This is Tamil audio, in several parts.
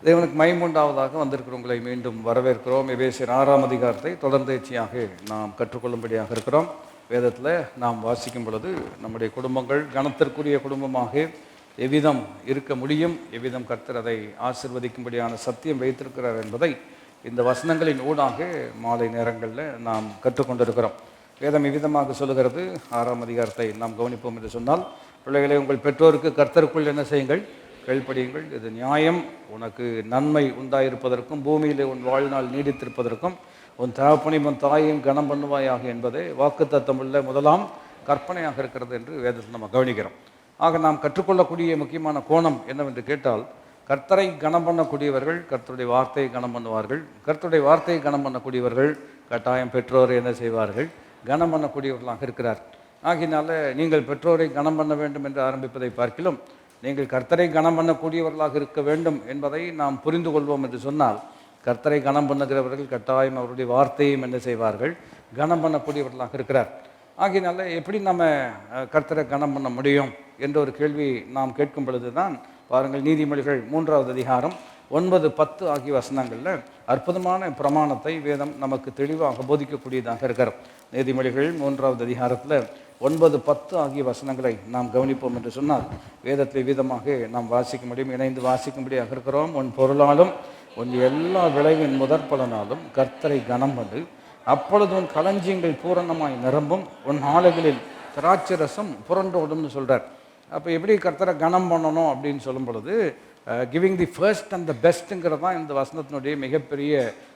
தேவனுக்கு மகிமுண்டாவதாக வந்திருக்கிறவங்களை மீண்டும் வரவேற்கிறோம். எபேசியர் 6ஆம் அதிகாரத்தை தொடர்ந்தேர்ச்சியாக நாம் கற்றுக்கொள்ளும்படியாக இருக்கிறோம். வேதத்தில் நாம் வாசிக்கும் பொழுது நம்முடைய குடும்பங்கள் கனத்திற்குரிய குடும்பமாக எவ்விதம் இருக்க முடியும், எவ்விதம் கர்த்தர் அதை ஆசீர்வதிக்கும்படியான சத்தியம் வைத்திருக்கிறார் என்பதை இந்த வசனங்களின் ஊடாக மாலை நேரங்களில் நாம் கற்றுக்கொண்டிருக்கிறோம். வேதம் இவ்விதமாக சொல்லுகிறது. 6ஆம் அதிகாரத்தை நாம் கவனிப்போம் என்று சொன்னால், பிள்ளைகளை உங்கள் பெற்றோருக்கு கர்த்தருக்குள் என்ன செய்யுங்கள், கீழ்ப்படியுங்கள், இது நியாயம், உனக்கு நன்மை உண்டாயிருப்பதற்கும் பூமியிலே உன் வாழ்நாள் நீடித்திருப்பதற்கும் உன் தகப்பனையும் உன் தாயையும் கனம் பண்ணுவாயாக என்பதே வாக்குத்தத்தமுள்ள முதலாம் கற்பனையாக இருக்கிறது என்று வேதத்தில் நம்ம கவனிக்கிறோம். ஆக நாம் கற்றுக்கொள்ளக்கூடிய முக்கியமான கோணம் என்னவென்று கேட்டால், கர்த்தரை கனம் பண்ணக்கூடியவர்கள் கர்த்தருடைய வார்த்தையை கனம் பண்ணுவார்கள். கர்த்தருடைய வார்த்தையை கனம் பண்ணக்கூடியவர்கள் கட்டாயம் பெற்றோரை என்ன செய்வார்கள், கனம் பண்ணக்கூடியவர்களாக இருக்கிறார். ஆகினால நீங்கள் பெற்றோரை கனம் பண்ண வேண்டும் என்று ஆரம்பிப்பதை பார்க்கிலும் நீங்கள் கர்த்தரை கனம் பண்ணக்கூடியவர்களாக இருக்க வேண்டும் என்பதை நாம் புரிந்து கொள்வோம் என்று சொன்னால், கர்த்தரை கனம் பண்ணுகிறவர்கள் கட்டாயம் அவருடைய வார்த்தையும் என்ன செய்வார்கள், கனம் பண்ணக்கூடியவர்களாக இருக்கிறார். ஆகினால எப்படி நம்ம கர்த்தரை கனம் பண்ண முடியும் என்ற ஒரு கேள்வி நாம் கேட்கும் பொழுது தான் பாருங்கள், நீதிமொழிகள் 3ஆவது அதிகாரம் 9, 10 ஆகிய வசனங்களில் அற்புதமான பிரமாணத்தை வேதம் நமக்கு தெளிவாக போதிக்கக்கூடியதாக இருக்கிறோம். நீதிமொழிகள் 3ஆவது அதிகாரத்தில் 9, 10 ஆகிய வசனங்களை நாம் கவனிப்போம் என்று சொன்னால், வேதத்தில் விதமாக நாம் வாசிக்க முடியும், இணைந்து வாசிக்கும்படியாக இருக்கிறோம். உன் பொருளாலும் உன் எல்லா விளைவின் முதற் பலனாலும் கர்த்தரை கனம் பண்ணு, அப்பொழுது உன் களஞ்சியங்கள் பூரணமாய் நிரம்பும், உன் ஆலைகளில் திராட்சரசம் புரண்டோடும்னு சொல்கிறார். அப்போ எப்படி கர்த்தரை கனம் பண்ணணும் அப்படின்னு சொல்லும் பொழுது, giving the first and the பெஸ்ட்டுங்கிறது தான் இந்த வசனத்தினுடைய மிகப்பெரிய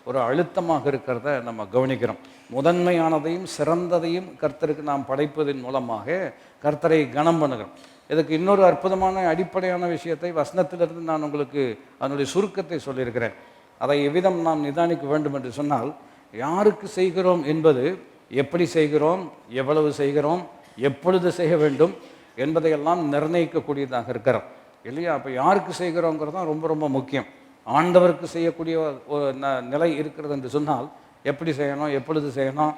ஒரு அழுத்தமாக இருக்கிறத நம்ம கவனிக்கிறோம். முதன்மையானதையும் சிறந்ததையும் கர்த்தருக்கு நாம் படைப்பதன் மூலமாக கர்த்தரை கனம் பண்ணுகிறோம். இதுக்கு இன்னொரு அற்புதமான அடிப்படையான விஷயத்தை வசனத்திலிருந்து நான் உங்களுக்கு அதனுடைய சுருக்கத்தை சொல்லியிருக்கிறேன். அதை எவ்விதம் நாம் நிதானிக்க வேண்டும் என்று சொன்னால், யாருக்கு செய்கிறோம் என்பது, எப்படி செய்கிறோம், எவ்வளவு செய்கிறோம், எப்பொழுது செய்ய வேண்டும் என்பதையெல்லாம் நிர்ணயிக்கக்கூடியதாக இருக்கிறோம் இல்லையா? அப்போ யாருக்கு செய்கிறோங்கிறது தான் ரொம்ப ரொம்ப முக்கியம். ஆண்டவருக்கு செய்யக்கூடிய ஒரு நிலை இருக்கிறது என்று சொன்னால், எப்படி செய்யணும், எப்பொழுது செய்யணும்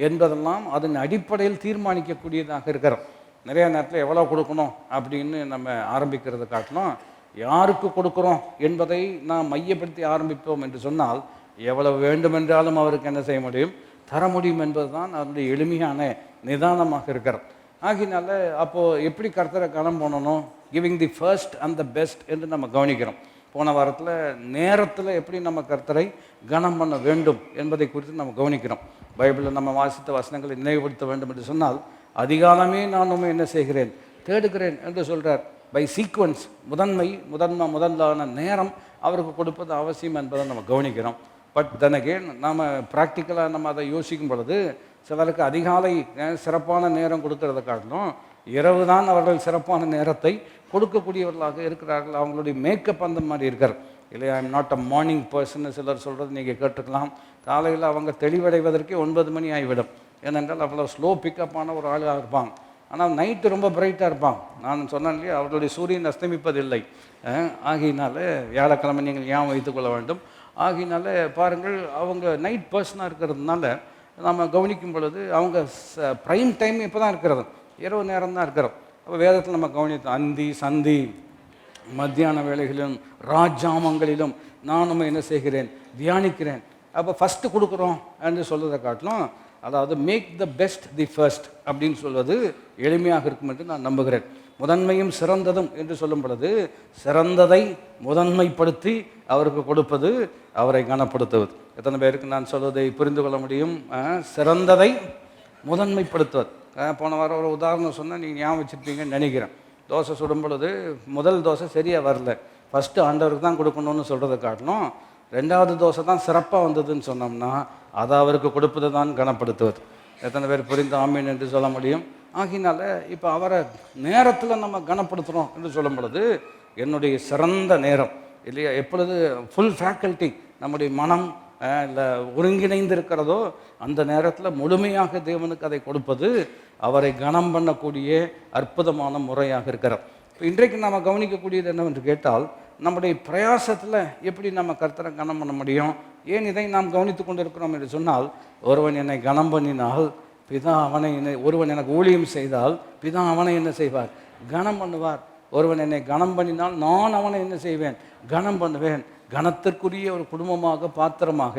என்பதெல்லாம் அதன் அடிப்படையில் தீர்மானிக்கக்கூடியதாக இருக்கிறோம். நிறைய நேரத்தில் எவ்வளோ கொடுக்கணும் அப்படின்னு நம்ம ஆரம்பிக்கிறத காட்டணும், யாருக்கு கொடுக்குறோம் என்பதை நாம் மையப்படுத்தி ஆரம்பிப்போம் என்று சொன்னால், எவ்வளவு வேண்டுமென்றாலும் அவருக்கு என்ன செய்ய முடியும், தர முடியும் என்பது தான் அதனுடைய எளிமையான நிதானமாக இருக்கிறது. ஆகினால அப்போது எப்படி கர்த்தரை கனம் பண்ணணும், giving the first and the best என்று நம்ம கவனிக்கிறோம். போன வாரத்தில் நேரத்தில் எப்படி நம்ம கர்த்தரை கனம் பண்ண வேண்டும் என்பதை குறித்து நம்ம கவனிக்கிறோம். பைபிளில் நம்ம வாசித்த வசனங்களை நினைவுபடுத்த வேண்டும் என்று சொன்னால், அதிகாலமே நான் என்ன செய்கிறேன், தேடுகிறேன் என்று சொல்கிறார். பை சீக்வன்ஸ், முதலான நேரம் அவருக்கு கொடுப்பது அவசியம் என்பதை நம்ம கவனிக்கிறோம். பட் தென் அகெயின் நாம் ப்ராக்டிக்கலாக நம்ம அதை யோசிக்கும் பொழுது, சிலருக்கு அதிகாலை சிறப்பான நேரம் கொடுக்கறத காட்டிலும் இரவு தான் அவர்கள் சிறப்பான நேரத்தை கொடுக்கக்கூடியவர்களாக இருக்கிறார்கள். அவங்களுடைய மேக்கப் அந்த மாதிரி இருக்கார் இல்லையா? I am not a morning person சிலர் சொல்கிறது நீங்கள் கேட்டுக்கலாம். காலையில் அவங்க தெளிவடைவதற்கே 9 மணி ஆகிவிடும். ஏனென்றால் அவ்வளோ ஸ்லோ பிக்கப்பான ஒரு ஆளாக இருப்பாங்க. ஆனால் நைட்டு ரொம்ப பிரைட்டாக இருப்பாங்க. நான் சொன்னேன் இல்லையா, அவர்களுடைய சூரியன் அஸ்தமிப்பதில்லை. ஆகினால வியாழக்கிழமை நீங்கள் ஞாபகம் வைத்துக்கொள்ள வேண்டும். ஆகினால பாருங்கள், அவங்க நைட் பர்சனாக இருக்கிறதுனால நம்ம கவனிக்கும் பொழுது அவங்க ப்ரைம் டைம் இப்போ தான் இருக்கிறது, இரவு நேரம் தான் இருக்கிறோம். அப்போ வேதத்தில் நம்ம கவனித்தோம், அந்தி சந்தி மத்தியான வேளைகளிலும் ராஜாமங்களிலும் நானும் என்ன செய்கிறேன், தியானிக்கிறேன். அப்போ ஃபஸ்ட்டு கொடுக்குறோம் என்று சொல்வதை காட்டிலும், அதாவது make the best the first அப்படின்னு சொல்வது எளிமையாக இருக்கும் என்று நான் நம்புகிறேன். முதன்மையும் சிறந்ததும் என்று சொல்லும் பொழுது, சிறந்ததை முதன்மைப்படுத்தி அவருக்கு கொடுப்பது அவரை கனப்படுத்துவது. எத்தனை பேருக்கு நான் சொல்வதை புரிந்து கொள்ள முடியும்? சிறந்ததை முதன்மைப்படுத்துவது. போன வாரம் ஒரு உதாரணம் சொன்னால் நீங்கள் ஞாபகம் வச்சுருப்பீங்கன்னு நினைக்கிறேன். தோசை சுடும் பொழுது முதல் தோசை சரியாக வரல, ஃபஸ்ட்டு ஆண்டவருக்கு தான் கொடுக்கணும்னு சொல்கிறத காட்டிலும், 2வது தோசை தான் சிறப்பாக வந்ததுன்னு சொன்னோம்னா அதை அவருக்கு கொடுப்பது தான் கனப்படுத்துவது. எத்தனை பேர் புரிந்து ஆமீன் என்று சொல்ல முடியும்? ஆகினால இப்போ அவரை நேரத்தில் நம்ம கனப்படுத்துகிறோம் என்று சொல்லும் பொழுது, என்னுடைய சிறந்த நேரம் இல்லையா, எப்பொழுது ஃபுல் ஃபேக்கல்ட்டி நம்முடைய மனம் இல்லை ஒருங்கிணைந்து இருக்கிறதோ அந்த நேரத்தில் முழுமையாக தேவனுக்கு அதை கொடுப்பது அவரை கனம் பண்ணக்கூடிய அற்புதமான முறையாக இருக்கிறார். இப்போ இன்றைக்கு நாம் கவனிக்கக்கூடியது என்னவென்று கேட்டால், நம்முடைய பிரயாசத்தில் எப்படி நம்ம கர்த்தரை கனம் பண்ண முடியும்? ஏன் இதை நாம் கவனித்து கொண்டு இருக்கிறோம் என்று சொன்னால், ஒருவன் என்னை கனம் பண்ணினால் பிதா அவனை ஒருவன் எனக்கு ஊழியம் செய்தால் பிதா அவனை என்ன செய்வார், கனம் பண்ணுவார். ஒருவன் என்னை கனம் பண்ணினால் நான் அவனை என்ன செய்வேன், கனம் பண்ணுவேன். கனத்திற்குரிய ஒரு குடும்பமாக, பாத்திரமாக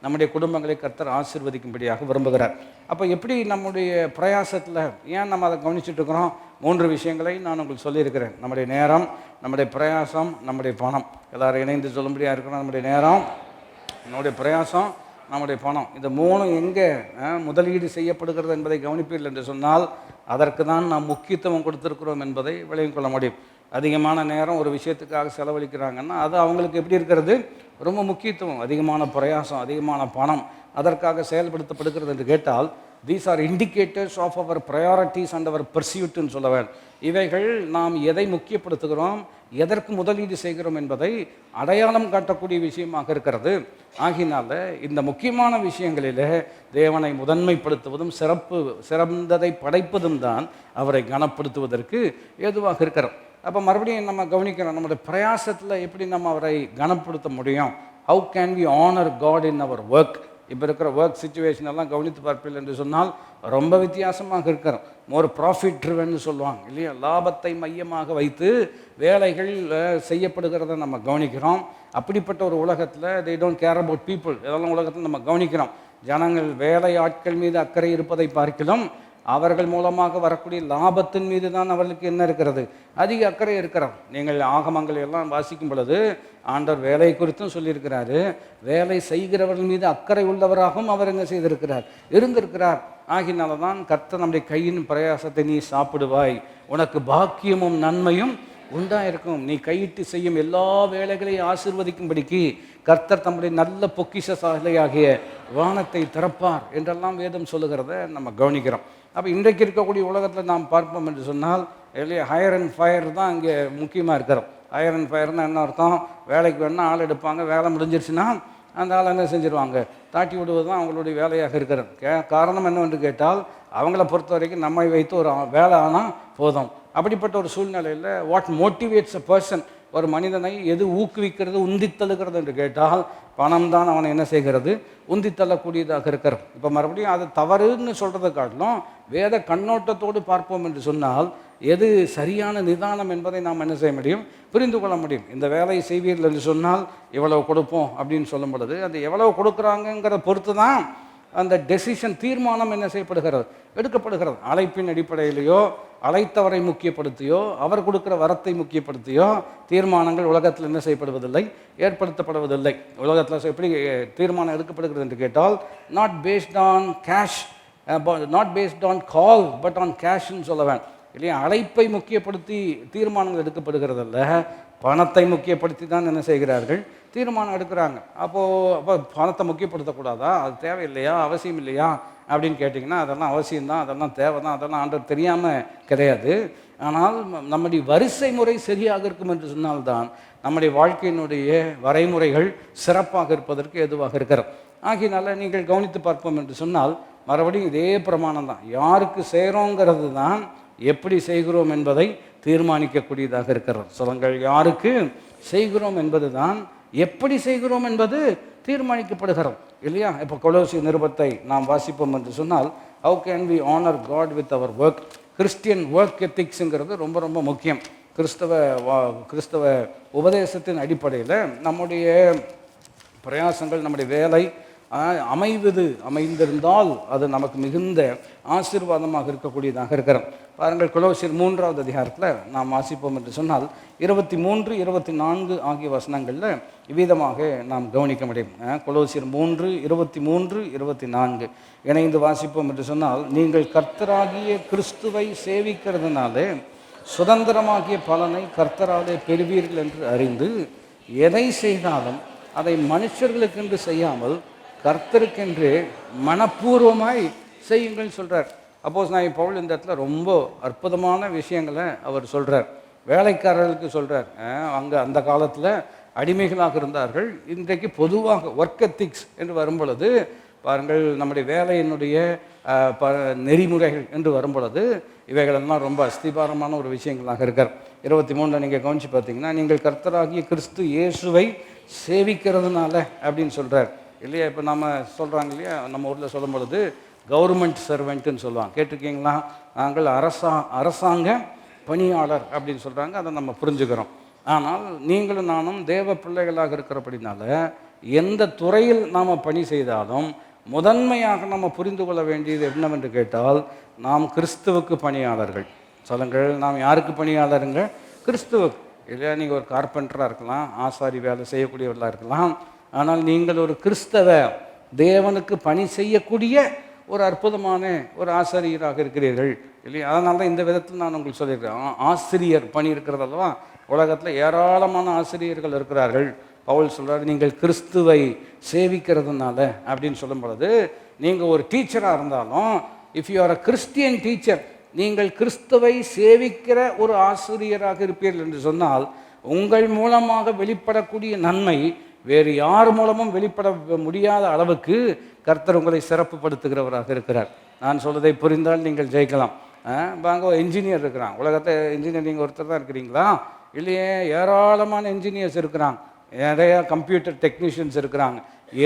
நம்முடைய குடும்பங்களை கர்த்தர் ஆசீர்வதிக்கும்படியாக விரும்புகிறார். அப்போ எப்படி நம்முடைய பிரயாசத்தில் ஏன் நம்ம அதை கவனிச்சுட்டு இருக்கிறோம்? 3 விஷயங்களை நான் உங்களுக்கு சொல்லியிருக்கிறேன். நம்முடைய நேரம், நம்முடைய பிரயாசம், நம்முடைய பணம். எல்லாரும் இணைந்து சொல்லும்படியாக இருக்கிறோம். நம்முடைய நேரம், நம்முடைய பிரயாசம், நம்முடைய பணம். இந்த 3 எங்கே முதலீடு செய்யப்படுகிறது என்பதை கவனிப்பீர்கள் என்று சொன்னால், அதற்கு தான் நாம் முக்கியத்துவம் கொடுத்திருக்கிறோம் என்பதை விளங்கிக் கொள்ள முடியும். அதிகமான நேரம் ஒரு விஷயத்துக்காக செலவழிக்கிறாங்கன்னா அது அவங்களுக்கு எப்படி இருக்கிறது? ரொம்ப முக்கியத்துவம். அதிகமான பிரயாசம், அதிகமான பணம் அதற்காக செயல்படுத்தப்படுகிறது என்று கேட்டால், these are indicators of our priorities and our பர்சியூட்னு சொல்லுவேன். இவைகள் நாம் எதை முக்கியப்படுத்துகிறோம், எதற்கு முதலீடு செய்கிறோம் என்பதை அடையாளம் காட்டக்கூடிய விஷயமாக இருக்கிறது. ஆகினால இந்த முக்கியமான விஷயங்களிலே தேவனை முதன்மைப்படுத்துவதும் சிறந்ததை படைப்பதும் தான் அவரை கனப்படுத்துவதற்கு ஏதுவாக இருக்கிறோம். அப்போ மறுபடியும் நம்ம கவனிக்கிறோம், நம்முடைய பிரயாசத்தில் எப்படி நம்ம அவரை கனப்படுத்த முடியும்? How can we honour God in our work? இப்போ இருக்கிற ஒர்க் சிச்சுவேஷன் எல்லாம் கவனித்து பார்ப்பீர்கள் என்று சொன்னால் ரொம்ப வித்தியாசமாக இருக்கிறோம். மோர் ப்ராஃபிட் ட்ரிவன்னு சொல்லுவாங்க இல்லையா? லாபத்தை மையமாக வைத்து வேலைகள் செய்யப்படுகிறத நம்ம கவனிக்கிறோம். அப்படிப்பட்ட ஒரு உலகத்தில் they don't care about people இதெல்லாம் உலகத்தில் நம்ம கவனிக்கிறோம். ஜனங்கள் வேலை ஆட்கள் மீது அக்கறை இருப்பதை பார்க்கலாம், அவர்கள் மூலமாக வரக்கூடிய லாபத்தின் மீது தான் அவர்களுக்கு என்ன இருக்கிறது? அதிக அக்கறை இருக்கிறோம். நீங்கள் ஆகமங்கள் எல்லாம் வாசிக்கும் பொழுது ஆண்டவர் வேலை குறித்தும் சொல்லியிருக்கிறாரு. வேலை செய்கிறவர்கள் மீது அக்கறை உள்ளவராகவும் அவர் என்ன செய்திருக்கிறார்? இருந்திருக்கிறார். ஆகினால தான் கர்த்தர் நம்முடைய கையின் பிரயாசத்தை நீ சாப்பிடுவாய், உனக்கு பாக்கியமும் நன்மையும் உண்டாயிருக்கும், நீ கையிட்டு செய்யும் எல்லா வேலைகளையும் ஆசீர்வதிக்கும்படிக்கு கர்த்தர் தம்முடைய நல்ல பொக்கிஷ சாலையாகிய வானத்தை திறப்பார் என்றெல்லாம் வேதம் சொல்லுகிறத நம்ம கவனிக்கிறோம். அப்போ இன்றைக்கு இருக்கக்கூடிய உலகத்தில் நாம் பார்ப்போம் என்று சொன்னால் இல்லையா, ஹையர் அண்ட் ஃபயர் தான் இங்கே முக்கியமாக இருக்கிறோம். ஹையர் அண்ட் ஃபயர்னால் என்ன அர்த்தம்? வேலைக்கு வேணால் ஆள் எடுப்பாங்க, வேலை முடிஞ்சிருச்சுன்னா அந்த ஆள் என்ன செஞ்சுருவாங்க? தாட்டி விடுவது தான் அவங்களுடைய வேலையாக இருக்கிறது. காரணம் என்னவென்று கேட்டால், அவங்கள பொறுத்த வரைக்கும் நம்மை வைத்து ஒரு வேலை ஆனால் போதும். அப்படிப்பட்ட ஒரு சூழ்நிலையில் வாட் மோட்டிவேட்ஸ் அ பர்சன், ஒரு மனிதனை எது ஊக்குவிக்கிறது, உந்தித்தள்ளுகிறது என்று கேட்டால் பணம் தான் அவனை என்ன செய்கிறது? உந்தித்தள்ளக்கூடியதாக இருக்கிறது. இப்போ மறுபடியும் அது தவறுன்னு சொல்கிறத காட்டிலும் வேத கண்ணோட்டத்தோடு பார்ப்போம் என்று சொன்னால் எது சரியான நிதானம் என்பதை நாம் என்ன செய்ய முடியும்? புரிந்து கொள்ள முடியும். இந்த வேலையை செய்வீர்கள் என்று சொன்னால் இவ்வளவு கொடுப்போம் அப்படின்னு சொல்லும் பொழுது அது எவ்வளவு கொடுக்குறாங்கங்கிற பொறுத்து தான் அந்த டெசிஷன், தீர்மானம் என்ன செய்யப்படுகிறது? எடுக்கப்படுகிறது. அழைப்பின் அடிப்படையிலையோ, அழைத்தவரை முக்கியப்படுத்தியோ, அவர் கொடுக்குற வரத்தை முக்கியப்படுத்தியோ தீர்மானங்கள் உலகத்தில் என்ன செய்யப்படுவதில்லை, ஏற்படுத்தப்படுவதில்லை. உலகத்தில் எப்படி தீர்மானம் எடுக்கப்படுகிறது என்று கேட்டால், not based on cash, not based on call but on கேஷ்ன்னு சொல்லுவேன் இல்லையா? அழைப்பை முக்கியப்படுத்தி தீர்மானங்கள் எடுக்கப்படுகிறதில்ல, பணத்தை முக்கியப்படுத்தி தான் என்ன செய்கிறார்கள்? தீர்மானம் எடுக்கிறாங்க. அப்போ பணத்தை முக்கியப்படுத்தக்கூடாதா? அது தேவையில்லையா, அவசியம் இல்லையா அப்படின்னு கேட்டிங்கன்னா அதெல்லாம் அவசியம்தான், அதெல்லாம் தேவை தான், அதெல்லாம் ஆண்டவர் தெரியாமல் கிடையாது. ஆனால் நம்முடைய வரிசை முறை சரியாக இருக்கும் என்று சொன்னால்தான் நம்முடைய வாழ்க்கையினுடைய வரைமுறைகள் சிறப்பாக இருப்பதற்கு எதுவாக இருக்கிறது. ஆகினால நீங்கள் கவனித்து பார்ப்போம் என்று சொன்னால் மறுபடியும் இதே பிரமாணம் தான். யாருக்கு செய்கிறோங்கிறது தான் எப்படி செய்கிறோம் என்பதை தீர்மானிக்கக்கூடியதாக இருக்கிறது. சொல்லுங்கள், யாருக்கு செய்கிறோம் என்பது தான் எப்படி செய்கிறோம் என்பது தீர்மானிக்கப்படுகிறோம் இல்லையா? இப்போ கொலோசி நிருபத்தை நாம் வாசிப்போம் என்று சொன்னால், how can we honour God with our work? Christian work எத்திக்ஸுங்கிறது ரொம்ப ரொம்ப முக்கியம். கிறிஸ்தவ உபதேசத்தின் அடிப்படையில் நம்முடைய பிரயாசங்கள், நம்முடைய வேலை அமைந்திருந்தால் அது நமக்கு மிகுந்த ஆசீர்வாதமாக இருக்கக்கூடியதாக இருக்கிறோம். பாருங்கள், கொலோசியர் 3வது அதிகாரத்தில் நாம் வாசிப்போம் என்று சொன்னால் 23, 24 ஆகிய வசனங்களில் இவ்விதமாக நாம் கவனிக்க முடியும். கொலோசியர் 3, 23, 24 இணைந்து வாசிப்போம் என்று சொன்னால், நீங்கள் கர்த்தராகிய கிறிஸ்துவை சேவிக்கிறதுனாலே சுதந்திரமாகிய பலனை கர்த்தராலே பெறுவீர்கள் என்று அறிந்து எதை செய்தாலும் அதை மனுஷர்களுக்கென்று செய்யாமல் கர்த்தருக்கென்று மனப்பூர்வமாய் செய்யுங்கள் சொல்கிறார். அப்போஸ்தலனாகிய பவுல் இந்த இடத்துல ரொம்ப அற்புதமான விஷயங்களை அவர் சொல்கிறார். வேலைக்காரர்களுக்கு சொல்கிறார். அங்கே அந்த காலத்தில் அடிமைகளாக இருந்தார்கள். இன்றைக்கு பொதுவாக ஒர்க் எத்திக்ஸ் என்று வரும் பொழுது பாருங்கள், நம்முடைய வேலையினுடைய நெறிமுறைகள் என்று வரும் பொழுது இவைகளெல்லாம் ரொம்ப அஸ்திபாரமான ஒரு விஷயங்களாக இருக்கார். 23 நீங்கள் கவனித்து பார்த்தீங்கன்னா, நீங்கள் கர்த்தராகிய கிறிஸ்து இயேசுவை சேவிக்கிறதுனால அப்படின்னு சொல்கிறார் இல்லையா? இப்போ நம்ம சொல்கிறாங்க இல்லையா, நம்ம ஊரில் சொல்லும் பொழுது கவர்மெண்ட் சர்வெண்ட்டுன்னு சொல்லுவாங்க, கேட்டிருக்கீங்களா? நாங்கள் அரசாங்க பணியாளர் அப்படின்னு சொல்கிறாங்க. அதை நம்ம புரிஞ்சுக்கிறோம். ஆனால் நீங்களும் நானும் தேவ பிள்ளைகளாக இருக்கிறபடினால எந்த துறையில் நாம் பணி செய்தாலும் முதன்மையாக நம்ம புரிந்து கொள்ள வேண்டியது என்னவென்று கேட்டால், நாம் கிறிஸ்துவுக்கு பணியாளர்கள். சொல்லுங்கள், நாம் யாருக்கு பணியாளருங்க? கிறிஸ்துவுக்கு. இல்லையா? நீங்கள் ஒரு கார்பெண்டராக இருக்கலாம், ஆசாரி வேலை செய்யக்கூடியவர்களாக இருக்கலாம். ஆனால் நீங்கள் ஒரு கிறிஸ்தவ தேவனுக்கு பணி செய்யக்கூடிய ஒரு அற்புதமான ஒரு ஆசிரியராக இருக்கிறீர்கள் இல்லையா? அதனால தான் இந்த விதத்தில் நான் உங்களுக்கு சொல்லியிருக்கேன். ஆசிரியர் பணி இருக்கிறது அல்லவா? உலகத்தில் ஏராளமான ஆசிரியர்கள் இருக்கிறார்கள். பவுல் சொல்கிறார், நீங்கள் கிறிஸ்துவை சேவிக்கிறதுனால அப்படின்னு சொல்லும் பொழுது, நீங்கள் ஒரு டீச்சராக இருந்தாலும், if you are a Christian teacher, நீங்கள் கிறிஸ்துவை சேவிக்கிற ஒரு ஆசிரியராக இருப்பீர்கள் என்று சொன்னால், உங்கள் மூலமாக வெளிப்படக்கூடிய நன்மை வேறு யார் மூலமும் வெளிப்பட முடியாத அளவுக்கு கர்த்தர் உங்களை சிறப்புப்படுத்துகிறவராக இருக்கிறார். நான் சொல்வதை புரிந்தால் நீங்கள் ஜெயிக்கலாம். வாங்க, இன்ஜினியர் இருக்கிறான். உலகத்தை இன்ஜினியர் நீங்கள் ஒருத்தர் தான் இருக்கிறீங்களா? இல்லையே, ஏராளமான இன்ஜினியர்ஸ் இருக்கிறாங்க, நிறைய கம்ப்யூட்டர் டெக்னீஷியன்ஸ் இருக்கிறாங்க.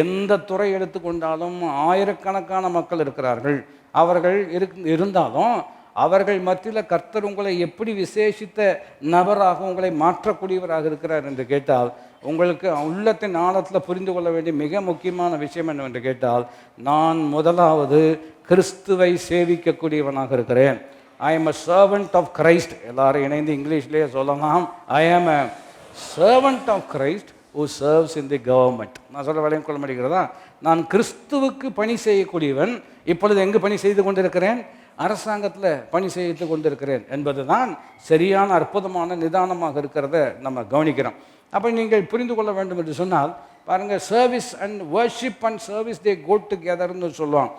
எந்த துறை எடுத்துக்கொண்டாலும் ஆயிரக்கணக்கான மக்கள் இருக்கிறார்கள். அவர்கள் இருந்தாலும் அவர்கள் மத்தியில் கர்த்தர் உங்களை எப்படி விசேஷித்த நபராக உங்களை மாற்றக்கூடியவராக இருக்கிறார் என்று கேட்டால், உங்களுக்கு உள்ளத்தின் ஆழத்தில் புரிந்து கொள்ள வேண்டிய மிக முக்கியமான விஷயம் என்னவென்று கேட்டால், நான் முதலாவது கிறிஸ்துவை சேவிக்கக்கூடியவனாக இருக்கிறேன். I am a servant of Christ. எல்லாரும் இணைந்து இங்கிலீஷ்லேயே சொல்லலாம், I am a servant of Christ who serves in the government. நான் சொல்ல விளையம் கொள்ள முடிகிறதா? நான் கிறிஸ்துவுக்கு பணி செய்யக்கூடியவன். இப்பொழுது எங்கு பணி செய்து கொண்டிருக்கிறேன்? அரசாங்கத்தில் பணி செய்து கொண்டிருக்கிறேன் என்பது தான் சரியான அற்புதமான நிதானமாக இருக்கிறத நம்ம கவனிக்கிறோம். அப்போ நீங்கள் புரிந்து கொள்ள வேண்டும் என்று சொன்னால் பாருங்கள், service and worship and service they go டுகெதர்னு சொல்லுவாங்க.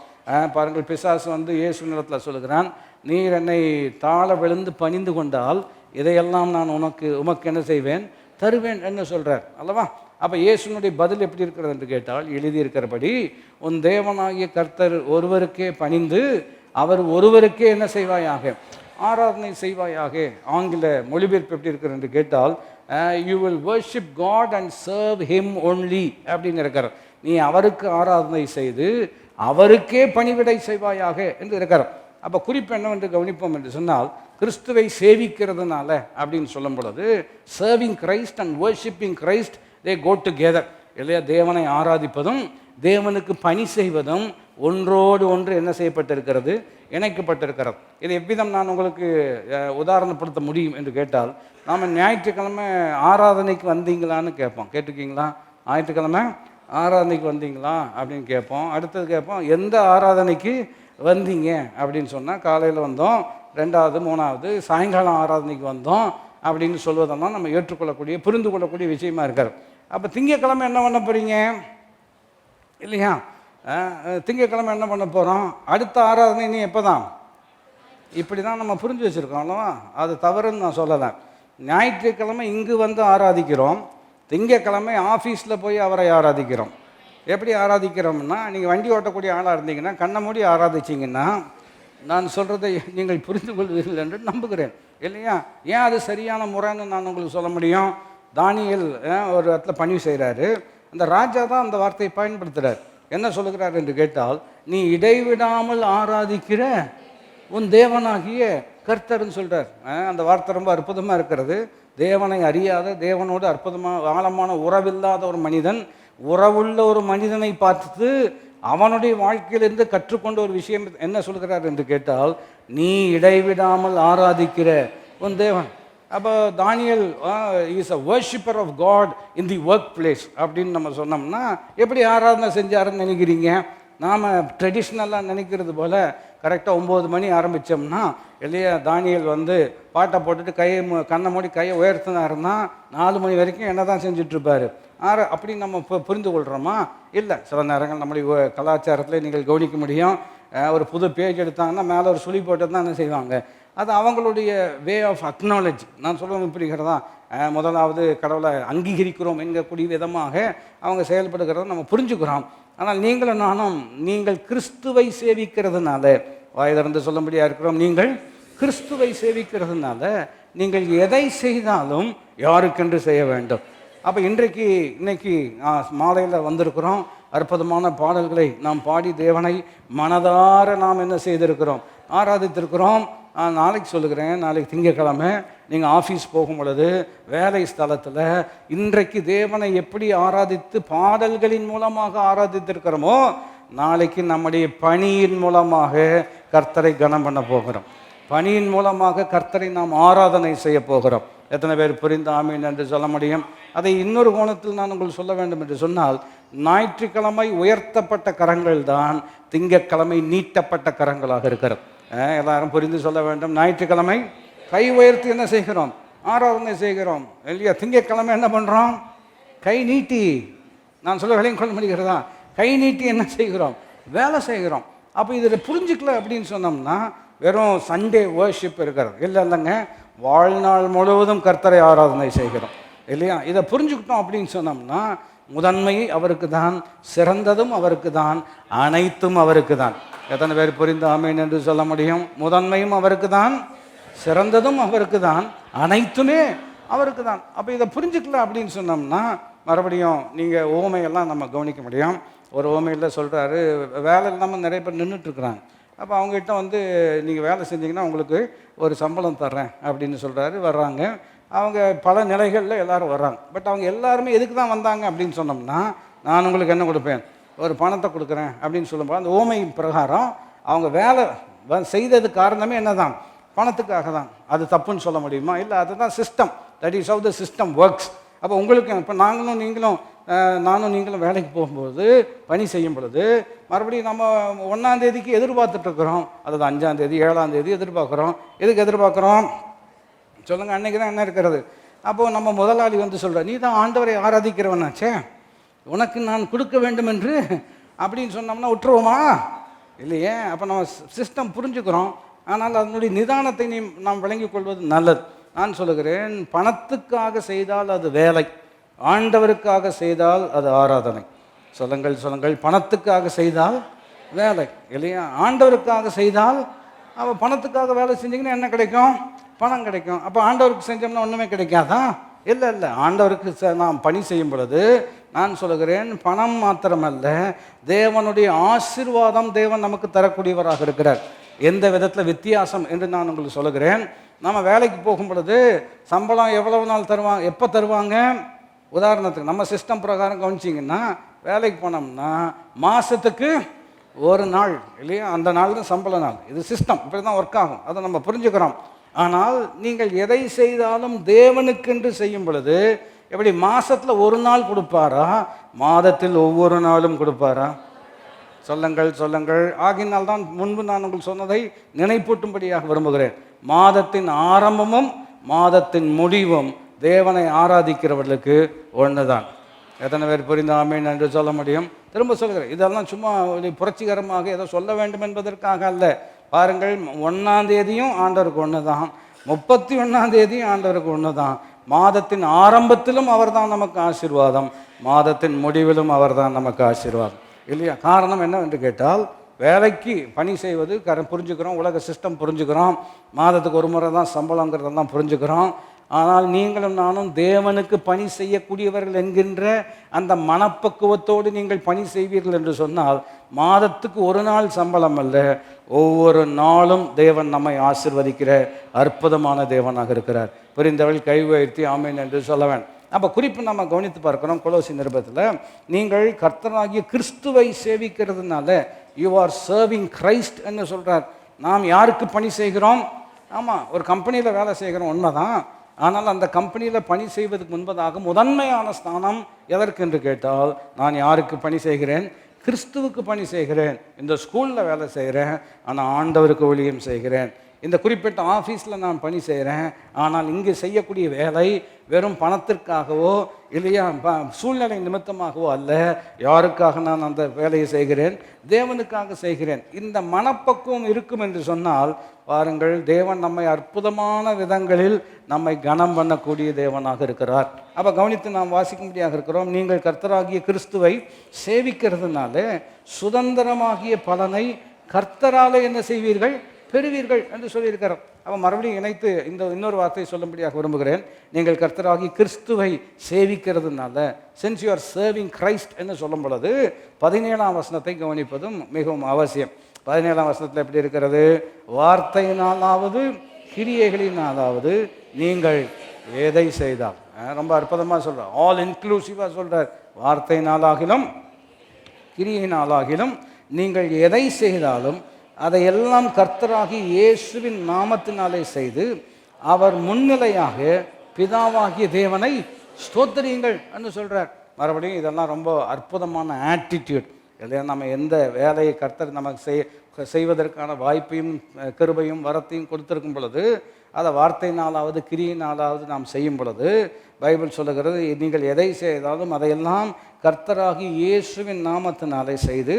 பாருங்கள், பிசாசு இயேசு நிலத்தில் சொல்லுகிறான், நீர் என்னை தாழ விழுந்து பணிந்து கொண்டால் இதையெல்லாம் நான் உமக்கு என்ன செய்வேன்? தருவேன் என்று சொல்கிறார் அல்லவா? அப்போ இயேசுனுடைய பதில் எப்படி இருக்கிறது என்று கேட்டால், எழுதியிருக்கிறபடி உன் தேவனாகிய கர்த்தர் ஒருவருக்கே பணிந்து அவர் ஒருவருக்கே என்ன செய்வாயாக? ஆராதனை செய்வாயாக. ஆங்கில மொழிபெயர்ப்பு எப்படி இருக்கிறது என்று கேட்டால், you will worship God and serve him only அப்படின்னு இருக்கிறார். நீ அவருக்கு ஆராதனை செய்து அவருக்கே பணிவிடை செய்வாயாக என்று இருக்கிறார். அப்போ குறிப்பு என்னவென்று கவனிப்போம் என்று சொன்னால், கிறிஸ்துவை சேவிக்கிறதுனால அப்படின்னு சொல்லும் பொழுது, serving Christ and worshipping Christ they go together இல்லையா? தேவனை ஆராதிப்பதும் தேவனுக்கு பணி செய்வதும் ஒன்றோடு ஒன்று என்ன செய்யப்பட்டிருக்கிறது? இணைக்கப்பட்டிருக்கிறது. இது எவ்விதம் நான் உங்களுக்கு உதாரணப்படுத்த முடியும் என்று கேட்டால், நாம் ஞாயிற்றுக்கிழமை ஆராதனைக்கு வந்தீங்களான்னு கேட்போம். கேட்டிருக்கீங்களா? ஞாயிற்றுக்கிழமை ஆராதனைக்கு வந்தீங்களா அப்படின்னு கேட்போம். அடுத்தது கேட்போம், எந்த ஆராதனைக்கு வந்தீங்க அப்படின்னு சொன்னால், காலையில் வந்தோம், ரெண்டாவது மூணாவது சாயங்காலம் ஆராதனைக்கு வந்தோம் அப்படின்னு சொல்வதெல்லாம் நம்ம ஏற்றுக்கொள்ளக்கூடிய புரிந்து கொள்ளக்கூடிய விஷயமா இருக்கார். அப்போ திங்கக்கிழமை என்ன பண்ண போகிறீங்க இல்லையா? திங்கக்கிழமை என்ன பண்ண போகிறோம்? அடுத்த ஆராதனை நீ எப்போ தான்? இப்படி தான் நம்ம புரிஞ்சு வச்சுருக்கோம் அல்லவா? அது தவறுன்னு நான் சொல்லலை. ஞாயிற்றுக்கிழமை இங்கு வந்து ஆராதிக்கிறோம், திங்கக்கிழமை ஆஃபீஸில் போய் அவரை ஆராதிக்கிறோம். எப்படி ஆராதிக்கிறோம்னா, நீங்கள் வண்டி ஓட்டக்கூடிய ஆளாக இருந்தீங்கன்னா கண்ணை மூடி ஆராதிச்சிங்கன்னா நான் சொல்கிறதை நீங்கள் புரிந்து கொள்வீர்கள் என்று நம்புகிறேன் இல்லையா? ஏன் அது சரியான முறைன்னு நான் உங்களுக்கு சொல்ல முடியும்? தானியேல் ஒரு இடத்துல பணி செய்கிறாரு. அந்த ராஜா தான் அந்த வார்த்தையை பயன்படுத்துகிறார். என்ன சொல்லுகிறார் என்று கேட்டால், நீ இடைவிடாமல் ஆராதிக்கிற உன் தேவனாகிய கர்த்தர்ன்னு சொல்கிறார். அந்த வார்த்தை ரொம்ப அற்புதமாக இருக்கிறது. தேவனை அறியாத, தேவனோடு அற்புதமாக ஆழமான உறவில்லாத ஒரு மனிதன் உறவுள்ள ஒரு மனிதனை பார்த்து அவனுடைய வாழ்க்கையிலிருந்து கற்றுக்கொண்ட ஒரு விஷயம் என்ன சொல்கிறார் என்று கேட்டால், நீ இடைவிடாமல் ஆராதிக்கிற உன் தேவன். அப்போ தானியேல் is a worshipper of God in the work place அப்படின்னு நம்ம சொன்னோம்னா, எப்படி ஆராதனை செஞ்சாருன்னு நினைக்கிறீங்க? நாம் ட்ரெடிஷ்னலாக நினைக்கிறது போல் கரெக்டாக 9 மணி ஆரம்பித்தோம்னா இல்லையா, தானியேல் பாட்டை போட்டுட்டு கண்ணை மூடி கையை உயர்த்தினாருன்னா 4 மணி வரைக்கும் என்ன தான் செஞ்சிட்ருப்பார். அப்படின்னு நம்ம புரிந்து கொள்கிறோமா? இல்லை. சில நேரங்கள் நம்முடைய கலாச்சாரத்தில் நீங்கள் கவனிக்க முடியும், ஒரு புது பேஜ் எடுத்தாங்கன்னா மேலே ஒரு சுழி போட்டு தான் என்ன செய்வாங்க? அது அவங்களுடைய வே ஆஃப் அக்னாலஜ். நான் சொல்லுவேன் புரிகிறதா? முதலாவது கடவுளை அங்கீகரிக்கிறோம் என்கக்கூடிய விதமாக அவங்க செயல்படுகிறத நம்ம புரிஞ்சுக்கிறோம். ஆனால் நீங்களும் நானும் நீங்கள் கிறிஸ்துவை சேவிக்கிறதுனால வாய்திறந்து சொல்லும்படியாக இருக்கிறோம். நீங்கள் கிறிஸ்துவை சேவிக்கிறதுனால நீங்கள் எதை செய்தாலும் யாருக்கென்று செய்ய வேண்டும். அப்போ இன்னைக்கு மாலையில் வந்திருக்கிறோம். அற்புதமான பாடல்களை நாம் பாடி தேவனை மனதார நாம் என்ன செய்திருக்கிறோம்? ஆராதித்திருக்கிறோம். நாளைக்கு சொல்லுகிறேன், நாளைக்கு திங்கக்கிழமை நீங்கள் ஆஃபீஸ் போகும் பொழுது, வேலை ஸ்தலத்தில் இன்றைக்கு தேவனை எப்படி ஆராதித்து பாடல்களின் மூலமாக ஆராதித்திருக்கிறோமோ, நாளைக்கு நம்முடைய பணியின் மூலமாக கர்த்தரை கனம் பண்ண போகிறோம். பணியின் மூலமாக கர்த்தரை நாம் ஆராதனை செய்ய போகிறோம். எத்தனை பேர் புரிந்து ஆமீன் என்று சொல்ல முடியும்? அதை இன்னொரு கோணத்தில் நான் உங்களுக்கு சொல்ல வேண்டும் என்று சொன்னால், ஞாயிற்றுக்கிழமை உயர்த்தப்பட்ட கரங்கள் தான் திங்கட்கிழமை நீட்டப்பட்ட கரங்களாக இருக்கிறது. எல்லாரும் புரிந்து சொல்ல வேண்டும். ஞாயிற்றுக்கிழமை கை உயர்த்தி என்ன செய்கிறோம்? ஆராதனை செய்கிறோம் இல்லையா? திங்கட்கிழமை என்ன பண்ணுறோம்? கை நீட்டி, நான் சொல்ல விளையும் கொள்ள முடிகிறதா? கை நீட்டி என்ன செய்கிறோம்? வேலை செய்கிறோம். அப்போ இதில் புரிஞ்சுக்கல அப்படின்னு சொன்னோம்னா வெறும் சண்டே வர்ஷிப் இருக்கிறது இல்லைங்க. வாழ்நாள் முழுவதும் கர்த்தரை ஆராதனை செய்கிறோம் இல்லையா? இதை புரிஞ்சுக்கிட்டோம் அப்படின்னு சொன்னோம்னா, முதன்மை அவருக்கு தான், சிறந்ததும் அவருக்கு தான், அனைத்தும் அவருக்கு தான். எத்தனை பேர் புரிந்து ஆமீன் என்று சொல்ல முடியும்? முதன்மையும் அவருக்கு தான், சிறந்ததும் அவருக்கு தான், அனைத்துமே அவருக்கு தான். அப்போ இதை புரிஞ்சுக்கல அப்படின்னு சொன்னோம்னா மறுபடியும் நீங்கள் ஓமையெல்லாம் நம்ம கவனிக்க முடியும். ஒரு ஓமையில் சொல்கிறாரு, வேலை இல்லாமல் நிறைய பேர் நின்றுட்டுருக்குறாங்க. அப்போ அவங்ககிட்ட வந்து நீங்கள் வேலை செஞ்சீங்கன்னா உங்களுக்கு ஒரு சம்பளம் தர்றேன் அப்படின்னு சொல்கிறாரு. வர்றாங்க, அவங்க பல நிலைகளில் எல்லோரும் வர்றாங்க. பட் அவங்க எல்லாருமே எதுக்கு தான் வந்தாங்க அப்படின்னு சொன்னோம்னா, நான் உங்களுக்கு என்ன கொடுப்பேன்? ஒரு பணத்தை கொடுக்குறேன் அப்படின்னு சொல்லும்போது அந்த ஓமை பிரகாரம் அவங்க வேலை செய்தது காரணமே என்ன தான்? பணத்துக்காக தான். அது தப்புன்னு சொல்ல முடியுமா? இல்லை, அதுதான் system. That is how the system works. அப்போ உங்களுக்கு இப்போ நானும் நீங்களும் வேலைக்கு போகும்போது, பணி செய்யும் பொழுது, மறுபடியும் நம்ம 1ஆம் தேதிக்கு எதிர்பார்த்துட்ருக்குறோம். அதாவது 5ஆம் தேதி 7ஆம் தேதி எதிர்பார்க்குறோம். எதுக்கு எதிர்பார்க்குறோம் சொல்லுங்கள்? அன்றைக்கி தான் என்ன இருக்கிறது? அப்போது நம்ம முதலாளி வந்து சொல்கிற, நீ தான் ஆண்டவரை ஆராதிக்கிறவனாச்சே, உனக்கு நான் கொடுக்க வேண்டும் என்று அப்படின்னு சொன்னோம்னா விட்டுருவோமா? இல்லையே. அப்போ நம்ம சிஸ்டம் புரிஞ்சுக்கிறோம். ஆனால் அதனுடைய நிதானத்தை நாம் விளங்கிக் கொள்வது நல்லது. நான் சொல்லுகிறேன், பணத்துக்காக செய்தால் அது வேலை, ஆண்டவருக்காக செய்தால் அது ஆராதனை. சொல்லுங்கள். பணத்துக்காக செய்தால் வேலை இல்லையா? ஆண்டவருக்காக செய்தால், அப்போ பணத்துக்காக வேலை செஞ்சிங்கன்னா என்ன கிடைக்கும்? பணம் கிடைக்கும். அப்போ ஆண்டவருக்கு செஞ்சோம்னா ஒன்றுமே கிடைக்காதா? இல்லை. ஆண்டவருக்கு நாம் பணி செய்யும் பொழுது நான் சொல்லுகிறேன், பணம் மாத்திரமல்ல, தேவனுடைய ஆசீர்வாதம் தேவன் நமக்கு தரக்கூடியவராக இருக்கிறார். எந்த விதத்தில் வித்தியாசம் என்று நான் உங்களுக்கு சொல்லுகிறேன். நம்ம வேலைக்கு போகும் பொழுது சம்பளம் எவ்வளவு நாள் தருவாங்க, எப்போ தருவாங்க? உதாரணத்துக்கு நம்ம சிஸ்டம் பிரகாரம் கவனிச்சிங்கன்னா, வேலைக்கு போனோம்னா மாதத்துக்கு ஒரு நாள் இல்லையா? அந்த நாள் தான் சம்பள நாள். இது சிஸ்டம், இப்படி தான் ஒர்க் ஆகும். அதை நம்ம புரிஞ்சுக்கிறோம். ஆனால் நீங்கள் எதை செய்தாலும் தேவனுக்கென்று செய்யும் பொழுது எப்படி மாதத்தில் ஒரு நாள் கொடுப்பாரா? மாதத்தில் ஒவ்வொரு நாளும் கொடுப்பாரா? சொல்லுங்கள். ஆகினால் தான் முன்பு நான் உங்களுக்கு சொன்னதை நினைப்பூட்டும்படியாக விரும்புகிறேன். மாதத்தின் ஆரம்பமும் மாதத்தின் முடிவும் தேவனை ஆராதிக்கிறவர்களுக்கு ஒன்று தான். எத்தனை பேர் புரிந்து ஆமீன் என்று சொல்ல முடியும்? திரும்ப சொல்கிறேன், இதெல்லாம் சும்மா புரட்சிகரமாக ஏதோ சொல்ல வேண்டும் என்பதற்காக அல்ல. பாருங்கள், 1ஆம் தேதியும் ஆண்டவருக்கு ஒன்று தான், 31ஆம் தேதியும் ஆண்டவருக்கு ஒன்று தான். மாதத்தின் ஆரம்பத்திலும் அவர் தான் நமக்கு ஆசீர்வாதம், மாதத்தின் முடிவிலும் அவர் தான் நமக்கு ஆசீர்வாதம் இல்லையா? காரணம் என்னவென்று கேட்டால், வேலைக்கு பணி செய்வது புரிஞ்சுக்கிறோம், உலக சிஸ்டம் புரிஞ்சுக்கிறோம், மாதத்துக்கு ஒரு முறை தான் சம்பளங்கிறதெல்லாம் புரிஞ்சுக்கிறோம். ஆனால் நீங்களும் நானும் தேவனுக்கு பணி செய்யக்கூடியவர்கள் என்கின்ற அந்த மனப்பக்குவத்தோடு நீங்கள் பணி செய்வீர்கள் என்று சொன்னால், மாதத்துக்கு ஒரு நாள் சம்பளம் அல்ல, ஒவ்வொரு நாளும் தேவன் நம்மை ஆசீர்வதிக்கிற அற்புதமான தேவனாக இருக்கிறார். புரிந்தவள் கை உயர்த்தி ஆமீன் என்று சொல்லவேன். அப்போ குறிப்பு நம்ம கவனித்து பார்க்கிறோம். கொலோசி நிருபத்தில், நீங்கள் கர்த்தராகிய கிறிஸ்துவை சேவிக்கிறதுனால யூ ஆர் சர்விங் கிரைஸ்ட் என்று சொல்கிறார். நாம் யாருக்கு பணி செய்கிறோம்? ஆமாம், ஒரு கம்பெனியில் வேலை செய்கிறோம், உண்மைதான். ஆனால் அந்த கம்பெனியில் பணி செய்வதற்கு முன்பதாக முதன்மையான ஸ்தானம் எதற்கு என்று கேட்டால், நான் யாருக்கு பணி செய்கிறேன்? கிறிஸ்துவுக்கு பணி செய்கிறேன். இந்த ஸ்கூலில் வேலை செய்கிறேன், ஆனால் ஆண்டவருக்கு ஊழியம் செய்கிறேன். இந்த குறிப்பிட்ட ஆஃபீஸில் நான் பணி செய்கிறேன், ஆனால் இங்கே செய்யக்கூடிய வேலை வெறும் பணத்திற்காகவோ இல்லையா சூழ்நிலை நிமித்தமாகவோ அல்ல. யாருக்காக நான் அந்த வேலையை செய்கிறேன்? தேவனுக்காக செய்கிறேன். இந்த மனப்பக்குவம் இருக்கும் என்று சொன்னால், பாருங்கள், தேவன் நம்மை அற்புதமான விதங்களில் நம்மை கனம் பண்ணக்கூடிய தேவனாக இருக்கிறார். அப்போ கவனித்து நாம் வாசிக்கும்படியாக இருக்கிறோம். நீங்கள் கர்த்தராகிய கிறிஸ்துவை சேவிக்கிறதுனால சுதந்திரமாகிய பலனை கர்த்தராலே என்ன செய்வீர்கள்? பெறுவீர்கள் என்று சொல்லியிருக்கிறார். அப்போ மறுபடியும் இணைத்து இன்னொரு வார்த்தையை சொல்லும்படியாக விரும்புகிறேன். நீங்கள் கர்த்தராகி கிறிஸ்துவை சேவிக்கிறதுனால, since you are serving Christ என்று சொல்லும் பொழுது 17ஆம் வசனத்தை கவனிப்பதும் மிகவும் அவசியம். 17ஆம் வசனத்தில் எப்படி இருக்கிறது? வார்த்தையினாலாவது கிரியைகளினாலாவது நீங்கள் எதை செய்தால். ரொம்ப அற்புதமாக சொல்கிறார், ஆல் இன்க்ளூசிவாக சொல்கிறார். வார்த்தையினாலாகிலும் கிரியையினாலாகிலும் நீங்கள் எதை செய்தாலும் அதையெல்லாம் கர்த்தராகி இயேசுவின் நாமத்தினாலே செய்து அவர் முன்னிலையாக பிதாவாகிய தேவனை ஸ்தோத்திரியுங்கள் என்று சொல்கிறார். மறுபடியும் இதெல்லாம் ரொம்ப அற்புதமான ஆட்டிடியூட் இல்லையா? நம்ம எந்த வேலையை கர்த்தர் நமக்கு செய்வதற்கான வாய்ப்பையும் கிருபையும் வரத்தையும் கொடுத்திருக்கும் பொழுது அதை வார்த்தையினாலாவது கிரியினாலாவது நாம் செய்யும் பொழுது பைபிள் சொல்லுகிறது, நீங்கள் எதை செய்தாலும் அதையெல்லாம் கர்த்தராகி இயேசுவின் நாமத்தினாலே செய்து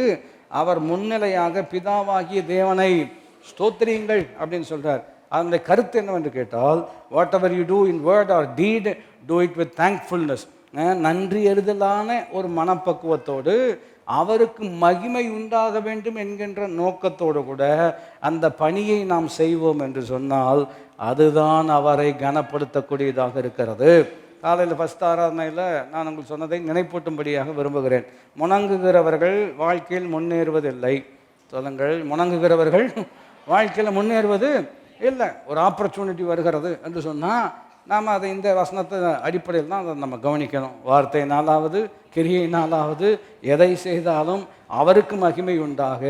அவர் முன்னிலையாக பிதாவாகிய தேவனை ஸ்தோத்திரியுங்கள் அப்படின்னு சொல்கிறார். அதனுடைய கருத்து என்னவென்று கேட்டால், whatever you do in word or deed, do it with thankfulness. நன்றி எறிதலான ஒரு மனப்பக்குவத்தோடு அவருக்கு மகிமை உண்டாக வேண்டும் என்கின்ற நோக்கத்தோடு கூட அந்த பணியை நாம் செய்வோம் என்று சொன்னால் அதுதான் அவரை கனப்படுத்தக்கூடியதாக இருக்கிறது. காலையில் ஃபஸ்ட் ஆராதனையில் நான் உங்களுக்கு சொன்னதை நினைப்பூட்டும்படியாக விரும்புகிறேன். முணங்குகிறவர்கள் வாழ்க்கையில் முன்னேறுவதில்லை. சொல்லுங்கள், முணங்குகிறவர்கள் வாழ்க்கையில் முன்னேறுவது இல்லை. ஒரு ஆப்பர்ச்சுனிட்டி வருகிறது என்று சொன்னால் நாம் அதை இந்த வசனத்தை அடிப்படையில் தான் அதை நம்ம கவனிக்கணும். வார்த்தையினாலாவது கிரியையினாலாவது எதை செய்தாலும் அவருக்கு மகிமை உண்டாக,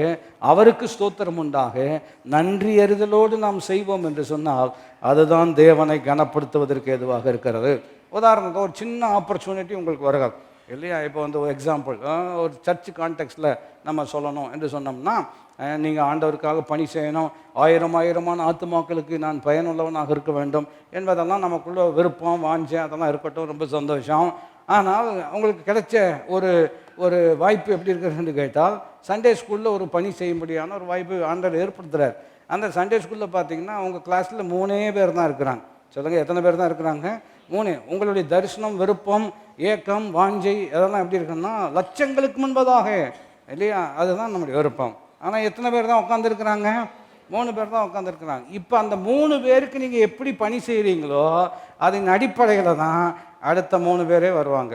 அவருக்கு ஸ்தோத்திரம் உண்டாக நன்றி அறிதலோடு நாம் செய்வோம் என்று சொன்னால் அதுதான் தேவனை கனப்படுத்துவதற்கு ஏதுவாக இருக்கிறது. உதாரணத்துக்கு ஒரு சின்ன ஆப்பர்ச்சுனிட்டி உங்களுக்கு வருகிறது இல்லையா? இப்போ ஒரு எக்ஸாம்பிள், ஒரு சர்ச் கான்டெக்ஸ்டில் நம்ம சொல்லணும் என்று சொன்னோம்னா, நீங்கள் ஆண்டவருக்காக பணி செய்யணும், ஆயிரமான ஆத்துமாக்களுக்கு நான் பயனுள்ளவனாக இருக்க வேண்டும் என்பதெல்லாம் நமக்குள்ள விருப்பம் வாஞ்சை அதெல்லாம் இருக்கட்டும், ரொம்ப சந்தோஷம். ஆனால் உங்களுக்கு கிடைச்ச ஒரு வாய்ப்பு எப்படி இருக்கிறதுன்னு கேட்டால், சண்டே ஸ்கூலில் ஒரு பணி செய்யும்படியான ஒரு வாய்ப்பு ஆண்டவர் ஏற்படுத்துகிறார். அந்த சண்டே ஸ்கூலில் பார்த்தீங்கன்னா உங்கள் கிளாஸில் 3 பேர் தான் இருக்கிறாங்க. சொல்லுங்கள், எத்தனை பேர் தான் இருக்கிறாங்க? 3. உங்களுடைய தரிசனம், விருப்பம், ஏக்கம், வாஞ்சை அதெல்லாம் எப்படி இருக்குன்னா லட்சங்களுக்கு முன்பதாக இல்லையா? அதுதான் நம்முடைய விருப்பம். ஆனால் எத்தனை பேர் தான் உட்காந்துருக்குறாங்க? 3 பேர் தான் உட்காந்துருக்குறாங்க. இப்போ அந்த 3 பேருக்கு நீங்கள் எப்படி பணி செய்கிறீங்களோ அதன் அடிப்படையில் தான் அடுத்த 3 பேரே வருவாங்க.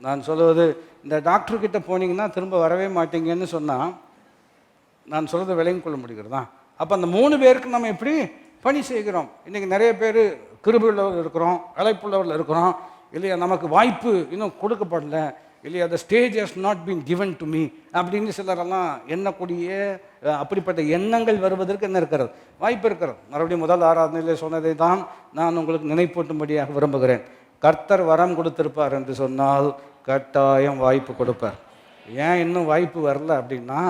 நான் சொல்லுவது, இந்த டாக்டர்கிட்ட போனீங்கன்னா திரும்ப வரவே மாட்டீங்கன்னு சொன்னால் நான் சொல்கிறது விளங்கி கொள்ள முடிகிறதா? அப்போ அந்த 3 பேருக்கு நம்ம எப்படி பணி செய்கிறோம்? இன்றைக்கி நிறைய பேர் கிருபையுள்ளவர்கள் இருக்கிறோம், அழைப்புள்ளவர்கள் இருக்கிறோம் இல்லையா? நமக்கு வாய்ப்பு இன்னும் கொடுக்கப்படல இல்லையா? the stage has not been given to me அப்படின்னு சிலரெல்லாம் எண்ணக்கூடிய அப்படிப்பட்ட எண்ணங்கள் வருவதற்கு என்ன இருக்கிறது? வாய்ப்பு இருக்கிறது. மறுபடியும் முதல் ஆராதனையில் சொன்னதை தான் நான் உங்களுக்கு நினைப்பூட்டும்படியாக விரும்புகிறேன். கர்த்தர் வரம் கொடுத்திருப்பார் என்று சொன்னால் கட்டாயம் வாய்ப்பு கொடுப்பார். ஏன் இன்னும் வாய்ப்பு வரல அப்படின்னா,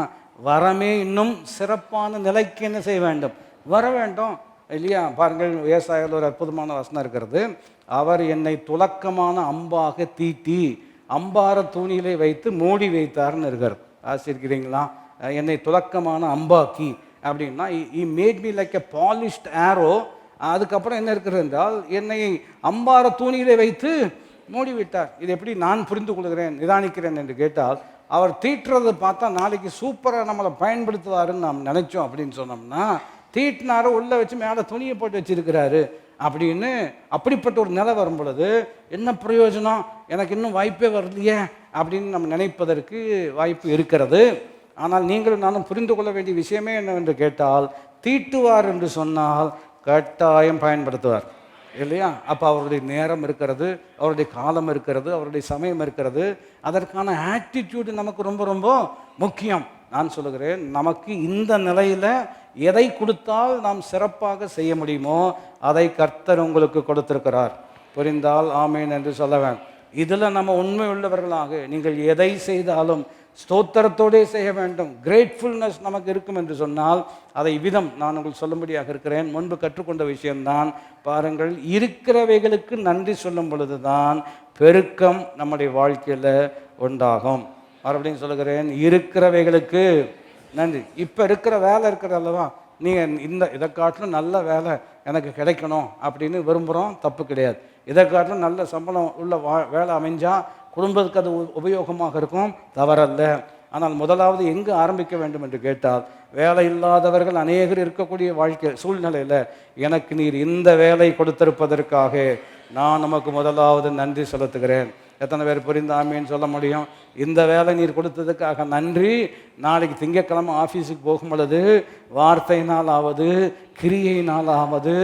வரமே இன்னும் சிறப்பான நிலைக்கு என்ன செய்ய வேண்டும்? வர வேண்டும் இல்லையா? பாருங்கள், ஏசாயாவில் ஒரு அற்புதமான வசனம் இருக்கிறது. அவர் என்னை துலக்கமான அம்பாக தீட்டி அம்பார தூணிலே வைத்து மூடி வைத்தார்னு இருக்கிறது. ஆசிரிக்கிறீங்களா? என்னை துலக்கமான அம்பாக்கி அப்படின்னா he made me like a polished arrow. அதுக்கப்புறம் என்ன இருக்கிறது என்றால், என்னை அம்பார தூணிலே வைத்து மூடிவிட்டார். இது எப்படி நான் புரிந்து கொள்கிறேன், நிதானிக்கிறேன் என்று கேட்டால், அவர் தீட்டுறதை பார்த்தா நாளைக்கு சூப்பராக நம்மளை பயன்படுத்துவாருன்னு நாம் நினைச்சோம் அப்படின்னு சொன்னோம்னா, தீட்டினார உள்ளே வச்சு மேலே துணியை போட்டு வச்சிருக்கிறாரு அப்படின்னு அப்படிப்பட்ட ஒரு நிலை வரும் பொழுது என்ன பிரயோஜனம், எனக்கு இன்னும் வாய்ப்பே வரலையே அப்படின்னு நம்ம நினைப்பதற்கு வாய்ப்பு இருக்கிறது. ஆனால் நீங்களும் நானும் புரிந்து கொள்ள வேண்டிய விஷயமே என்னவென்று கேட்டால், தீட்டுவார் என்று சொன்னால் கட்டாயம் பயன்படுத்துவார் இல்லையா? அப்போ அவருடைய நேரம் இருக்கிறது, அவருடைய காலம் இருக்கிறது, அவருடைய சமயம் இருக்கிறது. அதற்கான ஆட்டிடியூடு நமக்கு ரொம்ப ரொம்ப முக்கியம். நான் சொல்லுகிறேன், நமக்கு இந்த நிலையில் எதை கொடுத்தால் நாம் சிறப்பாக செய்ய முடியுமோ அதை கர்த்தர் உங்களுக்கு கொடுத்திருக்கிறார். புரிந்தால் ஆமேன் என்று சொல்லுவேன். இதில் நம்ம உண்மை உள்ளவர்களாக நீங்கள் எதை செய்தாலும் ஸ்தோத்திரத்தோடே செய்ய வேண்டும். கிரேட்ஃபுல்னஸ் நமக்கு இருக்கும் என்று சொன்னால் அதை விதம் நான் உங்களுக்கு சொல்லும்படியாக இருக்கிறேன். முன்பு கற்றுக்கொண்ட விஷயம்தான். பாருங்கள், இருக்கிறவைகளுக்கு நன்றி சொல்லும் பொழுது தான் பெருக்கம் நம்முடைய வாழ்க்கையில் உண்டாகும். மறுபடியும் சொல்லுகிறேன், இருக்கிறவைகளுக்கு நன்றி. இப்போ இருக்கிற வேலை இருக்கிறது அல்லவா, நீங்கள் இதை காட்டிலும் நல்ல வேலை எனக்கு கிடைக்கணும் அப்படின்னு விரும்புகிறோம், தப்பு கிடையாது. இதை காட்டிலும் நல்ல சம்பளம் உள்ள வேலை அமைஞ்சால் குடும்பத்துக்கு அது உபயோகமாக இருக்கும், தவறல்ல. ஆனால் முதலாவது எங்கு ஆரம்பிக்க வேண்டும் என்று கேட்டால், வேலை இல்லாதவர்கள் அநேகர் இருக்கக்கூடிய வாழ்க்கை சூழ்நிலையில் எனக்கு நீர் இந்த வேலை கொடுத்திருப்பதற்காக நான் நமக்கு முதலாவது நன்றி செலுத்துகிறேன். எத்தனை பேர் புரிந்து ஆமேன்னு சொல்ல முடியும்? இந்த வேலை நீர் கொடுத்ததுக்காக நன்றி. நாளைக்கு திங்கட்கிழமை ஆஃபீஸுக்கு போகும் பொழுது வார்த்தையினால் ஆவது கிரியையினால் ஆவது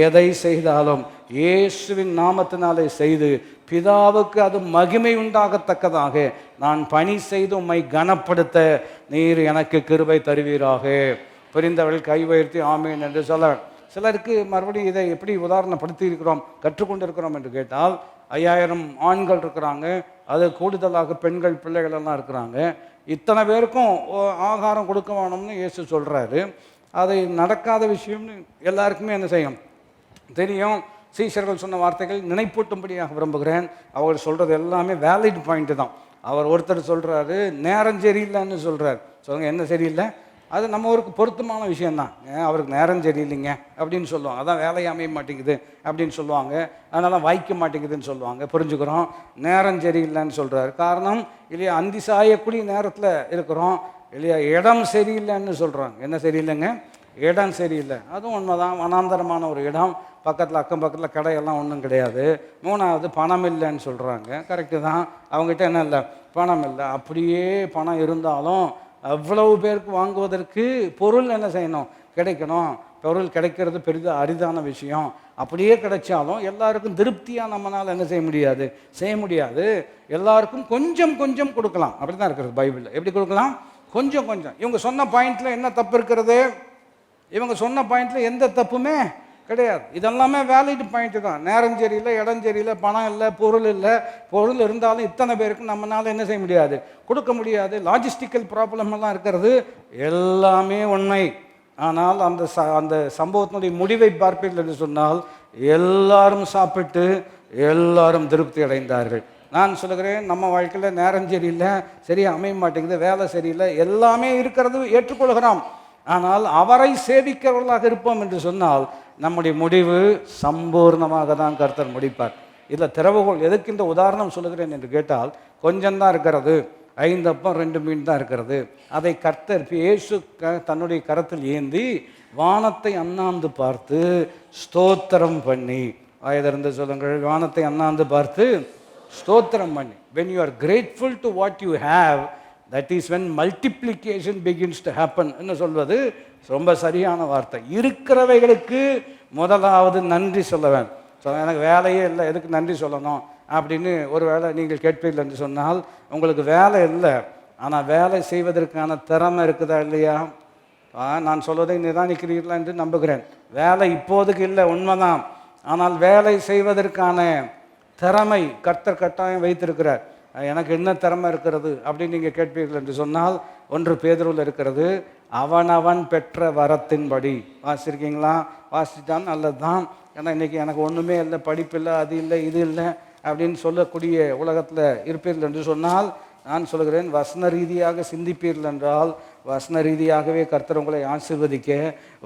எதை செய்தாலும் இயேசுவின் நாமத்தினாலே செய்து பிதாவுக்கு அது மகிமை உண்டாகத்தக்கதாக நான் பணி செய்து உம்மை கனப்படுத்த நீர் எனக்கு கிருபை தருவீராக. புரிந்தவர்கள் கை உயர்த்தி ஆமேன் என்று சொல்ல. சிலருக்கு மறுபடியும் இதை எப்படி உதாரணப்படுத்தி இருக்கிறோம், கற்றுக்கொண்டு இருக்கிறோம் என்று கேட்டால், 5000 ஆண்கள் இருக்கிறாங்க, அது கூடுதலாக பெண்கள் பிள்ளைகள் எல்லாம் இருக்கிறாங்க. இத்தனை பேருக்கும் ஆகாரம் கொடுக்க வேணும்னு இயேசு சொல்கிறாரு. அது நடக்காத விஷயம்னு எல்லாருக்குமே என்ன செய்யும் தெரியும். சீஷர்கள் சொன்ன வார்த்தைகள் நினைப்பூட்டும்படியாக விரும்புகிறேன். அவர் சொல்கிறது எல்லாமே வேலிட் பாயிண்ட்டு தான். அவர் ஒருத்தர் சொல்கிறாரு நேரம் சரியில்லைன்னு சொல்கிறார். சொல்லுங்க, என்ன சரியில்லை? அது நம்ம ஊருக்கு பொருத்தமான விஷயந்தான். அவருக்கு நேரம் சரியில்லைங்க அப்படின்னு சொல்லுவாங்க, அதான் வேலையை அமைய மாட்டேங்குது அப்படின்னு சொல்லுவாங்க, அதனால வாய்க்க மாட்டேங்குதுன்னு சொல்லுவாங்க. புரிஞ்சுக்கிறோம். நேரம் சரியில்லைன்னு சொல்கிறாரு. காரணம் இல்லையா, அந்தி சாயக்கூடிய நேரத்தில் இருக்கிறோம் இல்லையா. இடம் சரியில்லைன்னு சொல்கிறாங்க. என்ன சரியில்லைங்க? இடம் சரியில்லை. அதுவும் உண்மைதான். வனாந்தரமான ஒரு இடம், பக்கத்தில் அக்கம் பக்கத்தில் கடையெல்லாம் ஒன்றும் கிடையாது. 3வது பணம் இல்லைன்னு சொல்கிறாங்க. கரெக்டு தான். அவங்ககிட்ட என்ன இல்லை? பணம் இல்லை. அப்படியே பணம் இருந்தாலும் அவ்வளவு பேருக்கு வாங்குவதற்கு பொருள் என்ன செய்யணும்? கிடைக்கணும். பொருள் கிடைக்கிறது பெரிதாக அரிதான விஷயம். அப்படியே கிடைச்சாலும் எல்லாருக்கும் திருப்தியாக நம்மளால் என்ன செய்ய முடியாது? செய்ய முடியாது. எல்லாருக்கும் கொஞ்சம் கொஞ்சம் கொடுக்கலாம். அப்படி தான் இருக்கிறது பைபிளில். எப்படி கொடுக்கலாம்? கொஞ்சம் கொஞ்சம். இவங்க சொன்ன பாயிண்டில் என்ன தப்பு இருக்கிறது? இவங்க சொன்ன பாயிண்டில் எந்த தப்புமே கிடையாது. இதெல்லாமே வேலிட் பாயிண்ட்டு தான். நேரம் சரியில்லை, இடம் சரியில்லை, பணம் இல்லை, பொருள் இல்லை. பொருள் இருந்தாலும் இத்தனை பேருக்கு நம்மளால் என்ன செய்ய முடியாது? கொடுக்க முடியாது. லாஜிஸ்டிக்கல் ப்ராப்ளம் எல்லாம் இருக்கிறது. எல்லாமே உண்மை. ஆனால் அந்த சம்பவத்தினுடைய முடிவை பார்ப்பீர்கள் என்று சொன்னால், எல்லாரும் சாப்பிட்டு எல்லாரும் திருப்தி அடைந்தார்கள். நான் சொல்லுகிறேன், நம்ம வாழ்க்கையில் நேரம் சரியில்லை, சரியாக அமைய மாட்டேங்குது, வேலை சரியில்லை, எல்லாமே இருக்கிறது ஏற்றுக்கொள்கிறோம். ஆனால் அவரை சேவிக்கிறவர்களாக இருப்போம் என்று சொன்னால் நம்முடைய முடிவு சம்பூர்ணமாக தான் கர்த்தர் முடிப்பார். இதில் திறவுகோள் எதுக்கு இந்த உதாரணம் சொல்லுகிறேன் என்று கேட்டால், கொஞ்சம்தான் இருக்கிறது, 5 அப்பம் 2 மீன் தான் இருக்கிறது. அதை கர்த்தர் இயேசு தன்னுடைய கரத்தில் ஏந்தி வானத்தை அண்ணாந்து பார்த்து ஸ்தோத்திரம் பண்ணி, ஆயதிருந்து சொல்லுங்கள், வானத்தை அண்ணாந்து பார்த்து ஸ்தோத்திரம் பண்ணி. when you are grateful to what you have, that is when multiplication begins to happen என்று சொல்வது ரொம்ப சரியான வார்த்தை. இருக்கிறவைகளுக்கு முதலாவது நன்றி சொல்ல வேண்டும். எனக்கு வேலையே இல்லை, எதுக்கு நன்றி சொல்லணும் அப்படின்னு ஒரு வேளை நீங்கள் கேட்பீர்கள் என்று சொன்னால், உங்களுக்கு வேலை இல்லை, ஆனால் வேலை செய்வதற்கான திறமை இருக்குதா இல்லையா? நான் சொல்வதை நிதானிக்கிறீர்களா என்று நம்புகிறேன். வேலை இப்போதுக்கு இல்லை, உண்மைதான். ஆனால் வேலை செய்வதற்கான திறமை கர்த்தர் கட்டாயம் வைத்திருக்கிறார். எனக்கு என்ன திறமை இருக்கிறது அப்படின்னு நீங்கள் கேட்பீர்கள் என்று சொன்னால், 1 பேதுருவில் இருக்கிறது, அவனவன் பெற்ற வரத்தின்படி. வாசிச்சிருக்கீங்களா? வாசித்தான் நல்லது தான். ஏன்னா இன்றைக்கி எனக்கு ஒன்றுமே இல்லை, படிப்பு இல்லை, அது இல்லை, இது இல்லை அப்படின்னு சொல்லக்கூடிய உலகத்தில் இருப்பீர்கள் என்று சொன்னால், நான் சொல்கிறேன், வசன ரீதியாக சிந்திப்பீர்கள் என்றால் வசன ரீதியாகவே கர்த்தர் உங்களை ஆசீர்வதிக்க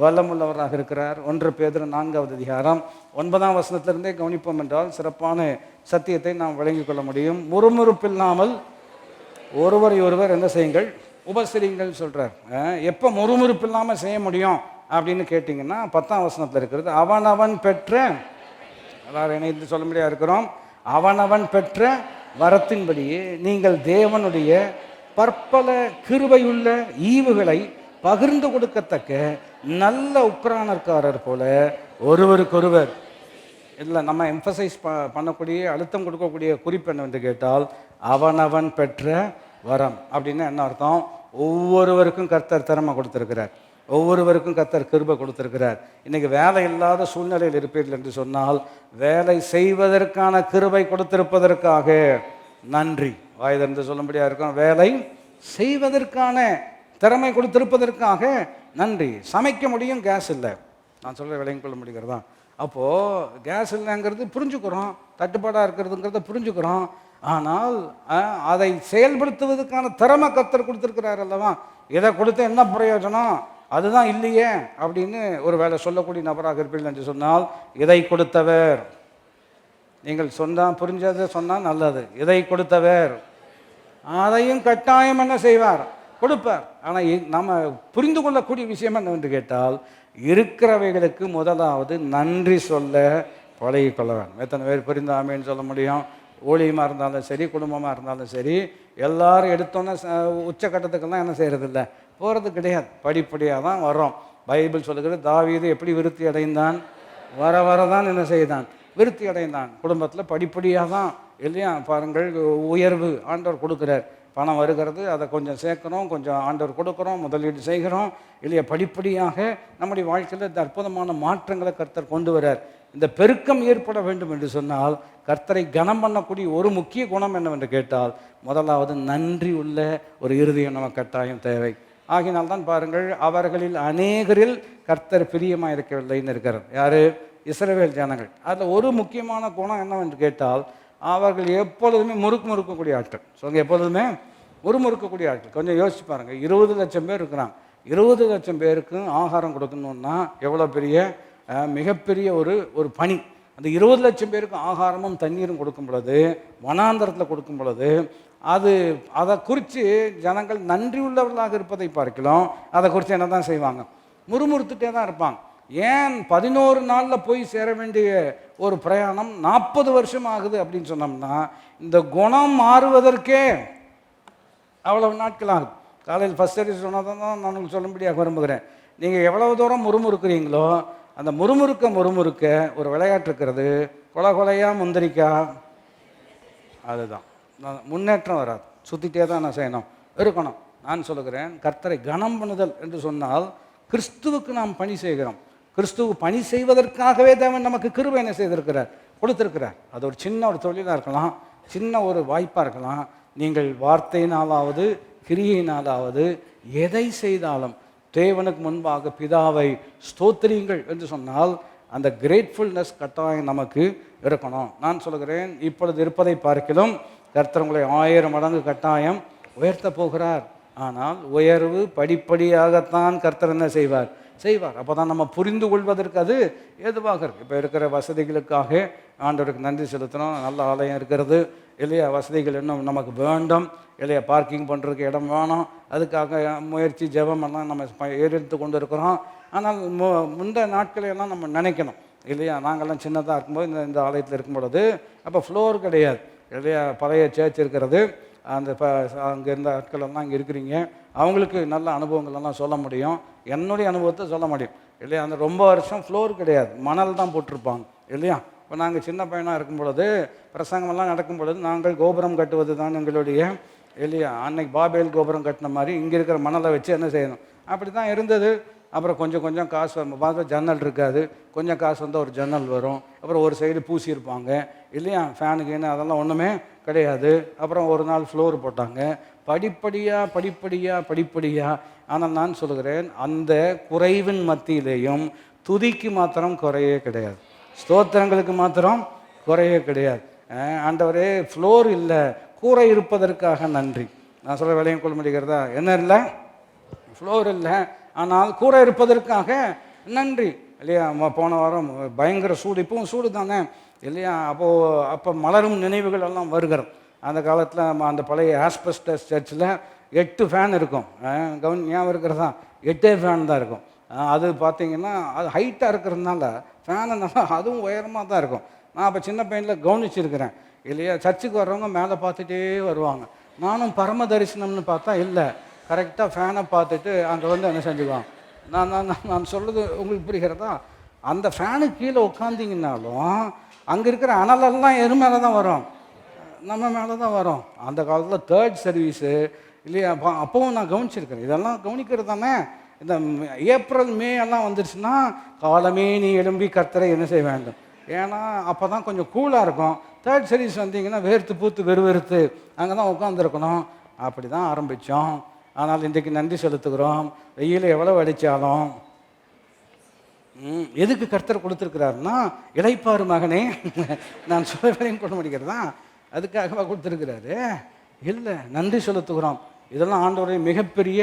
வல்லமுள்ளவராக இருக்கிறார். 1 பேதுரு 4வது அதிகாரம் 9ஆம் வசனத்திலிருந்தே கவனிப்போம் என்றால் சிறப்பான சத்தியத்தை நாம் விளங்கிக் கொள்ள முடியும். முறுமுறுப்பில்லாமல் ஒருவரை ஒருவர் என்ன செய்யுங்கள்? உபசரிங்கள் சொல்கிறார். எப்போ முறுமுறுப்பு இல்லாமல் செய்ய முடியும் அப்படின்னு கேட்டிங்கன்னா, 10ஆம் வசனத்தில் இருக்கிறது, அவனவன் பெற்ற, எல்லாரும் இணைந்து சொல்ல முடியாது இருக்கிறோம், அவனவன் பெற்ற வரத்தின்படியே நீங்கள் தேவனுடைய பற்பல கிருபையுள்ள ஈவுகளை பகிர்ந்து கொடுக்கத்தக்க நல்ல உக்ரானர்காரர் போல ஒருவருக்கொருவர். இதில் நம்ம எம்பசைஸ் பண்ணக்கூடிய, அழுத்தம் கொடுக்கக்கூடிய குறிப்பு என்னவென்று கேட்டால், அவனவன் பெற்ற வரம் அப்படின்னா என்ன அர்த்தம்? ஒவ்வொருவருக்கும் கர்த்தர் திறமை கொடுத்திருக்கிறார், ஒவ்வொருவருக்கும் கர்த்தர் கிருபை கொடுத்திருக்கிறார். இன்றைக்கி வேலை இல்லாத சூழ்நிலையில் இருப்பீர்கள் என்று சொன்னால், வேலை செய்வதற்கான கிருபை கொடுத்திருப்பதற்காக நன்றி. வாய்திறந்து சொல்லும்படியாக இருக்கும். வேலை செய்வதற்கான திறமை கொடுத்திருப்பதற்காக நன்றி. சமைக்க முடியும், கேஸ் இல்லை. நான் சொல்கிற விளங்கிக் கொள்ள முடிகிறதா? அப்போது கேஸ் இல்லைங்கிறது புரிஞ்சுக்கிறோம், தட்டுப்பாடாக இருக்கிறதுங்கிறத புரிஞ்சுக்கிறோம். ஆனால் அதை செயல்படுத்துவதற்கான திறமை கர்த்தர் கொடுத்துருக்கிறார் அல்லவா? இதை கொடுத்து என்ன பிரயோஜனம்? அதுதான் இல்லையே அப்படின்னு ஒரு வேலை சொல்லக்கூடிய நபராக இருப்பீர்கள் என்று சொன்னால், இதை கொடுத்தவர், நீங்கள் சொன்னால் புரிஞ்சதை சொன்னால் நல்லது, இதை கொடுத்தவர் அதையும் கட்டாயம் என்ன செய்வார்? கொடுப்பார். ஆனால் நம்ம புரிந்து கொள்ளக்கூடிய விஷயம் என்னவென்று கேட்டால், இருக்கிறவைகளுக்கு முதலாவது நன்றி சொல்ல பழகிக்கொள்ள வேண்டும். எத்தனை பேர் புரிந்து ஆமேன்னு சொல்ல முடியும்? ஊழியமாக இருந்தாலும் சரி, குடும்பமாக இருந்தாலும் சரி, எல்லாரும் எடுத்தோன்னே உச்சக்கட்டத்துக்கெல்லாம் என்ன செய்கிறதில்ல, போகிறது கிடையாது. படிப்படியாக தான் வர்றோம். பைபிள் சொல்லுகிறது, தாவீது எப்படி விருத்தி அடைந்தான், வர வரதான் என்ன செய்தான், விருத்தி அடைந்தான். குடும்பத்தில் படிப்படியாக தான் இல்லையா, பாருங்கள், உயர்வு ஆண்டவர் கொடுக்குறார். பணம் வருகிறது, அதை கொஞ்சம் சேர்க்குறோம், கொஞ்சம் ஆண்டவர் கொடுக்குறோம், முதலீடு செய்கிறோம் இல்லையா. படிப்படியாக நம்முடைய வாழ்க்கையில் இந்த அற்புதமான மாற்றங்களை கர்த்தர் கொண்டு வரார். இந்த பெருக்கம் ஏற்பட வேண்டும் என்று சொன்னால் கர்த்தரை கனம் பண்ணக்கூடிய ஒரு முக்கிய குணம் என்னவென்று கேட்டால், முதலாவது நன்றி உள்ள ஒரு இருதயம் நமக்கு கட்டாயம் தேவை. ஆகினால்தான் பாருங்கள், அவர்களில் அநேகரில் கர்த்தர் பிரியமாக இருக்கவில்லைன்னு இருக்கிறார். யார்? இஸ்ரவேல் ஜனங்கள். அதில் ஒரு முக்கியமான குணம் என்னவென்று கேட்டால், அவர்கள் எப்பொழுதுமே முறுக்கக்கூடிய ஆட்கள். சொல்லுங்க, எப்பொழுதுமே முறுக்கக்கூடிய ஆட்கள். கொஞ்சம் யோசிச்சு பாருங்கள், 20 லட்சம் பேர் இருக்கிறாங்க. 20 லட்சம் பேருக்கு ஆகாரம் கொடுக்கணுன்னா எவ்வளோ பெரிய மிகப்பெரிய ஒரு பணி. அந்த 20 லட்சம் பேருக்கு ஆகாரமும் தண்ணீரும் கொடுக்கும் பொழுது, வனாந்தரத்தில் கொடுக்கும் பொழுது, அதை குறித்து ஜனங்கள் நன்றி உள்ளவர்களாக இருப்பதை பார்க்கலாம். அதை குறித்து என்ன தான் செய்வாங்க, முறுமுறுத்துட்டே தான் இருப்பாங்க. ஏன் 11 நாளில் போய் சேர வேண்டிய ஒரு பிரயாணம் 40 வருஷம் ஆகுது அப்படின்னு சொன்னோம்னா, இந்த குணம் மாறுவதற்கே அவ்வளவு நாட்கள் ஆகுது. காலையில் ஃபஸ்ட் சர்வீஸ் சொன்னதான் நான் உங்களுக்கு சொல்லும்படியாக விரும்புகிறேன். நீங்கள் எவ்வளவு தூரம் முறுமுறுக்கிறீங்களோ, அந்த முறுமுறுக்க ஒரு விளையாட்டு இருக்கிறது, கொலையா முந்திரிக்கா, அதுதான் முன்னேற்றம் வராது. சுற்றிட்டே தான் நான் செய்யணும் இருக்கணும். நான் சொல்லுகிறேன், கர்த்தரை கனம் பண்ணுதல் என்று சொன்னால் கிறிஸ்துவுக்கு நாம் பணி செய்கிறோம். கிறிஸ்துவ பணி செய்வதற்காகவே தேவன் நமக்கு கிருபை என்ன செய்திருக்கிறார், கொடுத்திருக்கிறார். அது ஒரு சின்ன ஒரு தொழிலாக இருக்கலாம், சின்ன ஒரு வாய்ப்பாக இருக்கலாம். நீங்கள் வார்த்தையினாலாவது கிரியையினாலாவது எதை செய்தாலும் தேவனுக்கு முன்பாக பிதாவை ஸ்தோத்திரியுங்கள் என்று சொன்னால் அந்த கிரேட்ஃபுல்னஸ் கட்டாயம் நமக்கு இருக்கணும். நான் சொல்கிறேன், இப்பொழுது இருப்பதை பார்க்கிலும் கர்த்தர் உங்களை 1000 மடங்கு கட்டாயம் உயர்த்த போகிறார். ஆனால் உயர்வு படிப்படியாகத்தான் கர்த்தர் என்ன செய்வார். அப்போ தான் நம்ம புரிந்து கொள்வதற்கு அது ஏதுவாக இருக்குது. இப்போ இருக்கிற வசதிகளுக்காக ஆண்டவருக்கு நன்றி செலுத்தணும். நல்ல ஆலயம் இருக்கிறது இல்லையா, வசதிகள் இன்னும் நமக்கு வேண்டும் இல்லையா, பார்க்கிங் பண்ணுறதுக்கு இடம் வேணும், அதுக்காக முயற்சி ஜெபம் எல்லாம் நம்ம எடுத்து கொண்டு இருக்கிறோம். ஆனால் முந்தைய நாட்களையெல்லாம் நம்ம நினைக்கணும் இல்லையா. நாங்கள்லாம் சின்னதாக இருக்கும்போது இந்த ஆலயத்தில் இருக்கும் பொழுது அப்போ ஃப்ளோர் கிடையாது இல்லையா, பழைய சேர்ச் இருக்கிறது. அந்த அங்கே இருந்த ஆட்களெல்லாம் இங்கே இருக்கிறீங்க, அவங்களுக்கு நல்ல அனுபவங்களெல்லாம் சொல்ல முடியும், என்னுடைய அனுபவத்தை சொல்ல முடியும் இல்லையா. அந்த ரொம்ப வருஷம் ஃப்ளோர் கிடையாது, மணல் தான் போட்டிருப்பாங்க இல்லையா. இப்போ நாங்கள் சின்ன பையனாக இருக்கும் பொழுது, பிரசங்கமெல்லாம் நடக்கும் பொழுது, நாங்கள் கோபுரம் கட்டுவது தான் எங்களுடைய இல்லையா. அன்னைக்கு பாபேல் கோபுரம் கட்டின மாதிரி இங்கே இருக்கிற மணலை வச்சு என்ன செய்யணும், அப்படி தான் இருந்தது. அப்புறம் கொஞ்சம் காசு வரும், பார்த்தா ஜன்னல் இருக்காது, கொஞ்சம் காசு வந்தால் ஒரு ஜன்னல் வரும், அப்புறம் ஒரு சைடு பூசியிருப்பாங்க இல்லையா, ஃபேனுக்குன்னு அதெல்லாம் ஒன்றுமே கிடையாது. அப்புறம் ஒரு நாள் ஃப்ளோர் போட்டாங்க. படிப்படியாக. ஆனால் நான் சொல்கிறேன், அந்த குறைவின் மத்தியிலேயும் துதிக்கு மாத்திரம் குறையே கிடையாது, ஸ்தோத்திரங்களுக்கு மாத்திரம் குறையே கிடையாது. ஆண்டவரே, ஃப்ளோர் இல்லை, கூரை இருப்பதற்காக நன்றி. நான் சொல்ல விளையம் கொள்ள முடிகிறதா, என்ன இல்லை, ஃப்ளோர் இல்லை, ஆனால் கூரை இருப்பதற்காக நன்றி இல்லையா. போன வாரம் பயங்கர சூடு, இப்பவும் சூடு தானே இல்லையா. அப்போ மலரும் நினைவுகள் எல்லாம் வருகிறது. அந்த காலத்தில் அந்த பழைய ஆஸ்பெஸ்டஸ் சர்ச்சில் 8 ஃபேன் இருக்கும். ஞாபகம் இருக்கிறதா, 8 ஃபேன் தான் இருக்கும். அது பார்த்திங்கன்னா அது ஹைட்டாக இருக்கிறதுனால ஃபேனு நல்லா அதுவும் உயரமாக தான் இருக்கும். நான் அப்போ சின்ன பையனில் கவனிச்சிருக்கிறேன் இல்லையா. சர்ச்சுக்கு வர்றவங்க மேலே பார்த்துட்டே வருவாங்க. நானும் பரம தரிசனம்னு பார்த்தா இல்லை, கரெக்டாக ஃபேனை பார்த்துட்டு அங்கே வந்து என்ன செஞ்சுக்குவாங்க. நான் சொல்கிறது உங்களுக்கு புரிகிறதா, அந்த ஃபேனுக்கு கீழே உட்காந்திங்கனாலும் அங்கே இருக்கிற அனலெல்லாம் எரு மேலே தான் வரும், நம்ம மேலே தான் வரும். அந்த காலத்தில் 3rd சர்வீஸு இல்லையா, அப்போவும் நான் கவனிச்சிருக்கிறேன். இதெல்லாம் கவனிக்கிறது தானே. இந்த ஏப்ரல் மே எல்லாம் வந்துருச்சுன்னா காலமே நீ எழும்பி கர்த்தரை என்ன செய்ய வேண்டும், ஏன்னா அப்போ தான் கொஞ்சம் கூலாக இருக்கும். 3rd சர்வீஸ் வந்தீங்கன்னா வேர்த்து பூத்து வெறுத்து அங்கே தான் உட்காந்துருக்கணும். அப்படி தான் ஆரம்பித்தோம். ஆனால் இன்றைக்கு நன்றி செலுத்துகிறோம். வெயில் எவ்வளோ அடித்தாலும் எதுக்கு கர்த்தர் கொடுத்துருக்கிறாருன்னா, இளைப்பாறு மகனே, நான் சொல்ல வரையும் கொண்டு முடிக்கிறதா, அதுக்காகவா கொடுத்துருக்கிறாரு? இல்லை, நன்றி செலுத்துகிறோம். இதெல்லாம் ஆண்டவருடைய மிகப்பெரிய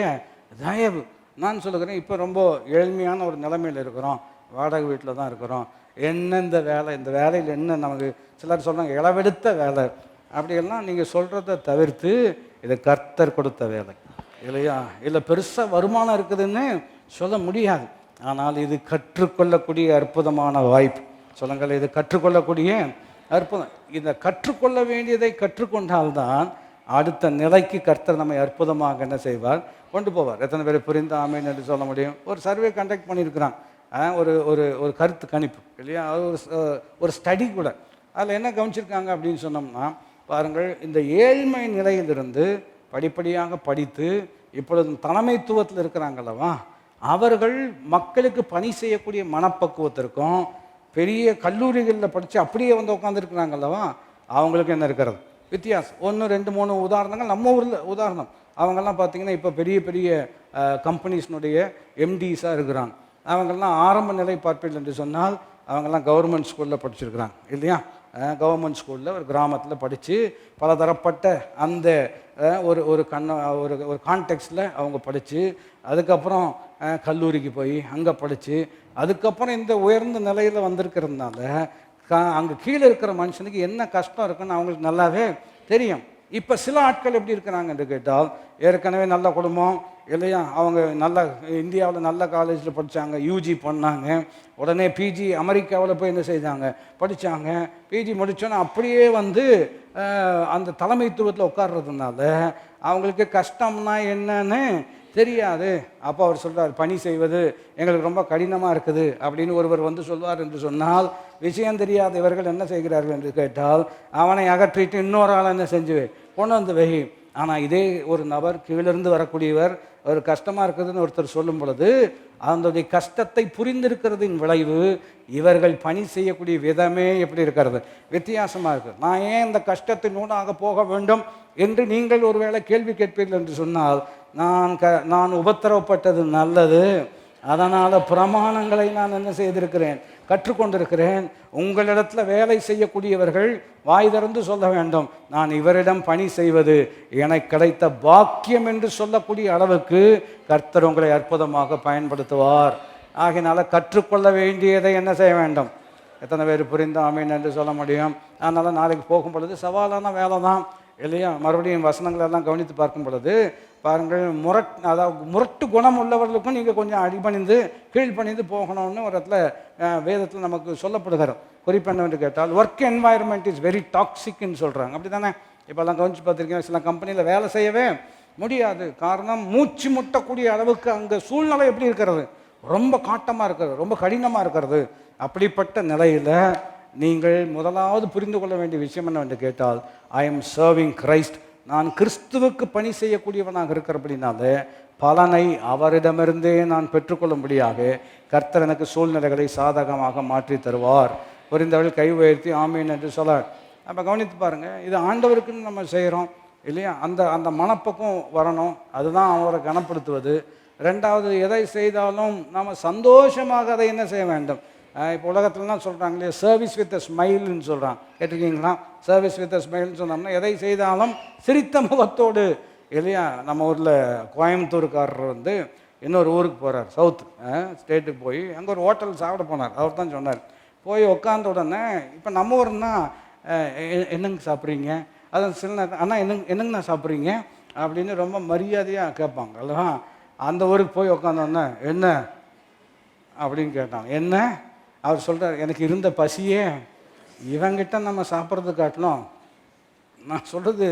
தயவு. நான் சொல்லுகிறேன், இப்போ ரொம்ப ஏழ்மையான ஒரு நிலைமையில் இருக்கிறோம், வாடகை வீட்டில் தான் இருக்கிறோம். என்ன இந்த வேலையில் என்ன நமக்கு சிலர் சொல்கிறாங்க இளவெடுத்த வேலை, அப்படியெல்லாம் நீங்கள் சொல்கிறத தவிர்த்து இது கர்த்தர் கொடுத்த வேலை இல்லையா. இல்லை பெருசாக வருமானம் இருக்குதுன்னு சொல்ல முடியாது. ஆனால் இது கற்றுக்கொள்ளக்கூடிய அற்புதமான வாய்ப்பு. சொல்லுங்கள், இது கற்றுக்கொள்ளக்கூடிய அற்புதம். இந்த கற்றுக்கொள்ள வேண்டியதை கற்றுக்கொண்டால்தான் அடுத்த நிலைக்கு கர்த்தர் நம்மை அற்புதமாக என்ன செய்வார், கொண்டு போவார். எத்தனை பேர் புரிந்து ஆமீன் என்று சொல்ல முடியும்? ஒரு சர்வே கண்டக்ட் பண்ணியிருக்கிறான், ஒரு ஒரு ஒரு கருத்து கணிப்பு இல்லையா, ஒரு ஸ்டடி கூட. அதில் என்ன கவனிச்சிருக்காங்க அப்படின்னு சொன்னோம்னா, பாருங்கள், இந்த ஏழ்மை நிலையிலிருந்து படிப்படியாக படித்து இப்பொழுது தலைமைத்துவத்தில் இருக்கிறாங்கல்லவா, அவர்கள் மக்களுக்கு பணி செய்யக்கூடிய மனப்பக்குவத்திற்கும் பெரிய கல்லூரிகளில் படித்து அப்படியே வந்து உட்காந்துருக்குறாங்கல்லவா, அவங்களுக்கு என்ன இருக்கிறது வித்தியாசம். 1 2 3 உதாரணங்கள் நம்ம ஊரில் உதாரணம். அவங்கெல்லாம் பார்த்திங்கன்னா இப்போ பெரிய பெரிய கம்பெனிஸ்னுடைய எம்டிஸாக இருக்கிறாங்க. அவங்கெல்லாம் ஆரம்ப நிலை பார்ப்பீர்கள் என்று சொன்னால் அவங்கெல்லாம் கவர்மெண்ட் ஸ்கூலில் படிச்சிருக்கிறாங்க இல்லையா. கவர்மெண்ட் ஸ்கூலில் ஒரு கிராமத்தில் படித்து பலதரப்பட்ட அந்த ஒரு ஒரு ஒரு கான்டெக்ஸ்டில் அவங்க படித்து அதுக்கப்புறம் கல்லூரிக்கு போய் அங்கே படித்து அதுக்கப்புறம் இந்த உயர்ந்த நிலையில் வந்திருக்கிறதுனால அங்கே கீழே இருக்கிற மனுஷனுக்கு என்ன கஷ்டம் இருக்குன்னு அவங்களுக்கு நல்லாவே தெரியும். இப்போ சில ஆட்கள் எப்படி இருக்கிறாங்க என்று கேட்டால், ஏற்கனவே நல்ல குடும்பம் இல்லையா, அவங்க நல்ல இந்தியாவில் நல்ல காலேஜில் படித்தாங்க, யூஜி பண்ணாங்க, உடனே பிஜி அமெரிக்காவில் போய் என்ன செய்தாங்க, படித்தாங்க. பிஜி முடித்தோன்னே அப்படியே வந்து அந்த தலைமைத்துவத்தில் உட்கார்றதுனால அவங்களுக்கு கஷ்டம்னா என்னன்னு தெரியாது. அப்போ அவர் சொல்கிறார், பணி செய்வது எங்களுக்கு ரொம்ப கடினமாக இருக்குது அப்படின்னு ஒருவர் வந்து சொல்வார் என்று சொன்னால், விஷயம் தெரியாத இவர்கள் என்ன செய்கிறார்கள் என்று கேட்டால், அவனை அகற்றிட்டு இன்னொரு ஆள் என்ன செஞ்சு கொண்டு வந்து வை. ஆனால் இதே ஒரு நபர் கீழிருந்து வரக்கூடியவர் ஒரு கஷ்டமாக இருக்குதுன்னு ஒருத்தர் சொல்லும் பொழுது அதனுடைய கஷ்டத்தை புரிந்திருக்கிறதின் விளைவு இவர்கள் பணி செய்யக்கூடிய விதமே எப்படி இருக்கிறது, வித்தியாசமாக இருக்குது. நான் ஏன் இந்த கஷ்டத்தினூடாக போக வேண்டும் என்று நீங்கள் ஒருவேளை கேள்வி கேட்பீர்கள் என்று சொன்னால், நான் உபத்திரவப்பட்டது நல்லது, அதனால் பிரமாணங்களை நான் என்ன செய்திருக்கிறேன், கற்றுக்கொண்டிருக்கிறேன். உங்களிடத்தில் வேலை செய்யக்கூடியவர்கள் வாய் திறந்து சொல்ல வேண்டும், நான் இவரிடம் பணி செய்வது எனக்கு கிடைத்த பாக்கியம் என்று சொல்லக்கூடிய அளவுக்கு கர்த்தர் உங்களை அற்புதமாக பயன்படுத்துவார். ஆகையினால கற்றுக்கொள்ள வேண்டியதை என்ன செய்ய வேண்டும். எத்தனை பேர் புரிந்து ஆமீன் என்று சொல்ல முடியும்? அதனால் நாளைக்கு போகும் பொழுது சவாலான வேலை தான் இல்லையா. மறுபடியும் வசனங்களெல்லாம் கவனித்து பார்க்கும் பொழுது பாருங்கள், அதாவது முரட்டு குணம் உள்ளவர்களுக்கும் நீங்கள் கொஞ்சம் அடிபணிந்து கீழ்பணிந்து போகணும்னு ஒரு இடத்துல வேதத்தில் நமக்கு சொல்லப்படுகிறது. குறிப்பென்னவென்று கேட்டால், ஒர்க் என்வாயர்மெண்ட் இஸ் வெரி டாக்ஸிக்னு சொல்கிறாங்க. அப்படி தானே? இப்போல்லாம் கவனித்து பார்த்துருக்கேன், சில கம்பெனியில் வேலை செய்யவே முடியாது. காரணம், மூச்சு முட்டக்கூடிய அளவுக்கு அங்கே சூழ்நிலை எப்படி இருக்கிறது, ரொம்ப காட்டமாக இருக்கிறது, ரொம்ப கடினமாக இருக்கிறது. அப்படிப்பட்ட நிலையில் நீங்கள் முதலாவது புரிந்து கொள்ள வேண்டிய விஷயம் என்னவென்று கேட்டால், ஐ எம் சர்விங் கிரைஸ்ட், நான் கிறிஸ்துவுக்கு பணி செய்யக்கூடியவனாக இருக்கிறபடினால பலனை அவரிடமிருந்தே நான் பெற்றுக்கொள்ளும்படியாக கர்த்தர் எனக்கு சூழ்நிலைகளை சாதகமாக மாற்றி தருவார். புரிந்தவர்கள் கை உயர்த்தி ஆமீன் என்று சொல்ல. அப்போ கவனித்து பாருங்கள், இது ஆண்டவருக்குன்னு நம்ம செய்கிறோம் இல்லையா, அந்த அந்த மனப்பக்கம் வரணும், அதுதான் அவரை கனப்படுத்துவது. ரெண்டாவது, எதை செய்தாலும் நாம் சந்தோஷமாக அதை என்ன செய்ய வேண்டும். இப்போ உலகத்துலலாம் சொல்கிறாங்க இல்லையா, சர்வீஸ் வித் அ ஸ்மைல்னு சொல்கிறான், கேட்டிருக்கீங்களா? சர்வீஸ் வித் அ ஸ்மைல்னு சொன்னோம்னா எதை செய்தாலும் சிரித்த முகத்தோடு இல்லையா. நம்ம ஊரில் கோயம்புத்தூர்காரர் வந்து இன்னொரு ஊருக்கு போகிறார், சவுத் ஸ்டேட்டுக்கு போய் அங்கே ஒரு ஹோட்டல் சாப்பிட போனார். அவர் தான் சொன்னார், போய் உட்காந்த உடனே இப்போ நம்ம ஊர்னா என்னங்க சாப்பிட்றீங்க, அது சில நேரம் அண்ணா என்னங்கண்ணா சாப்பிட்றீங்க அப்படின்னு ரொம்ப மரியாதையாக கேட்பாங்க அல்லவா. அந்த ஊருக்கு போய் உட்காந்தோடனே என்ன அப்படின்னு கேட்டான். என்ன? அவர் சொல்கிறார், எனக்கு இருந்த பசியே இவங்கிட்ட நம்ம சாப்பிட்றது காட்டணும். நான் சொல்கிறது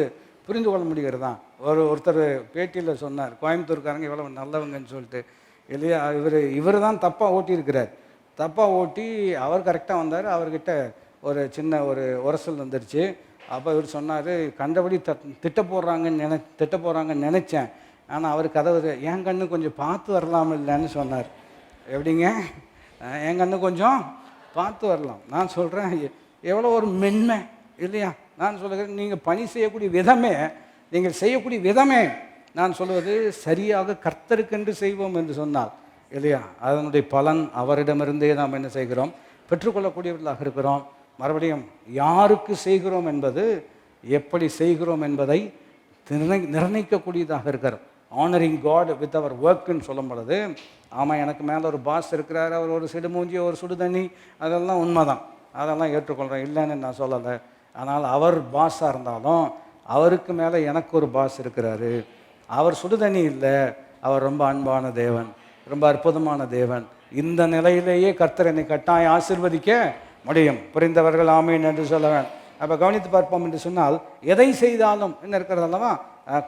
புரிந்து கொள்ள முடிகிறதா? ஒருத்தர் பேட்டியில் சொன்னார், கோயம்புத்தூர்காரங்க இவ்வளோ நல்லவங்கன்னு சொல்லிட்டு இல்லையா. இவர் தான் தப்பாக ஓட்டியிருக்கிறார். தப்பாக ஓட்டி அவர் கரெக்டாக வந்தார். அவர்கிட்ட ஒரு சின்ன ஒரு உரசல் வந்துருச்சு. அப்போ இவர் சொன்னார், கண்டபடி திட்ட போடுறாங்கன்னு நினச்சேன், ஆனால் அவர் கதவு என் கண்ணு கொஞ்சம் பார்த்து வரலாம் இல்லைன்னு சொன்னார். எப்படிங்க? என் கண்ணு கொஞ்சம் பார்த்து வரலாம். நான் சொல்கிறேன், எவ்வளோ ஒரு மென்மை இல்லையா. நான் சொல்லுகிறேன், நீங்கள் பணி செய்யக்கூடிய விதமே, நீங்கள் செய்யக்கூடிய விதமே, நான் சொல்வது சரியாக கர்த்தருக்கென்று செய்வோம் என்று சொன்னால் இல்லையா, அதனுடைய பலன் அவரிடமிருந்தே நாம் என்ன செய்கிறோம், பெற்றுக்கொள்ளக்கூடியவர்களாக இருக்கிறோம். மறுபடியும் யாருக்கு செய்கிறோம் என்பது, எப்படி செய்கிறோம் என்பதை நிர்ணயிக்கக்கூடியதாக இருக்கிறது. ஆனரிங் காட் வித் அவர் ஒர்க்குன்னு சொல்லும் பொழுது, ஆமாம் எனக்கு மேலே ஒரு பாஸ் இருக்கிறார், அவர் ஒரு சிடு மூஞ்சி ஒரு சுடு தண்ணி, அதெல்லாம் உண்மை தான், அதெல்லாம் ஏற்றுக்கொள்கிறேன், இல்லைன்னு நான் சொல்லலை. ஆனால் அவர் பாஸாக இருந்தாலும் அவருக்கு மேலே எனக்கு ஒரு பாஸ் இருக்கிறாரு. அவர் சுடு தண்ணி இல்லை, அவர் ரொம்ப அன்பான தேவன், ரொம்ப அற்புதமான தேவன். இந்த நிலையிலேயே கர்த்தர் என்னை கட்டாயம் ஆசீர்வதிக்க முடியும். புரிந்தவர்கள் ஆமீன் என்று சொல்ல வேண்டும். அப்போ கவனித்து பார்ப்போம் என்று சொன்னால், எதை செய்தாலும் என்ன இருக்கிறது அல்லவா?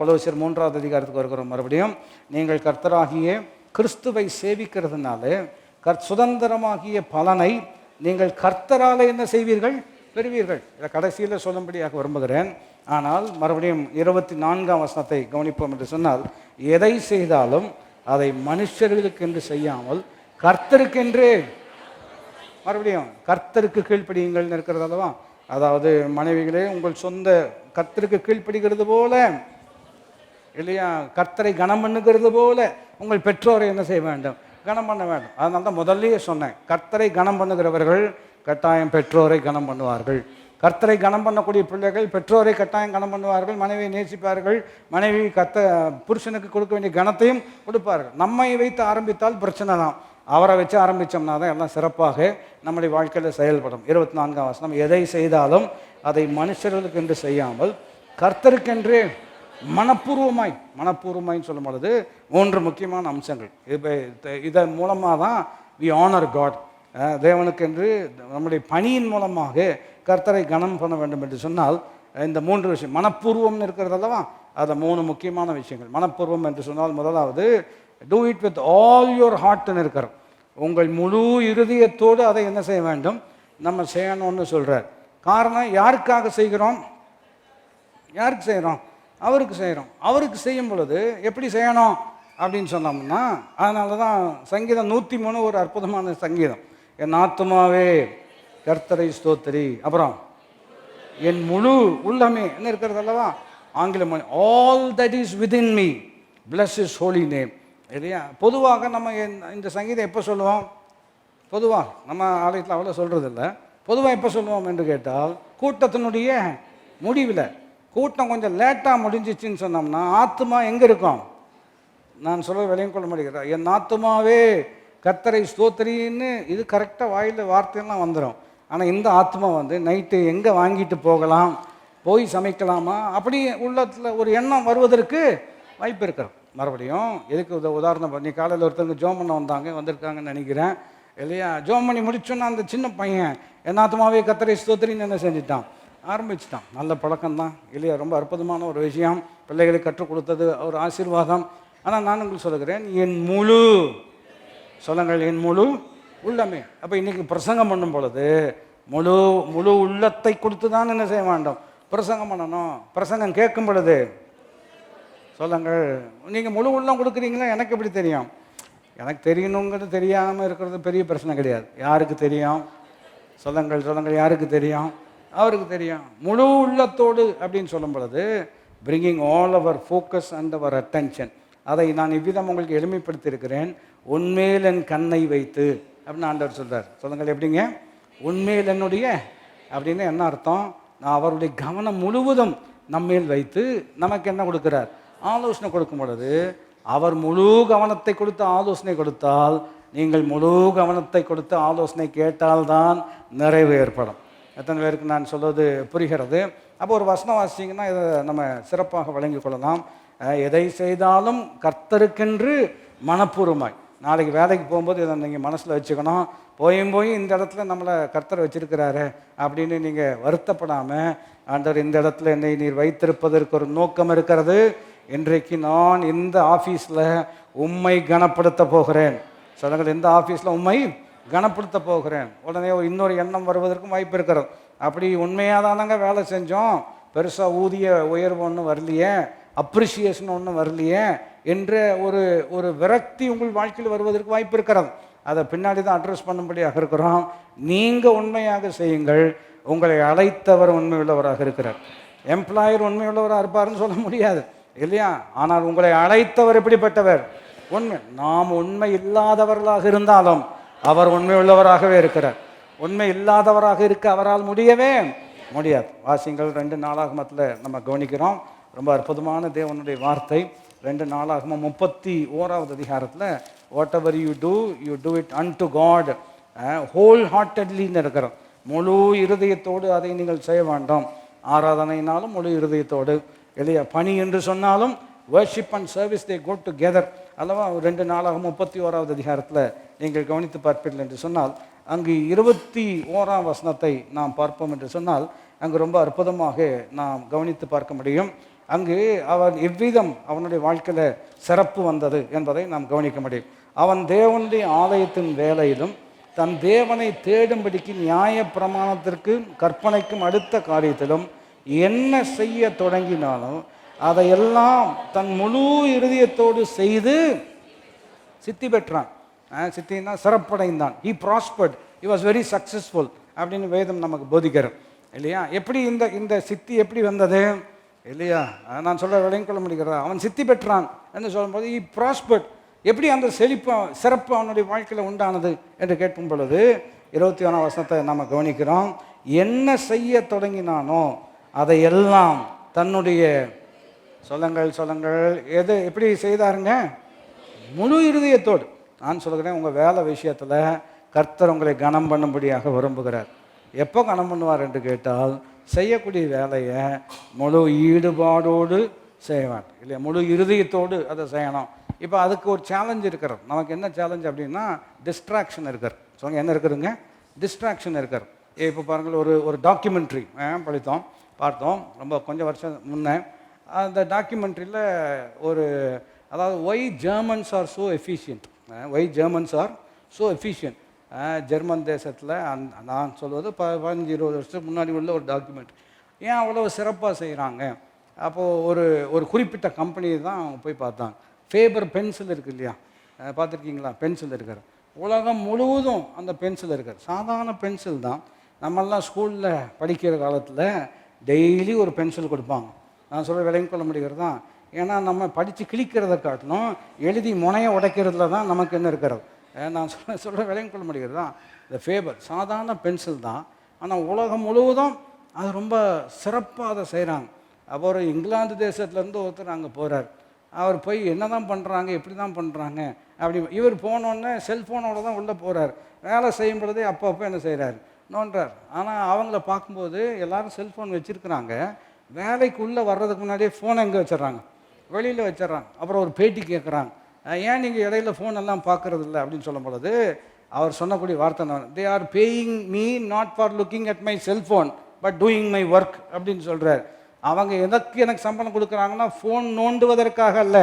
கொலோசியர் 3வது அதிகாரத்துக்கு வருகிறோம். மறுபடியும், நீங்கள் கர்த்தராகிய கிறிஸ்துவை சேவிக்கிறதுனால சுதந்திரமாகிய பலனை நீங்கள் கர்த்தரால் என்ன செய்வீர்கள்? பெறுவீர்கள். இதை கடைசியில் சொல்லும்படியாக விரும்புகிறேன். ஆனால் மறுபடியும் 24ஆம் வசனத்தை கவனிப்போம் என்று சொன்னால், எதை செய்தாலும் அதை மனுஷர்களுக்கென்று செய்யாமல் கர்த்தருக்கென்று, மறுபடியும் கர்த்தருக்கு கீழ்ப்படியுங்கள் இருக்கிறது அல்லவா? அதாவது மனைவிகளே, உங்கள் சொந்த கர்த்தருக்கு கீழ்ப்படுகிறது போல இல்லையா, கர்த்தரை கனம் பண்ணுகிறது போல உங்கள் பெற்றோரை என்ன செய்ய வேண்டும்? கனம் பண்ண வேண்டும். அதனால தான் முதல்லயே சொன்னேன், கர்த்தரை கனம் பண்ணுகிறவர்கள் கட்டாயம் பெற்றோரை கனம் பண்ணுவார்கள். கர்த்தரை கனம் பண்ணக்கூடிய பிள்ளைகள் பெற்றோரை கட்டாயம் கனம் பண்ணுவார்கள். மனைவியை நேசிப்பார்கள். மனைவி புருஷனுக்கு கொடுக்க வேண்டிய கனத்தையும் கொடுப்பார்கள். நம்மை வைத்து ஆரம்பித்தால் பிரச்சனை தான். அவரை வச்சு ஆரம்பித்தோம்னா தான் எல்லாம் சிறப்பாக நம்முடைய வாழ்க்கையில் செயல்படும். 24ஆம் வசனம், எதை செய்தாலும் அதை மனுஷர்களுக்கு என்று செய்யாமல் கர்த்தருக்கென்று மனப்பூர்வமாய்ன்னு சொல்லும் பொழுது 3 முக்கியமான அம்சங்கள். இப்போ இதன் மூலமாக தான் வி ஆனர் காட். தேவனுக்கென்று நம்முடைய பணியின் மூலமாக கர்த்தரை கனம் பண்ண வேண்டும் என்று சொன்னால் இந்த 3 விஷயம். மனப்பூர்வம்னு இருக்கிறது அல்லவா? அது 3 முக்கியமான விஷயங்கள். மனப்பூர்வம் என்று சொன்னால் முதலாவது do it with all your ஹார்ட்னு இருக்கிறோம். உங்கள் முழு இருதயத்தோடு அதை என்ன செய்ய வேண்டும்? நம்ம செய்யணும்னு சொல்கிறார். காரணம், யாருக்காக செய்கிறோம்? யாருக்கு செய்கிறோம்? அவருக்கு செய்கிறோம். அவருக்கு செய்யும் பொழுது எப்படி செய்யணும் அப்படின்னு சொன்னோம்னா, அதனால தான் சங்கீதம் 103 ஒரு அற்புதமான சங்கீதம். என் ஆத்துமாவே கர்த்தரை ஸ்தோத்திரி, அப்புறம் என் முழு உள்ளமே என்ன இருக்கிறது அல்லவா? ஆங்கிலம், all that is within me plus is Holi name இல்லையா? பொதுவாக நம்ம இந்த சங்கீதம் எப்போ சொல்லுவோம்? பொதுவாக நம்ம ஆலயத்தில் அவ்வளோ சொல்கிறது இல்லை. பொதுவாக எப்போ சொல்லுவோம் என்று கேட்டால், கூட்டத்தினுடைய முடிவில். கூட்டம் கொஞ்சம் லேட்டாக முடிஞ்சிச்சின்னு சொன்னோம்னா ஆத்மா எங்கே இருக்கும்? நான் சொல்ல விலையும் கொள்ள முடிகிறேன். என் ஆத்மாவே கர்த்தரை ஸ்தோத்திரின்னு இது கரெக்டாக வாயில் வார்த்தையெல்லாம் வந்துடும். ஆனால் இந்த ஆத்மா நைட்டு எங்கே வாங்கிட்டு போகலாம், போய் சமைக்கலாமா, அப்படி உள்ளத்தில் ஒரு எண்ணம் வருவதற்கு வாய்ப்பு இருக்கிறோம். மறுபடியும் எதுக்கு உதாரணம் பண்ணி, காலையில் ஒருத்தவங்க ஜோம் பண்ண வந்திருக்காங்கன்னு நினைக்கிறேன் இல்லையா? ஜோம் பண்ணி முடிச்சோன்னா அந்த சின்ன பையன் என் ஆத்மாவே கர்த்தரை ஸ்தோத்திரின்னு என்ன செஞ்சுட்டான்? ஆரம்பிச்சிட்டான். நல்ல பழக்கம்தான் இல்லையா? ரொம்ப அற்புதமான ஒரு விஷயம். பிள்ளைகளுக்கு கற்றுக் கொடுத்தது ஒரு ஆசீர்வாதம். ஆனால் நான் உங்களுக்கு சொல்லுகிறேன், என் முழு சொல்லுங்கள், என் முழு உள்ளமே. அப்போ இன்றைக்கி பிரசங்கம் பண்ணும் பொழுது முழு முழு உள்ளத்தை கொடுத்து தான் என்ன செய்ய வேண்டும்? பிரசங்கம் பண்ணணும். பிரசங்கம் கேட்கும் பொழுது சொல்லுங்கள், நீங்கள் முழு உள்ளம் கொடுக்குறீங்களா? எனக்கு எப்படி தெரியும்? எனக்கு தெரியணுங்கிறது தெரியாமல் இருக்கிறது பெரிய பிரச்சனை கிடையாது. யாருக்கு தெரியும்? சொல்லுங்கள், யாருக்கு தெரியும்? அவருக்கு தெரியும். முழு உள்ளத்தோடு அப்படின்னு சொல்லும் பொழுது bringing all our focus and our attention. அதை நான் இவ்விதம் உங்களுக்கு எளிமைப்படுத்தியிருக்கிறேன். உன்மேல் என் கண்ணை வைத்து அப்படின்னு ஆண்டவர் சொல்கிறார். சொல்லுங்கள், எப்படிங்க? உன்மேல் என்னுடைய அப்படின்னு என்ன அர்த்தம்? நான் அவருடைய கவனம் முழுவதும் நம்மேல் வைத்து நமக்கு என்ன கொடுக்குறார்? ஆலோசனை கொடுக்கும் பொழுது அவர் முழு கவனத்தை கொடுத்து ஆலோசனை கொடுத்தால், நீங்கள் முழு கவனத்தை கொடுத்து ஆலோசனை கேட்டால்தான் நிறைவு ஏற்படும். எத்தனை பேருக்கு நான் சொல்வது புரிகிறது? அப்போ ஒரு வசனம் வாசிச்சிங்கன்னா இதை நம்ம சிறப்பாக வழங்கி கொள்ளலாம். எதை செய்தாலும் கர்த்தருக்கென்று மனப்பூர்வமாய். நாளைக்கு வேலைக்கு போகும்போது இதை நீங்கள் மனசில் வச்சுக்கணும். போய் இந்த இடத்துல நம்மளை கர்த்தர் வச்சிருக்கிறாரு அப்படின்னு நீங்கள் வருத்தப்படாமல், ஆண்டவர் இந்த இடத்துல என்னை நீர் வைத்திருப்பதற்கு ஒரு நோக்கம் இருக்கிறது. இன்றைக்கு நான் இந்த ஆஃபீஸில் உம்மை கனப்படுத்த போகிறேன். சொல்லுங்கள், இந்த ஆஃபீஸில் உம்மை கனப்படுத்த போகிறேன். உடனே இன்னொரு எண்ணம் வருவதற்கும் வாய்ப்பு இருக்கிறது. அப்படி உண்மையாக தானங்க வேலை செஞ்சோம், பெருசாக ஊதிய உயர்வு ஒன்றும் வரலையே, அப்ரிசியேஷன் ஒன்றும் வரலையே என்ற ஒரு விரக்தி உங்கள் வாழ்க்கையில் வருவதற்கு வாய்ப்பு இருக்கிறது. அதை பின்னாடி தான் அட்ரஸ் பண்ணும்படியாக இருக்கிறோம். நீங்கள் உண்மையாக செய்யுங்கள். உங்களை அழைத்தவர் உண்மை உள்ளவராக இருக்கிறார். எம்ப்ளாயர் உண்மை உள்ளவராக இருப்பார்னு சொல்ல முடியாது இல்லையா? ஆனால் உங்களை அழைத்தவர் எப்படிப்பட்டவர்? உண்மை. நாம் உண்மை இல்லாதவர்களாக இருந்தாலும் அவர் உண்மை உள்ளவராகவே இருக்கிறார். உண்மை இல்லாதவராக இருக்க அவரால் முடியவே முடியாது. வாசிங்கள் 2 நாளாகமத்தில் நம்ம கவனிக்கிறோம். ரொம்ப அற்புதமான தேவனுடைய வார்த்தை. 2 நாளாகமம் 31வது அதிகாரத்தில் whatever you do it and God whole ஹார்ட்டட்லின்னு இருக்கிறோம். முழு இருதயத்தோடு அதை நீங்கள் செய்ய வேண்டாம். ஆராதனைனாலும் முழு இருதயத்தோடு இல்லையா? பணி என்று சொன்னாலும் worship and service they go together அல்லவா? 2 நாளாகமம் 31வது அதிகாரத்தில் நீங்கள் கவனித்து பார்ப்பீர்கள் என்று சொன்னால் அங்கு 21ஆம் வசனத்தை நாம் பார்ப்போம் என்று சொன்னால் அங்கு ரொம்ப அற்புதமாக நாம் கவனித்து பார்க்க முடியும். அங்கு அவன் எவ்விதம் அவனுடைய வாழ்க்கையில் சிறப்பு வந்தது என்பதை நாம் கவனிக்க முடியும். அவன் தேவனுடைய ஆலயத்தின் வேலையிலும் தன் தேவனை தேடும்படிக்கு நியாய பிரமாணத்திற்கும் கற்பனைக்கும் அடுத்த காரியத்திலும் என்ன செய்ய தொடங்கினாலும் அதையெல்லாம் தன் முழு இருதயத்தோடு செய்து சித்தி பெற்றான். சித்தின்னா சிறப்படைந்தான். He prospered, he was very successful அப்படின்னு வேதம் நமக்கு போதிக்கிறது இல்லையா? எப்படி இந்த சித்தி எப்படி வந்தது இல்லையா? நான் சொல்ல விளங்கிக் கொள்ள முடிகிறதா? அவன் சித்தி பெற்றான் என்று சொல்லும்போது ஹி ப்ராஸ்பர்ட். எப்படி அந்த சிறப்பு அவனுடைய வாழ்க்கையில் உண்டானது என்று கேட்கும் பொழுது 21ஆம் வசனத்தை நம்ம கவனிக்கிறோம். என்ன செய்ய தொடங்கினானோ அதையெல்லாம் தன்னுடைய சொல்லுங்கள் எப்படி செய்தாருங்க? முழு இருதயத்தோடு. நான் சொல்கிறேன், உங்கள் வேலை விஷயத்தில் கர்த்தர் உங்களை கனம் பண்ணும்படியாக விரும்புகிறார். எப்போ கனம் பண்ணுவார் என்று கேட்டால், செய்யக்கூடிய வேலையை முழு ஈடுபாடோடு செய்வார் இல்லையா? முழு இருதயத்தோடு அதை செய்யணும். இப்போ அதுக்கு ஒரு சேலஞ்ச் இருக்கிறது. நமக்கு என்ன சேலஞ்ச் அப்படின்னா டிஸ்ட்ராக்ஷன் இருக்கிறது. சொல்லுங்க, என்ன இருக்குதுங்க? டிஸ்ட்ராக்ஷன் இருக்கிறது. இப்போ பாருங்கள், ஒரு டாக்குமெண்ட்ரி பார்த்தோம் ரொம்ப கொஞ்சம் வருஷம் முன்னே. அந்த டாக்குமெண்ட்ரியில் அதாவது why Germans are so efficient, German தேசத்தில் நான் சொல்வது 15-20 வருஷத்துக்கு முன்னாடி உள்ள ஒரு டாக்குமெண்ட். ஏன் அவ்வளோ சிறப்பாக செய்கிறாங்க? அப்போது ஒரு குறிப்பிட்ட கம்பெனி தான் போய் பார்த்தாங்க. ஃபேபர் பென்சில் இருக்குது இல்லையா? பார்த்துருக்கீங்களா? பென்சில் இருக்கிற உலகம் முழுவதும் அந்த பென்சில் இருக்கிற சாதாரண பென்சில் தான். நம்மெல்லாம் ஸ்கூலில் படிக்கிற காலத்தில் டெய்லி ஒரு பென்சில் கொடுப்பாங்க. நான் சொல்ல விளங்கிக் கொள்ள முடிகிறது தான். ஏன்னா நம்ம படித்து கிழிக்கிறத காட்டணும், எழுதி முனையை உடைக்கிறதுல தான் நமக்கு என்ன இருக்கிறது. நான் சொல்ல விளங்கிக் கொள்ள முடிகிறது தான். இந்த ஃபேபர் சாதாரண பென்சில் தான், ஆனால் உலகம் முழுவதும் அது ரொம்ப சிறப்பாக அதை செய்கிறாங்க. அப்போ ஒரு இங்கிலாந்து தேசத்துலேருந்து ஒருத்தர் அங்கே போகிறார். அவர் போய் என்ன தான் பண்ணுறாங்க, எப்படி தான் பண்ணுறாங்க அப்படி. இவர் போனோடனே செல்ஃபோனோட தான் உள்ளே போகிறார். வேலை செய்யும் பொழுதே அப்பப்போ என்ன செய்கிறார், நோன்றார். ஆனால் அவங்கள பார்க்கும்போது எல்லோரும் செல்ஃபோன் வச்சுருக்குறாங்க. வேலைக்கு உள்ளே வர்றதுக்கு முன்னாடியே ஃபோனை எங்கே வச்சிட்றாங்க, வெளியில் வச்சிட்றாங்க. அப்புறம் ஒரு பேட்டி கேட்குறாங்க, ஏன் நீங்கள் இடையில ஃபோன் எல்லாம் பார்க்குறது இல்லை அப்படின்னு சொல்லும் பொழுது அவர் சொன்னக்கூடிய வார்த்தை, they are paying me not for looking at my cellphone but doing my work அப்படின்னு சொல்கிறார். அவங்க எனக்கு சம்பளம் கொடுக்குறாங்கன்னா ஃபோன் நோண்டுவதற்காக அல்ல,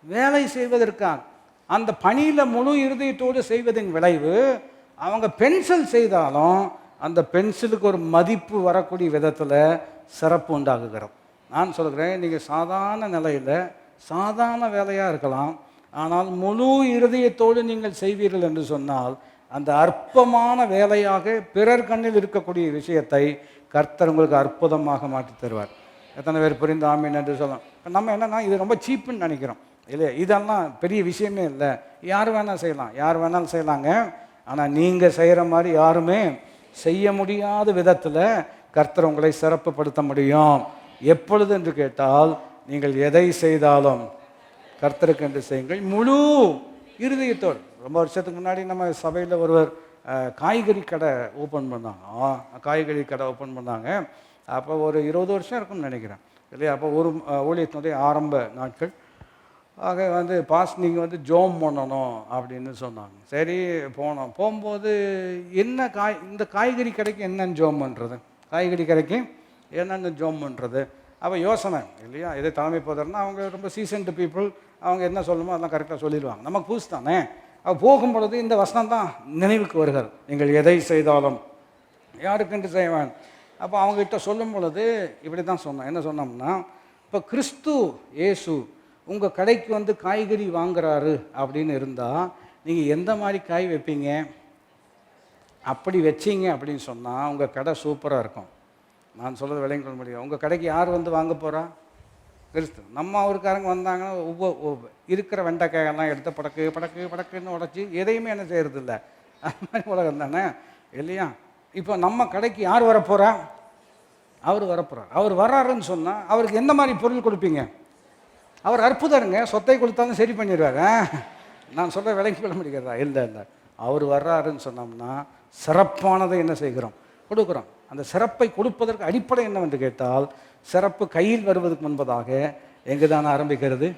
வேலை செய்வதற்காக. அந்த பணியில் முழு இருதயத்தோடு செய்வதன் விளைவு அவங்க பென்சில் செய்தாலும் அந்த பென்சிலுக்கு ஒரு மதிப்பு வரக்கூடிய விதத்தில் சிறப்பு உண்டாகுகிறோம். நான் சொல்கிறேன், நீங்கள் சாதாரண நிலையில் சாதாரண வேலையாக இருக்கலாம், ஆனால் முழு இருதயத்தோடு நீங்கள் செய்வீர்கள் என்று சொன்னால் அந்த அற்பமான வேலையாக பிறர் கண்ணில் இருக்கக்கூடிய விஷயத்தை கர்த்தர் உங்களுக்கு அற்புதமாக மாற்றி தருவார். எத்தனை பேர் புரிந்து ஆமீன் என்று சொல்லலாம். இப்போ நம்ம என்னென்னா இது ரொம்ப சீப்புன்னு நினைக்கிறோம் இல்லையா? இதெல்லாம் பெரிய விஷயமே இல்லை, யார் வேணால் செய்யலாம், யார் வேணாலும் செய்யலாங்க. ஆனால் நீங்கள் செய்கிற மாதிரி யாருமே செய்ய முடியாத விதத்தில் கர்த்தர் உங்களை சிறப்புப்படுத்த முடியும். எப்பொழுது என்று கேட்டால், நீங்கள் எதை செய்தாலும் கர்த்தருக்கு என்று செய்யுங்கள் முழு இருதயத்தோடு. ரொம்ப வருஷத்துக்கு முன்னாடி நம்ம சபையில் ஒருவர் காய்கறி கடை ஓப்பன் பண்ணாங்க. அப்போ ஒரு 20 வருஷம் இருக்கும்னு நினைக்கிறேன் இல்லையா? அப்போ ஒரு ஊழியத்தினுடைய ஆரம்ப நாட்கள். ஆக நீங்கள் ஜோம் பண்ணணும் அப்படின்னு சொன்னாங்க. சரி போனோம். போகும்போது என்ன இந்த காய்கறி கடைக்கு என்னென்னு ஜோம் பண்ணுறது, காய்கறி கடைக்கு என்னென்னு ஜோம் பண்ணுறது. அப்போ யோசனை இல்லையா? எதை தலைமை போதர்னா அவங்க ரொம்ப சீசன்டு பீப்புள், அவங்க என்ன சொல்லணுமோ அதெல்லாம் கரெக்டாக சொல்லிடுவாங்க. நமக்கு புதுசு தானே. அப்போ போகும்பொழுது இந்த வசனம் தான் நினைவுக்கு வருகிறது, நீங்கள் எதை செய்தாலும் யாருக்கென்று செய்வேன். அப்போ அவங்ககிட்ட சொல்லும் பொழுது இப்படி தான் சொன்னோம். என்ன சொன்னோம்னா, இப்போ கிறிஸ்து இயேசு உங்கள் கடைக்கு காய்கறி வாங்குறாரு அப்படின்னு இருந்தால் நீங்கள் எந்த மாதிரி காய் வைப்பீங்க? அப்படி வச்சிங்க அப்படின்னு சொன்னால் உங்கள் கடை சூப்பராக இருக்கும். நான் சொல்கிறது விளங்கி கொள்ள முடியும். உங்கள் கடைக்கு யார் வாங்க போகிறா? கிறிஸ்து. நம்ம அவருக்காரங்க வந்தாங்கன்னா இருக்கிற வெண்டைக்காயெல்லாம் எடுத்து படக்குன்னு உடச்சி எதையுமே என்ன செய்கிறது இல்லை. அது மாதிரி உலகம் தானே இல்லையா? இப்போ நம்ம கடைக்கு யார் வரப்போகிறா? அவர் வரப்போகிறார். அவர் வர்றாருன்னு சொன்னால் அவருக்கு எந்த மாதிரி பொருள் கொடுப்பீங்க? அவர் அற்புதருங்க, சொத்தை கொடுத்தாலும் சரி பண்ணிடுவாங்க. நான் சொல்ல விளங்கி கொள்ள முடிகிறதா? இல்லை, அவர் வர்றாருன்னு சொன்னோம்னா சிறப்பானதை என்ன செய்கிறோம்? கொடுக்குறோம். அந்த சிறப்பை கொடுப்பதற்கு அடிப்படை என்னவென்று கேட்டால், சிறப்பு கையில் வருவதற்கு முன்பதாக எங்கு தான் ஆரம்பிக்கிறது?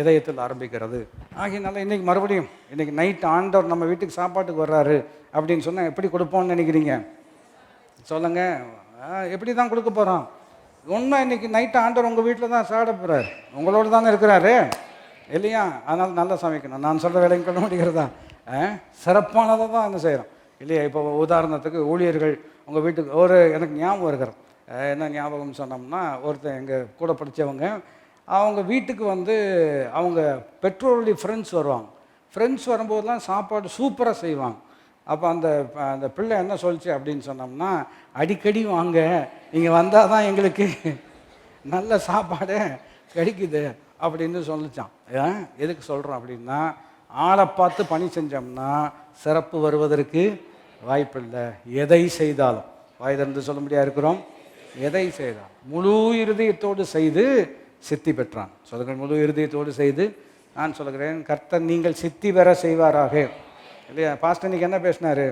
இதயத்தில் ஆரம்பிக்கிறது. ஆகையினால இன்றைக்கி மறுபடியும் இன்றைக்கி நைட் ஆண்டவர் நம்ம வீட்டுக்கு சாப்பாட்டுக்கு வர்றாரு அப்படின்னு சொன்னால் எப்படி கொடுப்போம்னு நினைக்கிறீங்க? சொல்லுங்கள். எப்படி தான் கொடுக்க போகிறோம்? ஒன்றும் இன்றைக்கி நைட்டு ஆண்டவர் உங்கள் வீட்டில் தான் சாப்பிட போகிறார், உங்களோட தானே இருக்கிறாரு இல்லையா? அதனால் நல்லா சமைக்கணும். நான் சொல்கிற வேலையும் கொள்ள முடிகிறதா? சிறப்பானதை தான் என்ன செய்கிறோம் இல்லையா? இப்போ உதாரணத்துக்கு ஊழியர்கள் உங்கள் வீட்டுக்கு எனக்கு ஞாபகம் இருக்கிறது. என்ன ஞாபகம் சொன்னோம்னா, ஒருத்தர் எங்கள் கூட படித்தவங்க, அவங்க வீட்டுக்கு அவங்க பெற்றோருடைய ஃப்ரெண்ட்ஸ் வருவாங்க. ஃப்ரெண்ட்ஸ் வரும்போதெல்லாம் சாப்பாடு சூப்பராக செய்வாங்க. அப்போ அந்த பிள்ளை என்ன சொல்லிச்சு அப்படின்னு சொன்னோம்னா, அடிக்கடி வாங்க, இங்கே வந்தால் தான் எங்களுக்கு நல்ல சாப்பாடு கிடைக்குது அப்படின்னு சொல்லிச்சான். எதுக்கு சொல்கிறோம் அப்படின்னா, ஆளை பார்த்து பணி செஞ்சோம்னா சிறப்பு வருவதற்கு வாய்ப்பில்லை. எதை செய்தாலும் வாய் திறந்து சொல்ல முடியாது இருக்கிறோம். எதை செய்தால் முழு இருதயத்தோடு செய்து சித்தி பெற்றான். சொல்லுங்கள், முழு இருதயத்தோடு செய்து. நான் சொல்லுகிறேன், கர்த்தர் நீங்கள் சித்தி பெற செய்வாராக. இல்லையா? பாஸ்டர் இன்னைக்கு என்ன பேசினார்?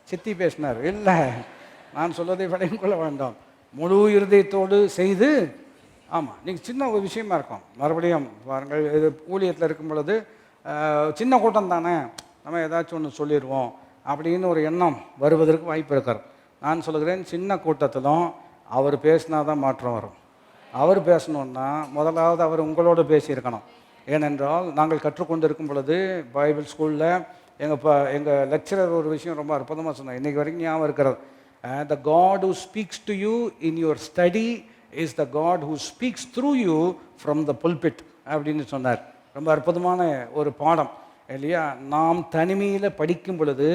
சித்தி பேசினார். இல்லை, நான் சொல்வதை விளையும் கொள்ள வேண்டாம். முழு இருதயத்தோடு செய்து. ஆமாம், நீங்கள் சின்ன ஒரு விஷயமா இருக்கும். மறுபடியும் பாருங்கள், இது ஊழியத்தில் இருக்கும் பொழுது சின்ன கூட்டம் தானே, நம்ம ஏதாச்சும் ஒன்று சொல்லிடுவோம் அப்படின்னு ஒரு எண்ணம் வருவதற்கு வாய்ப்பு இருக்கிறது. நான் சொல்லுகிறேன், சின்ன கூட்டத்திலும் அவர் பேசினா தான் மாற்றம் வரும். அவர் பேசணுன்னா முதலாவது அவர் உங்களோட பேசியிருக்கணும். ஏனென்றால் நாங்கள் கற்றுக்கொண்டு இருக்கும் பொழுது பைபிள் ஸ்கூலில் எங்கள் லெக்சரர் ஒரு விஷயம் ரொம்ப அற்புதமாக சொன்னார். இன்றைக்கி வரைக்கும் ஞாபகம் இருக்கிறது. The God who speaks to you in your study is the God who speaks through you from the pulpit அப்படின்னு சொன்னார். ரொம்ப அற்புதமான ஒரு பாடம் இல்லையா? நாம் தனிமையில் படிக்கும் பொழுது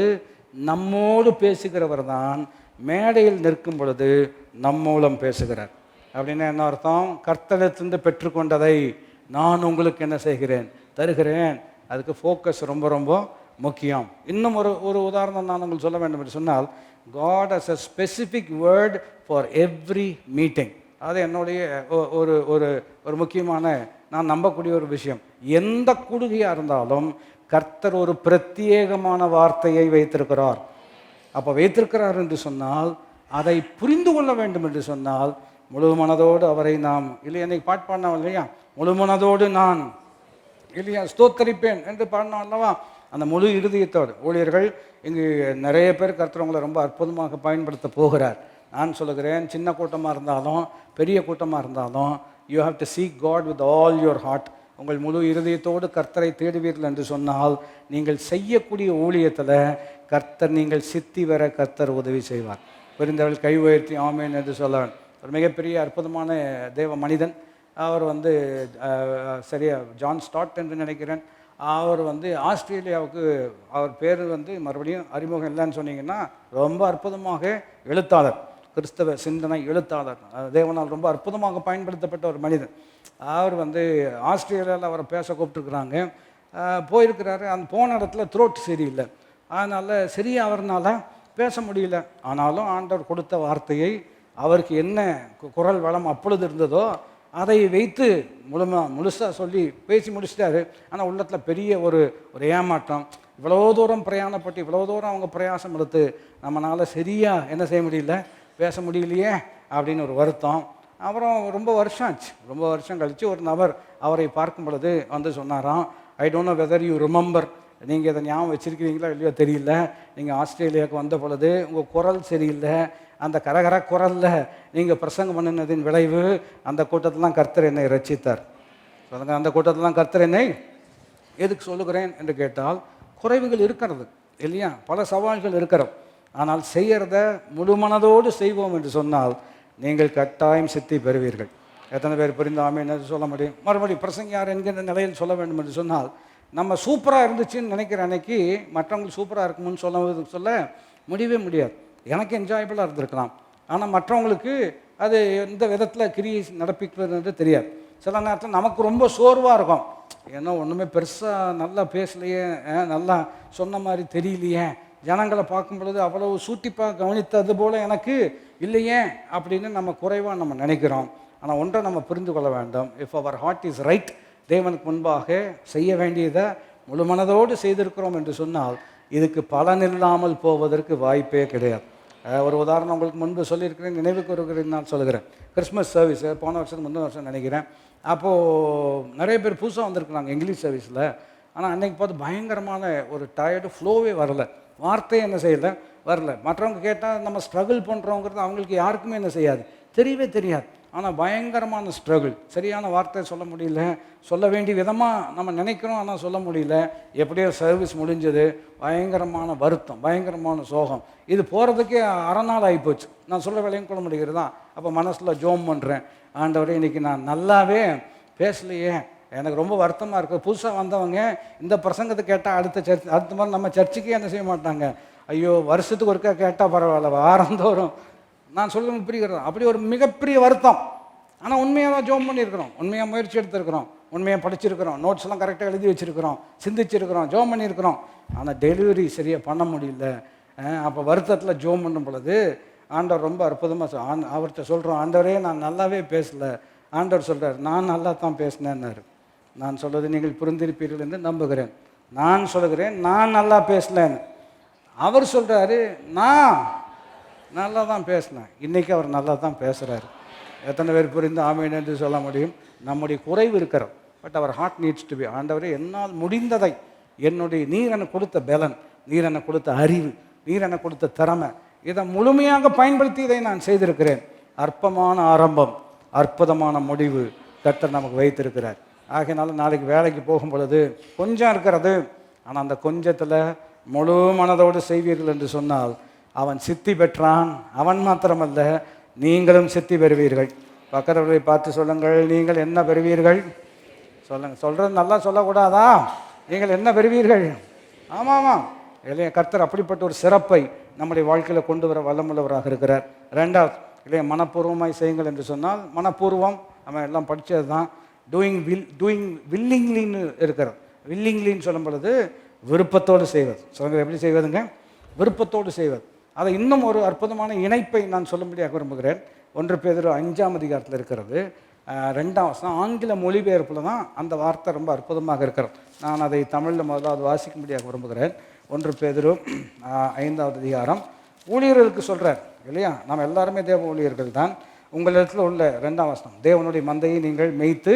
நம்மோடு பேசுகிறவர் தான் மேடையில் நிற்கும் பொழுது நம் மூலம் பேசுகிறார். அப்படின்னா என்ன அர்த்தம்? கர்த்தரிடத்திலிருந்து பெற்றுக்கொண்டதை நான் உங்களுக்கு என்ன செய்கிறேன்? தருகிறேன். அதுக்கு ஃபோக்கஸ் ரொம்ப ரொம்ப முக்கியம். இன்னும் ஒரு உதாரணம் நான் உங்களுக்கு சொல்ல வேண்டும் என்று சொன்னால், God has a specific word for every meeting. அது என்னுடைய ஒரு ஒரு ஒரு முக்கியமான நான் நம்பக்கூடிய ஒரு விஷயம். எந்த கூடுகையாக இருந்தாலும் கர்த்தர் ஒரு பிரத்யேகமான வார்த்தையை வைத்திருக்கிறார். அப்போ வைத்திருக்கிறார் என்று சொன்னால், அதை புரிந்து கொள்ள வேண்டும் என்று சொன்னால், முழு மனதோடு அவரை நாம் இல்லையா, இன்னைக்கு பாட்டு பாடினோம் இல்லையா, முழு மனதோடு நான் இல்லையா ஸ்தோத்தரிப்பேன் என்று பாடினோம் அல்லவா? அந்த முழு இருதயத்தோடு ஊழியர்கள் இங்கு நிறைய பேர் கர்த்தரவங்களை ரொம்ப அற்புதமாக பயன்படுத்த போகிறார். நான் சொல்லுகிறேன், சின்ன கூட்டமாக இருந்தாலும் பெரிய கூட்டமாக இருந்தாலும், you have to seek God with all your heart. உங்கள் முழு இருதயத்தோடு கர்த்தரை தேடுவீர்கள் என்று சொன்னால், நீங்கள் செய்யக்கூடிய ஊழியத்தில் கர்த்தர் நீங்கள் சித்தி வர கர்த்தர் உதவி செய்வார். புரிந்தவர்கள் கை உயர்த்தி ஆமேன் என்று சொல்ல. ஒரு மிகப்பெரிய அற்புதமான தேவ மனிதன். அவர் சரியா ஜான் ஸ்டாட் என்று நினைக்கிறேன். அவர் ஆஸ்திரேலியாவுக்கு, அவர் பேர் மறுபடியும் அறிமுகம் இல்லைன்னு சொன்னீங்கன்னா, ரொம்ப அற்புதமாக எழுத்தாளர், கிறிஸ்தவ சிந்தனை எழுத்தாளர், தேவனால் ரொம்ப அற்புதமாக பயன்படுத்தப்பட்ட ஒரு மனிதன். அவர் ஆஸ்திரேலியாவில் அவரை பேச கூப்பிட்டுருக்குறாங்க. போயிருக்கிறாரு. அந்த போன இடத்துல த்ரோட் சரியில்லை, அதனால் சரியாக அவர்னால பேச முடியல. ஆனாலும் ஆண்டவர் கொடுத்த வார்த்தையை, அவருக்கு என்ன குரல் வளம் அப்பொழுது இருந்ததோ அதை வைத்து முழுசாக சொல்லி பேசி முடிச்சிட்டாரு. ஆனால் உள்ளத்தில் பெரிய ஒரு ஏமாற்றம். இவ்வளோ தூரம் பிரயாணப்பட்டு இவ்வளோ தூரம் அவங்க பிரயாசம் எடுத்து நம்மளால் சரியாக என்ன செய்ய முடியல, பேச முடியலையே அப்படின்னு ஒரு வருத்தம். அப்புறம் ரொம்ப வருஷம் ஆச்சு. ரொம்ப வருஷம் கழித்து ஒரு நபர் அவரை பார்க்கும் பொழுது சொன்னாராம், I don't know whether you remember, நீங்கள் இதை ஞாபகம் வச்சுருக்கிறீங்களா இல்லையோ தெரியல, நீங்கள் ஆஸ்திரேலியாவுக்கு வந்த பொழுது உங்கள் குரல் சரியில்லை, அந்த கரகர குரலில் நீங்கள் பிரசங்கம் பண்ணினதின் விளைவு அந்த கூட்டத்திலாம் கர்த்தர் என்னை ரட்சித்தார். சொல்லுங்கள், அந்த கூட்டத்திலாம் கர்த்தர் என்னை எதுக்கு சொல்லுகிறேன் என்று கேட்டால், குறைவுகள் இருக்கிறது இல்லையா, பல சவால்கள் இருக்கிறது. ஆனால் செய்கிறத முழு மனதோடு செய்வோம் என்று சொன்னால் நீங்கள் கட்டாயம் சித்தி பெறுவீர்கள். எத்தனை பேர் புரிந்தாமே என்ன சொல்ல முடியும்? மறுபடியும் பிரசங்கியார் என்கின்ற நிலையில் சொல்ல வேண்டும் என்று சொன்னால், நம்ம சூப்பராக இருந்துச்சுன்னு நினைக்கிற அன்னைக்கு மற்றவங்களுக்கு சூப்பராக இருக்குமுன்னு சொல்ல முடியவே முடியாது. எனக்கு என்ஜாயபிளாக இருந்திருக்கலாம், ஆனால் மற்றவங்களுக்கு அது எந்த விதத்தில் கிரியை நடப்பிக்கிறது தெரியாது. சில நேரத்தில் நமக்கு ரொம்ப சோர்வாக இருக்கும். ஏன்னா ஒன்றுமே பெருசாக நல்லா பேசலையே, நல்லா சொன்ன மாதிரி தெரியலையே, ஜனங்களை பார்க்கும் பொழுது அவ்வளவு சூட்டிப்பாக கவனித்தது போல் எனக்கு இல்லையே அப்படின்னு நம்ம குறைவாக நம்ம நினைக்கிறோம். ஆனால் ஒன்றை நம்ம புரிந்து கொள்ள வேண்டும், if our heart is right, தேவனுக்கு முன்பாக செய்ய வேண்டியதை முழு மனதோடு செய்திருக்கிறோம் என்று சொன்னால் இதுக்கு பலன் இல்லாமல் போவதற்கு வாய்ப்பே கிடையாது. ஒரு உதாரணம் உங்களுக்கு முன்பு சொல்லியிருக்கிறேன், நினைவுக்கு வருகிறேன் நான் சொல்கிறேன். கிறிஸ்மஸ் சர்வீஸ் போன வருஷத்துக்கு முந்தின வருஷம் நினைக்கிறேன், அப்போது நிறைய பேர் புதுசாக வந்திருக்குறாங்க இங்கிலீஷ் சர்வீஸில். ஆனால் அன்றைக்கி பார்த்து பயங்கரமான ஒரு டயர்டு, ஃப்ளோவே வரலை, வார்த்தையே என்ன செய்யலை, வரல. மற்றவங்க கேட்டால் நம்ம ஸ்ட்ரகிள் பண்ணுறோங்கிறது அவங்களுக்கு யாருக்குமே என்ன செய்யாது, தெரியவே தெரியாது. ஆனால் பயங்கரமான ஸ்ட்ரகிள், சரியான வார்த்தை சொல்ல முடியல, சொல்ல வேண்டிய விதமாக நம்ம நினைக்கிறோம் ஆனால் சொல்ல முடியல. எப்படியோ சர்வீஸ் முடிஞ்சது, பயங்கரமான வருத்தம், பயங்கரமான சோகம். இது போகிறதுக்கே அரை நாள் ஆகிப்போச்சு. நான் சொல்ல விலையும் கொள்ள முடிகிறதா. அப்போ மனசில் ஜோம் பண்ணுறேன், ஆண்டவரே இன்றைக்கி நான் நல்லாவே பேசலையே, எனக்கு ரொம்ப வருத்தமாக இருக்குது. புதுசாக வந்தவங்க இந்த பிரசங்கத்தை கேட்டால் அடுத்த மாதிரி நம்ம சர்ச்சுக்கே என்ன செய்ய மாட்டாங்க, ஐயோ வருஷத்துக்கு ஒருக்கா கேட்டால் பரவாயில்ல, வாரந்தோறும் நான் சொல்லுங்க புரிகிறது. அப்படி ஒரு மிகப்பெரிய வருத்தம். ஆனால் உண்மையாக தான் ஜோம் பண்ணியிருக்கிறோம், உண்மையாக முயற்சி எடுத்துருக்கிறோம், உண்மையாக படிச்சிருக்கிறோம், நோட்ஸ்லாம் கரெக்டாக எழுதி வச்சுருக்கிறோம், சிந்திச்சிருக்கிறோம், ஜோம் பண்ணியிருக்கிறோம். ஆனால் டெலிவரி சரியாக பண்ண முடியல. அப்போ வருத்தத்தில் ஜோம் பண்ணும் பொழுது ஆண்டவர் ரொம்ப அற்புதமாக அவர்கிட்ட சொல்கிறோம், ஆண்டவரே நான் நல்லாவே பேசலை. ஆண்டவர் சொல்கிறார், நான் நல்லா தான் பேசினேன்னாரு. நான் சொல்வது நீங்கள் புரிந்திருப்பீர்கள் என்று நம்புகிறேன். நான் சொல்கிறேன் நான் நல்லா பேசலன்னு. அவர் சொல்கிறாரு, நான் நல்லா தான் பேசினேன். இன்றைக்கி அவர் நல்லா தான் பேசுகிறாரு. எத்தனை பேர் புரிந்து ஆமீன் என்று சொல்ல முடியும்? நம்முடைய குறைவு இருக்கிறோம், but our heart needs to be, ஆண்டவரே என்னால் முடிந்ததை, என்னுடைய நீர் எனக்கு கொடுத்த பலன், நீர் எனக்கு கொடுத்த அறிவு, நீர் எனக்கு கொடுத்த திறமை, இதை முழுமையாக பயன்படுத்தி இதை நான் செய்திருக்கிறேன். அற்பமான ஆரம்பம், அற்புதமான முடிவு கர்த்தர் நமக்கு வைத்திருக்கிறார். ஆகையினால நாளைக்கு வேலைக்கு போகும் பொழுது கொஞ்சம் இருக்கிறது, ஆனால் அந்த கொஞ்சத்தில் முழு மனதோடு செய்வீர்கள் என்று சொன்னால் அவன் சித்தி பெற்றான். அவன் மாத்திரமல்ல, நீங்களும் சித்தி பெறுவீர்கள். பக்கத்தவர்களை பார்த்து சொல்லுங்கள், நீங்கள் என்ன பெறுவீர்கள்? சொல்லுங்கள். சொல்கிறது நல்லா சொல்லக்கூடாதா? நீங்கள் என்ன பெறுவீர்கள்? ஆமாம் இல்லையா, கர்த்தர் அப்படிப்பட்ட ஒரு சிறப்பை நம்முடைய வாழ்க்கையில் கொண்டு வர வல்லமுள்ளவராக இருக்கிறார். ரெண்டாவது இல்லையா, மனப்பூர்வமாய் செய்யுங்கள் என்று சொன்னால், மனப்பூர்வம் நம்ம எல்லாம் படித்தது தான். டூயிங் வில்லிங்லின்னு இருக்கிறது. வில்லிங்லின்னு சொல்லும் பொழுது விருப்பத்தோடு செய்வது. சொல்லுங்கள், எப்படி செய்வதுங்க? விருப்பத்தோடு செய்வது. அதை இன்னும் ஒரு அற்புதமான இணைப்பை நான் சொல்லும்படியாக விரும்புகிறேன். 1 பேதுரு 5ஆம் அதிகாரத்தில் இருக்கிறது 2ஆம் வசனம். ஆங்கில மொழிபெயர்ப்பில் தான் அந்த வார்த்தை ரொம்ப அற்புதமாக இருக்கிறது. நான் அதை தமிழில் முதலாவது வாசிக்கும்படியாக விரும்புகிறேன். 1 பேதுரு 5ஆவது அதிகாரம். ஊழியர்களுக்கு சொல்கிறார் இல்லையா, நம்ம எல்லாருமே தேவ ஊழியர்கள் தான். உங்களிடத்தில் உள்ள 2ஆம் வசனம், தேவனுடைய மந்தையை நீங்கள் மேய்த்து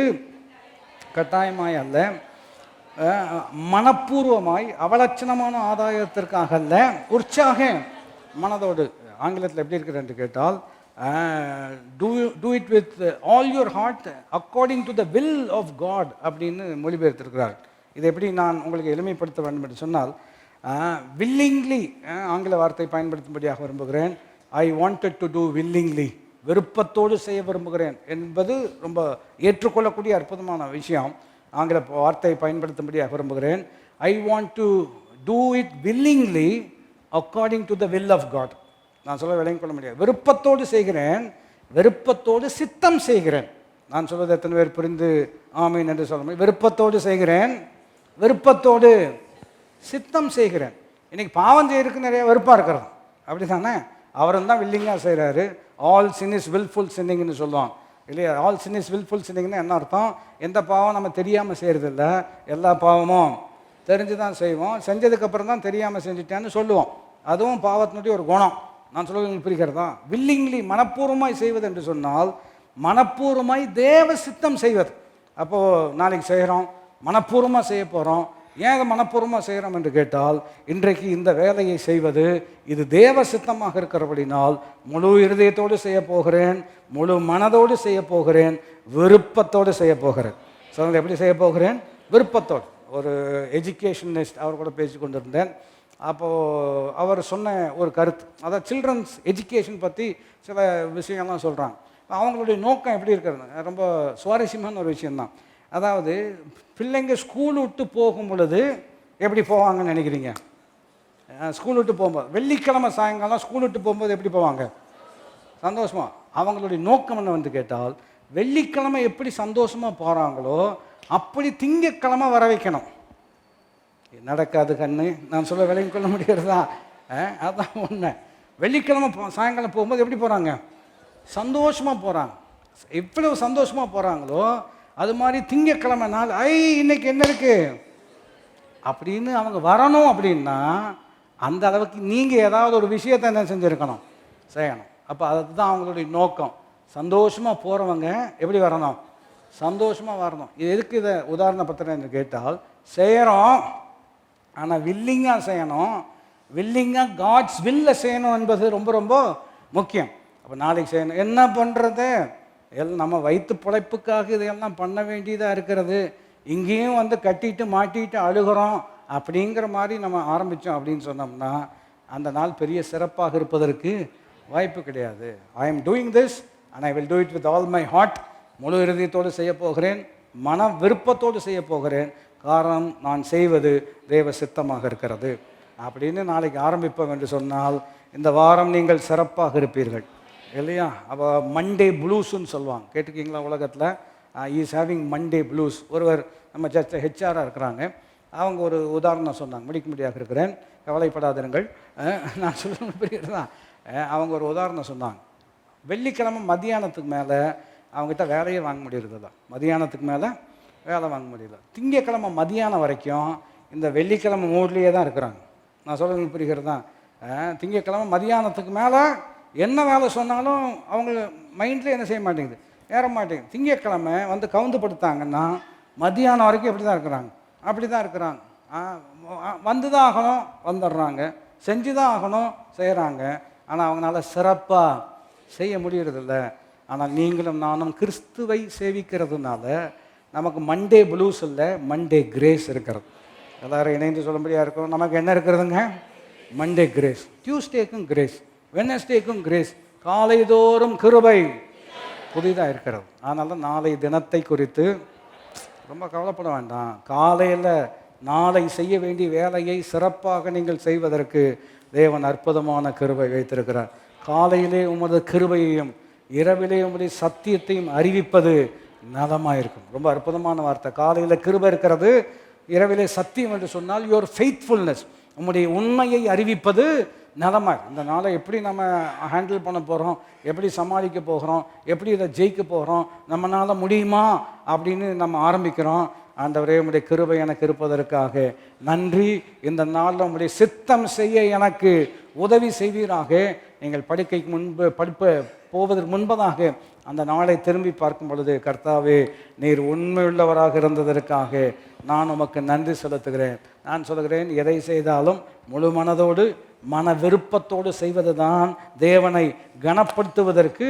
கட்டாயமாய் அல்ல, மனப்பூர்வமாய் அவலட்சணமான ஆதாயத்திற்காக அல்ல, உற்சாக மனதோடு. ஆங்கிலத்தில் எப்படி இருக்கிறது என்று கேட்டால், do it with all your heart according to the will of God அப்படின்னு மொழிபெயர்த்திருக்கிறார். இதை எப்படி நான் உங்களுக்கு எளிமைப்படுத்த வேண்டும் என்று சொன்னால், வில்லிங்லி ஆங்கில வார்த்தை பயன்படுத்தும்படியாக விரும்புகிறேன். I wanted to do willingly, விருப்பத்தோடு செய்ய விரும்புகிறேன் என்பது ரொம்ப ஏற்றுக்கொள்ளக்கூடிய அற்புதமான விஷயம். ஆங்கில வார்த்தையை பயன்படுத்தும்படியாக விரும்புகிறேன். I want to do it willingly according to the will of God. நான் சொல்ல விளங்கிக் கொள்ள முடியாது. விருப்பத்தோடு செய்கிறேன், விருப்பத்தோடு சித்தம் செய்கிறேன். நான் சொல்வது எத்தனை பேர் புரிந்து ஆமீன் என்று சொல்ல முடியும்? விருப்பத்தோடு செய்கிறேன், விருப்பத்தோடு சித்தம் செய்கிறேன். இன்றைக்கி பாவம் செய்யறதுக்கு நிறைய வெறுப்பாக இருக்கிறது, அப்படி தானே? அவரும் தான் வில்லிங்காக செய்கிறாரு. ஆல் சின் இஸ் வில்ஃபுல் சின்னிங்னு சொல்லுவாங்க இல்லையா? ஆல் சின் இஸ் வில்ஃபுல் சின்னிங்னு என்ன அர்த்தம்? எந்த பாவம் நம்ம தெரியாமல் செய்கிறதில்ல, எல்லா பாவமும் தெரிஞ்சு தான் செய்வோம். செஞ்சதுக்கப்புறம் தான் தெரியாமல் செஞ்சுட்டேன்னு சொல்லுவோம். அதுவும் பாவத்தினுடைய ஒரு குணம். நான் சொல்லுவது உங்களுக்கு புரிகிறதா? வில்லிங்லி, மனப்பூர்வமாய் செய்வது என்று சொன்னால், மனப்பூர்வமாய் தேவ சித்தம் செய்வது. அப்போது நாளைக்கு செய்கிறோம், மனப்பூர்வமாக செய்ய போகிறோம். ஏன் இதை மனப்பூர்வமாக செய்கிறோம் என்று கேட்டால், இன்றைக்கு இந்த வேலையை செய்வது இது தேவ சித்தமாக இருக்கிறபடினால் முழு இருதயத்தோடு செய்ய போகிறேன், முழு மனதோடு செய்ய போகிறேன், விருப்பத்தோடு செய்ய போகிறேன். சொல்லுங்கள், எப்படி செய்ய போகிறேன்? விருப்பத்தோடு. ஒரு எஜுகேஷனிஸ்ட் அவர் கூட பேசி கொண்டிருந்தேன். அப்போது அவர் சொன்ன ஒரு கருத்து, அதாவது சில்ட்ரன்ஸ் எஜுகேஷன் பற்றி சில விஷயங்கள்லாம் சொல்கிறாங்க. அவங்களுடைய நோக்கம் எப்படி இருக்கிறது? ரொம்ப சுவாரஸ்யமான ஒரு விஷயந்தான். அதாவது பிள்ளைங்க ஸ்கூல் விட்டு போகும் பொழுது எப்படி போவாங்கன்னு நினைக்கிறீங்க? ஸ்கூல் விட்டு போகும்போது, வெள்ளிக்கிழமை சாயங்காலம் ஸ்கூல் விட்டு போகும்போது எப்படி போவாங்க? சந்தோஷமாக. அவங்களுடைய நோக்கம் என்ன வந்து கேட்டால், வெள்ளிக்கிழமை எப்படி சந்தோஷமாக போகிறாங்களோ அப்படி திங்கக்கிழமை வர வைக்கணும். நடக்காது கண்ணு, நான் சொல்ல விளங்கி கொள்ள முடிகிறதா? அதுதான் உண்மை. வெள்ளிக்கிழமை சாயங்காலம் போகும்போது எப்படி போகிறாங்க? சந்தோஷமாக போகிறாங்க. எவ்வளவு சந்தோஷமாக போகிறாங்களோ அது மாதிரி திங்கக்கிழமை நாள் இன்னைக்கு என்ன இருக்குது அப்படின்னு அவங்க வரணும். அப்படின்னா அந்த அளவுக்கு நீங்கள் ஏதாவது ஒரு விஷயத்தை என்ன செஞ்சுருக்கணும், செய்யணும். அப்போ அதுதான் அவங்களுடைய நோக்கம். சந்தோஷமாக போகிறவங்க எப்படி வரணும்? சந்தோஷமாக வரணும். இது எதுக்கு இதை உதாரணப்படுத்துகிறேன்னு கேட்டால், செய்கிறோம் ஆனால் வில்லிங்காக செய்யணும், வில்லிங்காக காட்ஸ் வில்ல செய்யணும் என்பது ரொம்ப ரொம்ப முக்கியம். அப்போ நாளைக்கு செய்யணும், என்ன பண்ணுறது, நம்ம வயிற்று பிழைப்புக்காக இதையெல்லாம் பண்ண வேண்டியதாக இருக்கிறது, இங்கேயும் வந்து கட்டிட்டு மாட்டிட்டு அழுகிறோம் அப்படிங்கிற மாதிரி நம்ம ஆரம்பித்தோம் அப்படின்னு சொன்னோம்னா அந்த நாள் பெரிய சிறப்பாக இருப்பதற்கு வாய்ப்பு கிடையாது. I am doing this and I will do it with all my heart. முழு இறுதியத்தோடு செய்ய போகிறேன், மன விருப்பத்தோடு செய்ய போகிறேன். காரணம், நான் செய்வது தேவ சித்தமாக இருக்கிறது அப்படின்னு நாளைக்கு ஆரம்பிப்போம் என்று சொன்னால் இந்த வாரம் நீங்கள் சிறப்பாக இருப்பீர்கள் இல்லையா? அப்போ மண்டே ப்ளூஸ்ன்னு சொல்லுவாங்க, கேட்டுருக்கீங்களா? உலகத்தில் இஸ் ஹேவிங் மண்டே ப்ளூஸ். ஒருவர் நம்ம சர்ச்சில் ஹெச்ஆராக இருக்கிறாங்க, அவங்க ஒரு உதாரணம் சொன்னாங்க, முடிக்க முடியாது இருக்கிறேன், கவலைப்படாதிருங்கள், நான் சொல்ல புரியுறதா. அவங்க ஒரு உதாரணம் சொன்னாங்க. வெள்ளிக்கிழமை மத்தியானத்துக்கு மேலே அவங்ககிட்ட வேலையே வாங்க முடியறது தான், மதியானத்துக்கு மேலே வேலை வாங்க முடியல. திங்கக்கிழமை மதியானம் வரைக்கும் இந்த வெள்ளிக்கிழமை மூட்லேயே தான் இருக்கிறாங்க. நான் சொல்ல புரிகிறது தான். திங்கக்கிழமை மதியானத்துக்கு மேலே என்ன வேலை சொன்னாலும் அவங்க மைண்டில் என்ன செய்ய மாட்டேங்குது, ஏற மாட்டேங்குது. திங்கக்கிழமை வந்து கவுந்து படுத்தாங்கன்னா மதியானம் வரைக்கும் எப்படி தான் இருக்கிறாங்க, அப்படி தான் இருக்கிறாங்க. வந்து தான் ஆகணும், வந்துடுறாங்க, செஞ்சு தான் ஆகணும், செய்கிறாங்க. ஆனால் அவங்களால சிறப்பாக செய்ய முடியறதில்ல. ஆனால் நீங்களும் நானும் கிறிஸ்துவை சேவிக்கிறதுனால நமக்கு மண்டே ப்ளூஸ் இல்லை, மண்டே கிரேஸ் இருக்கிறது. எல்லோரும் இணைந்து சொல்லும்படியாக இருக்கும். நமக்கு என்ன இருக்கிறதுங்க? Monday grace. டியூஸ்டேக்கும் கிரேஸ், வெட்னஸ்டேக்கும் கிரேஸ், காலைதோறும் கிருபை புதிதாக இருக்கிறது. அதனால தான் நாளை தினத்தை குறித்து ரொம்ப கவலைப்பட வேண்டாம். காலையில் நாளை செய்ய வேண்டிய வேலையை சிறப்பாக நீங்கள் செய்வதற்கு தேவன் அற்புதமான கிருபை வைத்திருக்கிறார். காலையிலே உமது கிருபையையும் இரவிலே உமது சத்தியத்தையும் அறிவிப்பது நலமாக இருக்கும். ரொம்ப அற்புதமான வார்த்தை. காலையில் கிருபை இருக்கிறது, இரவிலே சத்தியம் என்று சொன்னால் யுவர் ஃபெய்த்ஃபுல்னஸ், உம்முடைய உண்மையை அறிவிப்பது நலமாக. இந்த நாளை எப்படி நம்ம ஹேண்டில் பண்ண போகிறோம், எப்படி சமாளிக்க போகிறோம், எப்படி இதை ஜெயிக்க போகிறோம், நம்மளால் முடியுமா அப்படின்னு நம்ம ஆரம்பிக்கிறோம். ஆண்டவரே, உம்முடைய கிருபை எனக்கு இருப்பதற்காக நன்றி. இந்த நாளில் உம்முடைய சித்தம் செய்ய எனக்கு உதவி செய்வீராக. நீங்கள் படுக்கைக்கு போவதற்கு முன்பதாக அந்த நாளை திரும்பி பார்க்கும் பொழுது, கர்த்தாவே, நீர் உண்மையுள்ளவராக இருந்ததற்காக நான் உமக்கு நன்றி செலுத்துகிறேன். நான் சொல்கிறேன், எதை செய்தாலும் முழு மனதோடு மன விருப்பத்தோடு செய்வது தான் தேவனை கனப்படுத்துவதற்கு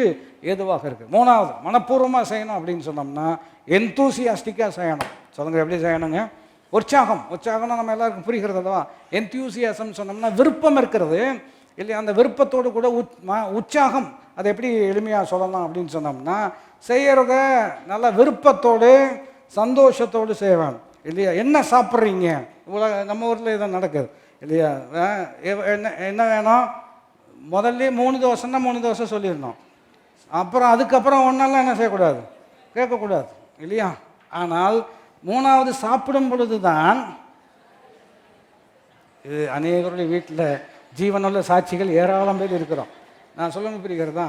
ஏதுவாக இருக்குது. மூணாவது, மனப்பூர்வமாக செய்யணும் அப்படின்னு சொன்னோம்னா என்தூசியாஸ்டிக்காக செய்யணும். சொல்லுங்க, எப்படி செய்யணுங்க? உற்சாகம்னா நம்ம எல்லாருக்கும் புரிகிறது அல்லவா? என்தூசியாசம் சொன்னோம்னா விருப்பம் இருக்கிறது இல்லையா? அந்த விருப்பத்தோடு கூட உற்சாகம், அதை எப்படி எளிமையாக சொல்லலாம் அப்படின்னு சொன்னோம்னா, செய்கிறத நல்ல விருப்பத்தோடு சந்தோஷத்தோடு செய்வேன் இல்லையா? என்ன சாப்பிட்றீங்க? நம்ம ஊரில் இதை நடக்குது இல்லையா? என்ன வேணும்? முதல்ல 3 தோசைன்னா 3 தோசை சொல்லிடணும். அப்புறம் அதுக்கப்புறம் ஒன்றெல்லாம் என்ன செய்யக்கூடாது, கேட்கக்கூடாது இல்லையா? ஆனால் 3வது சாப்பிடும் பொழுது தான், இது அநேகருடைய வீட்டில் ஜீவனுள்ள சாட்சிகள் ஏராளம் பேர் இருக்கிறோம். நான் சொல்லுங்க புரிகிறதா?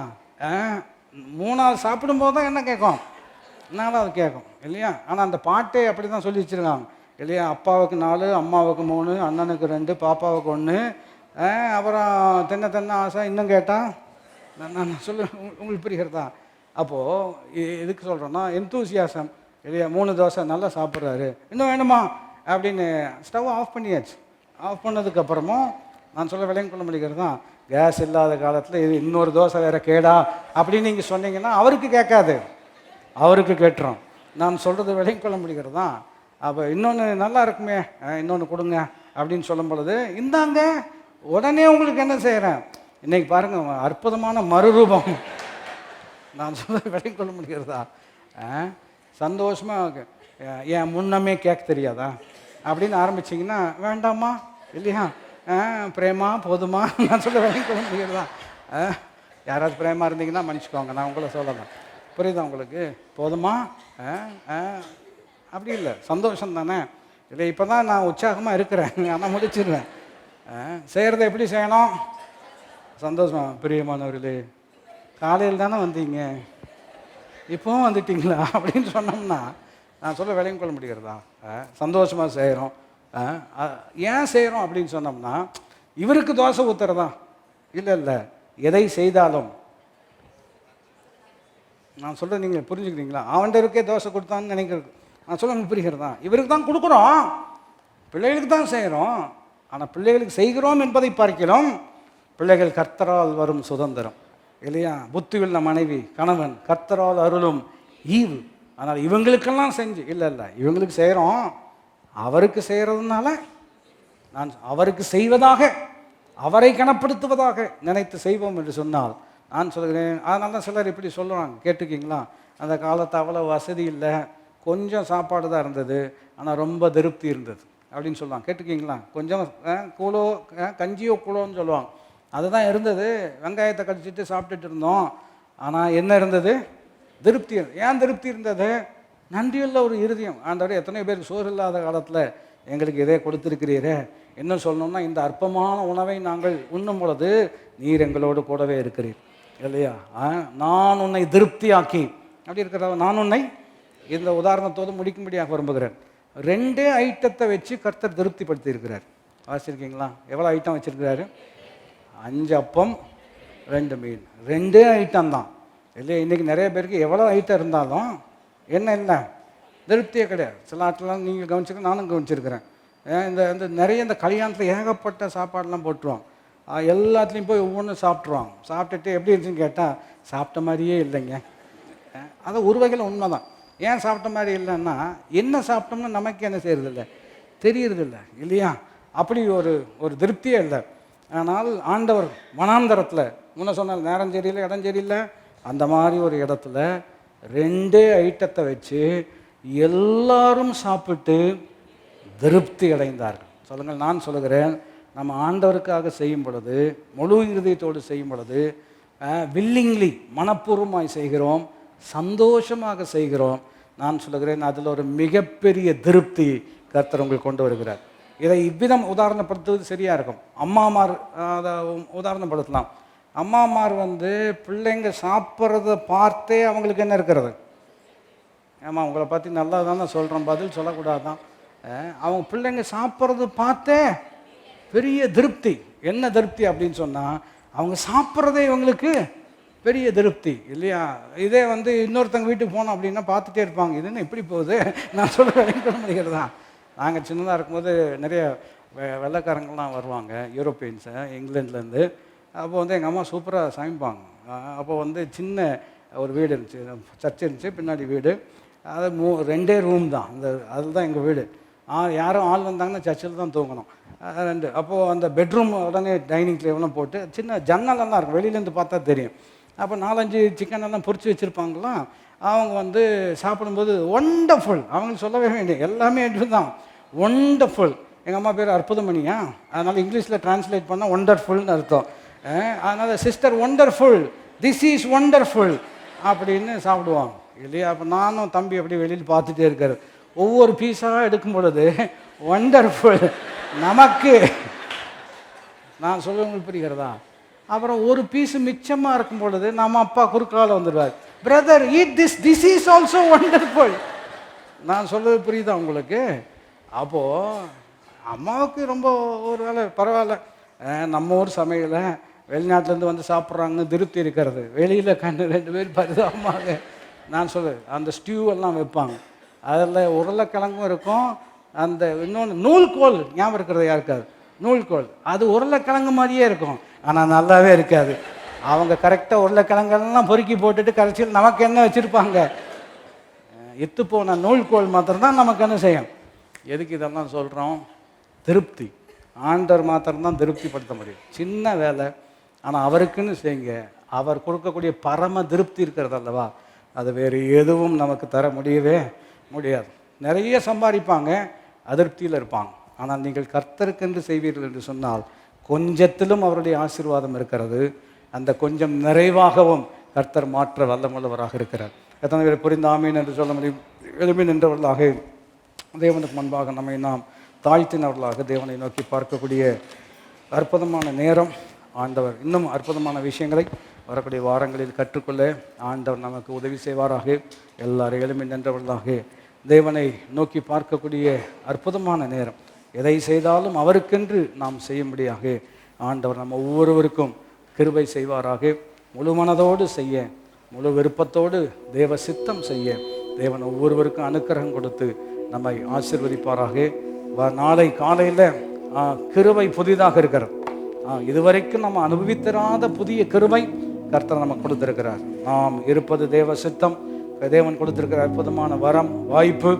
3வது சாப்பிடும்போது தான் என்ன கேட்கும், 4வது கேட்கும் இல்லையா? ஆனால் அந்த பாட்டே அப்படி தான் சொல்லி வச்சுருக்காங்க இல்லையா? அப்பாவுக்கு 4, அம்மாவுக்கு 3, அண்ணனுக்கு 2, பாப்பாவுக்கு 1, அப்புறம் தென்ன ஆசை இன்னும் கேட்டால் நான் சொல்ல உங்களுக்கு புரிகிறதா? அப்போது எதுக்கு சொல்கிறோன்னா, எந்தூசியாசம் இல்லையா? 3 தோசை நல்லா சாப்பிட்றாரு, இன்னும் வேணுமா அப்படின்னு ஸ்டவ் ஆஃப் பண்ணியாச்சு. ஆஃப் பண்ணதுக்கப்புறமும் நான் சொல்ல விலையும் கொள்ள முடிகிறது தான், கேஸ் இல்லாத காலத்தில் இது இன்னொரு தோசை வேறு கேடா அப்படின்னு நீங்கள் சொன்னீங்கன்னா அவருக்கு கேட்காது, அவருக்கு கேட்டுரும். நான் சொல்கிறது விலையும் கொள்ள முடிகிறது தான். அப்போ இன்னொன்று நல்லா இருக்குமே, இன்னொன்று கொடுங்க அப்படின்னு சொல்லும் பொழுது, இந்தாங்க உடனே உங்களுக்கு என்ன செய்கிறேன். இன்றைக்கி பாருங்கள், அற்புதமான மறுரூபம். நான் சொல்கிறது விலையும் கொள்ள முடிகிறதா? சந்தோஷமாக ஏன் முன்னமே கேட்க தெரியாதா அப்படின்னு ஆரம்பிச்சிங்கன்னா வேண்டாமா இல்லையா? பிரேமா போதுமா? நான் சொல்ல விலையும் கொள்ள முடிகிறதா? யாராவது பிரேமா இருந்தீங்கன்னா மன்னிச்சுக்கோங்க, நான் உங்களை சொல்லலாம். புரியுதா உங்களுக்கு? போதுமா? அப்படி இல்லை, சந்தோஷம் தானே இல்லை? இப்போ தான் நான் உற்சாகமாக இருக்கிறேன், ஆனால் முடிச்சிடுவேன். செய்கிறத எப்படி செய்யணும்? சந்தோஷம். பிரியமானவர்களே, காலையில் தானே வந்தீங்க, இப்போவும் வந்துட்டீங்களா அப்படின்னு சொன்னோம்னா நான் சொல்ல விலையும் கொள்ள முடிகிறதா? சந்தோஷமாக செய்கிறோம். ஏன் செய்கிறோம் அப்படின்னு சொன்னோம்னா, இவருக்கு தோசை ஊற்றுறதா? இல்லை, எதை செய்தாலும் நான் சொல்கிறேன் நீங்கள் புரிஞ்சுக்கிறீங்களா? அவன்கிட்ட தோசை கொடுத்தான்னு நினைக்கிறது. நான் சொல்ல உங்களுக்கு புரிகிறதா? இவருக்கு தான் கொடுக்குறோம், பிள்ளைகளுக்கு தான் செய்கிறோம். ஆனால் பிள்ளைகளுக்கு செய்கிறோம் என்பதை பார்க்கிறோம். பிள்ளைகள் கர்த்தரால் வரும் சுதந்திரம் இல்லையா? புத்தியுள்ள மனைவி கணவன் கர்த்தரால் அருளும் ஈவு. ஆனால் இவங்களுக்கெல்லாம் செஞ்சு இல்லை இவங்களுக்கு செய்கிறோம், அவருக்கு செய்கிறதுனால நான் அவருக்கு செய்வதாக, அவரை கனப்படுத்துவதாக நினைத்து செய்வோம் என்று சொன்னால் நான் சொல்கிறேன். அதனால தான் சிலர் இப்படி சொல்லுவாங்க, கேட்டுக்கிங்களா? அந்த காலத்து அவ்வளோ வசதி இல்லை, கொஞ்சம் சாப்பாடு தான் இருந்தது, ஆனால் ரொம்ப திருப்தி இருந்தது அப்படின்னு சொல்லுவாங்க. கேட்டுக்கிங்களா? கொஞ்சம் கூழோ கஞ்சியோ கூழோன்னு சொல்லுவாங்க, அதுதான் இருந்தது. வெங்காயத்தை கடிச்சிட்டு சாப்பிட்டுட்டு இருந்தோம், ஆனால் என்ன இருந்தது? திருப்தி. ஏன் திருப்தி இருந்தது? நன்றியுள்ள ஒரு இருதயம். ஆண்டவரே, எத்தனை பேருக்கு சோறு இல்லாத காலத்தில் எங்களுக்கு இதே கொடுத்துருக்கிறீரே. என்ன சொல்லணும்னா, இந்த அற்பமான உணவை நாங்கள் உண்ணும் பொழுது நீர் எங்களோடு கூடவே இருக்கிறீர் இல்லையா? நான் உன்னை திருப்தியாக்கி அப்படி இருக்கிற நான் உன்னை இந்த உதாரணத்தோடு முடிக்கும்படியாக விரும்புகிறேன். 2 ஐட்டத்தை வச்சு கர்த்தர் திருப்திப்படுத்தி இருக்கிறார். வாசிருக்கீங்களா? எவ்வளோ ஐட்டம் வச்சுருக்கிறாரு? 5 அப்பம் 2 மீன், 2 ஐட்டம் தான் இல்லையா? இன்றைக்கி நிறைய பேருக்கு எவ்வளோ ஐட்டம் இருந்தாலும் என்ன இல்லை, திருப்தியே கிடையாது. சில ஆட்டெலாம் நீங்கள் கவனிச்சிருக்க, நானும் கவனிச்சிருக்கிறேன். இந்த நிறைய இந்த கல்யாணத்தில் ஏகப்பட்ட சாப்பாடெலாம் போட்டுருவோம், எல்லாத்துலேயும் போய் ஒவ்வொன்றும் சாப்பிட்ருவாங்க. சாப்பிட்டுட்டு எப்படி இருந்துச்சுன்னு கேட்டால் சாப்பிட்ட மாதிரியே இல்லைங்க. அது ஒரு வகையில் உண்மை தான். ஏன் சாப்பிட்ட மாதிரி இல்லைன்னா, என்ன சாப்பிட்டோம்னா நமக்கு என்ன செய்யறதில்லை, தெரியறதில்ல இல்லையா? அப்படி ஒரு திருப்தியே இல்லை. ஆனால் ஆண்டவர் வனாந்தரத்தில் முன்ன சொன்னால் நேரம் சரியில்லை இடம் சரியில்லை, அந்த மாதிரி ஒரு இடத்துல 2 ஐட்டத்தை வச்சு எல்லாரும் சாப்பிட்டு திருப்தி அடைந்தார்கள். சொல்லுங்கள். நான் சொல்லுகிறேன், நம்ம ஆண்டவருக்காக செய்யும் பொழுது, முழு இருதயத்தோடு செய்யும் பொழுது, வில்லிங்லி மனப்பூர்வமாய் செய்கிறோம், சந்தோஷமாக செய்கிறோம். நான் சொல்லுகிறேன், அதில் ஒரு மிகப்பெரிய திருப்தி கர்த்தர் உங்களுக்கு கொண்டு வருகிறார். இதை இவ்விதம் உதாரணப்படுத்துவது சரியாக இருக்கும். அம்மாமார் அதை உதாரணப்படுத்தலாம். அம்மாமார் பிள்ளைங்க சாப்பிட்றத பார்த்தே அவங்களுக்கு என்ன இருக்கிறது? ஆமாம், உங்களை பற்றி நல்லா தானே சொல்கிறோம், பதில் சொல்லக்கூடாதான். அவங்க பிள்ளைங்க சாப்பிட்றது பார்த்தே பெரிய திருப்தி. என்ன திருப்தி அப்படின்னு சொன்னால், அவங்க சாப்பிட்றதே இவங்களுக்கு பெரிய திருப்தி இல்லையா? இதே இன்னொருத்தங்க வீட்டுக்கு போனோம் அப்படின்னா பார்த்துட்டே இருப்பாங்க, இது என்ன இப்படி போகுது. நான் சொல்ல முடிகிறதா? நாங்கள் சின்னதாக இருக்கும்போது நிறைய வெள்ளைக்காரங்கள்லாம் வருவாங்க, யூரோப்பியன்ஸு, இங்கிலாந்துலேருந்து. அப்போ எங்கள் அம்மா சூப்பராக சமைப்பாங்க. அப்போ சின்ன ஒரு வீடு இருந்துச்சு, சர்ச் இருந்துச்சு, பின்னாடி வீடு. அது 2 ரூம் தான், அதுதான் எங்கள் வீடு. யாரும் ஆள் வந்தாங்கன்னா சர்ச்சில் தான் தூங்கணும். 2. அப்போது அந்த பெட்ரூம் உடனே டைனிங் டேபிள்லாம் போட்டு சின்ன ஜன்னலெல்லாம் இருக்கும், வெளியிலேருந்து பார்த்தா தெரியும். அப்போ 4-5 சிக்கன் எல்லாம் பொரிச்சு வச்சுருப்பாங்களாம். அவங்க சாப்பிடும்போது ஒண்டர்ஃபுல், அவங்களுக்கு சொல்லவே வேண்டிய எல்லாமே தான் ஒண்டர்ஃபுல். எங்கள் அம்மா பேர் அற்புதமணியா, அதனால் இங்கிலீஷில் டிரான்ஸ்லேட் பண்ணால் ஒண்டர்ஃபுல்னு அர்த்தம். அதனால் sister wonderful, this is wonderful அப்படின்னு சாப்பிடுவாங்க இல்லையா? அப்போ நானும் தம்பி அப்படி வெளியில் பார்த்துட்டே இருக்காரு. ஒவ்வொரு பீஸாக எடுக்கும் பொழுது ஒண்டர்ஃபுல் நமக்கு, நான் சொல்லுவங்களுக்கு புரிகிறதா? அப்புறம் ஒரு பீஸு மிச்சமாக இருக்கும் பொழுது நம்ம அப்பா குறுக்கால வந்துடுவார், brother eat this is also wonderful. நான் சொல்கிறது புரியுதா உங்களுக்கு? அப்போது அம்மாவுக்கு ரொம்ப ஒரு வேலை பரவாயில்ல, நம்ம ஊர் சமையலை வெளிநாட்டிலேருந்து சாப்பிட்றாங்கன்னு திருப்தி இருக்கிறது. வெளியில் 2 பேர் பரிதாபமாக நான் சொல்லுவேன், அந்த ஸ்டியூ எல்லாம் வைப்பாங்க, அதில் உருளைக்கிழங்கும் இருக்கும், அந்த இன்னொன்று நூல்கோல் ஞாபகம் இருக்கிறது யாருக்காது? நூல்கோல், அது உருளைக்கிழங்கு மாதிரியே இருக்கும், ஆனால் நல்லாவே இருக்காது. அவங்க கரெக்டாக உருளைக்கிழங்கெல்லாம் பொறுக்கி போட்டுட்டு கடைசியில் நமக்கு என்ன வச்சுருப்பாங்க? எத்துப்போன நூல்கோல் மாத்திரம்தான் நமக்கு என்ன செய்யும். எதுக்கு இதெல்லாம் சொல்கிறோம்? திருப்தி. ஆண்டவர் மாத்திரம்தான் திருப்திப்படுத்த முடியும். சின்ன வேலை, ஆனால் அவருக்குன்னு செய்யுங்க. அவர் கொடுக்கக்கூடிய பரம திருப்தி இருக்கிறது அல்லவா, அது வேறு எதுவும் நமக்கு தர முடியவே முடியாது. நிறைய சம்பாதிப்பாங்க, அதிருப்தியில் இருப்பாங்க. ஆனால் நீங்கள் கர்த்தருக்கென்று செய்வீர்கள் என்று சொன்னால் கொஞ்சத்திலும் அவருடைய ஆசீர்வாதம் இருக்கிறது. அந்த கொஞ்சம் நிறைவாகவும் கர்த்தர் மாற்ற வல்லமுள்ளவராக இருக்கிறார். எத்தனை பேர் புரிந்த ஆமீன் என்று சொல்ல முடியும்? எழுமி நின்றவர்களாக தேவனுக்கு முன்பாக நம்மை நாம் தாழ்த்தினவர்களாக தேவனை நோக்கி பார்க்கக்கூடிய அற்புதமான நேரம். ஆண்டவர் இன்னும் அற்புதமான விஷயங்களை வரக்கூடிய வாரங்களில் கற்றுக்கொள்ள ஆண்டவர் நமக்கு உதவி செய்வாராக. எல்லாரும் எழுமி நின்றவர்களாக தேவனை நோக்கி பார்க்கக்கூடிய அற்புதமான நேரம். எதை செய்தாலும் அவருக்கென்று நாம் செய்யும்படியாக ஆண்டவர் நம்ம ஒவ்வொருவருக்கும் கிருபை செய்வாராக. முழு மனதோடு செய்ய முழு விருப்பத்தோடு தேவ சித்தம் செய்ய தேவன் ஒவ்வொருவருக்கும் அனுக்கிரகம் கொடுத்து நம்மை ஆசீர்வதிப்பாராக. நாளை காலையில் கிருபை புதிதாக இருக்கிறது. இதுவரைக்கும் நம்ம அனுபவித்தராத புதிய கிருபை கர்த்தர் நமக்கு கொடுத்திருக்கிறார். நாம் இருப்பது தேவ சித்தம். தேவன் கொடுத்திருக்கிற அற்புதமான வரம், வாய்ப்பு,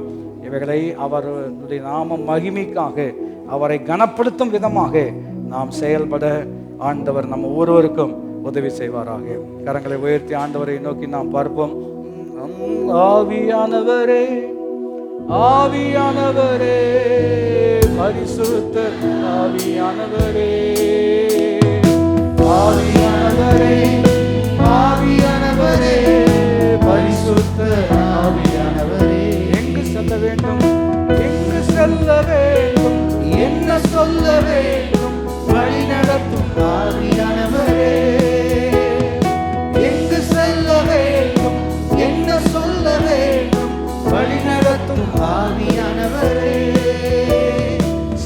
இவைகளை அவருடைய நாம மகிமைக்காக, அவரை கனப்படுத்தும் விதமாக நாம் செயல்பட ஆண்டவர் நம்ம ஒவ்வொருவருக்கும் உதவி செய்வாராக. கரங்களை உயர்த்தி ஆண்டவரை நோக்கி நாம் பார்ப்போம். ஆவியானவரே, ஆவியானவரே, பரிசுத்த ஆவியானவரே, ஆவியானவரே, ஆவியானவரே, பரிசுத்த ஆவியானவரே, எங்கு செல்ல வேண்டும், எங்கு செல்ல வேண்டும், என்ன சொல்ல வேண்டும், வழி நடத்தும் ஆவியானவரே, எங்கு செல்ல வேண்டும், என்ன சொல்ல வேண்டும், வழி நடத்தும் ஆவியானவரே,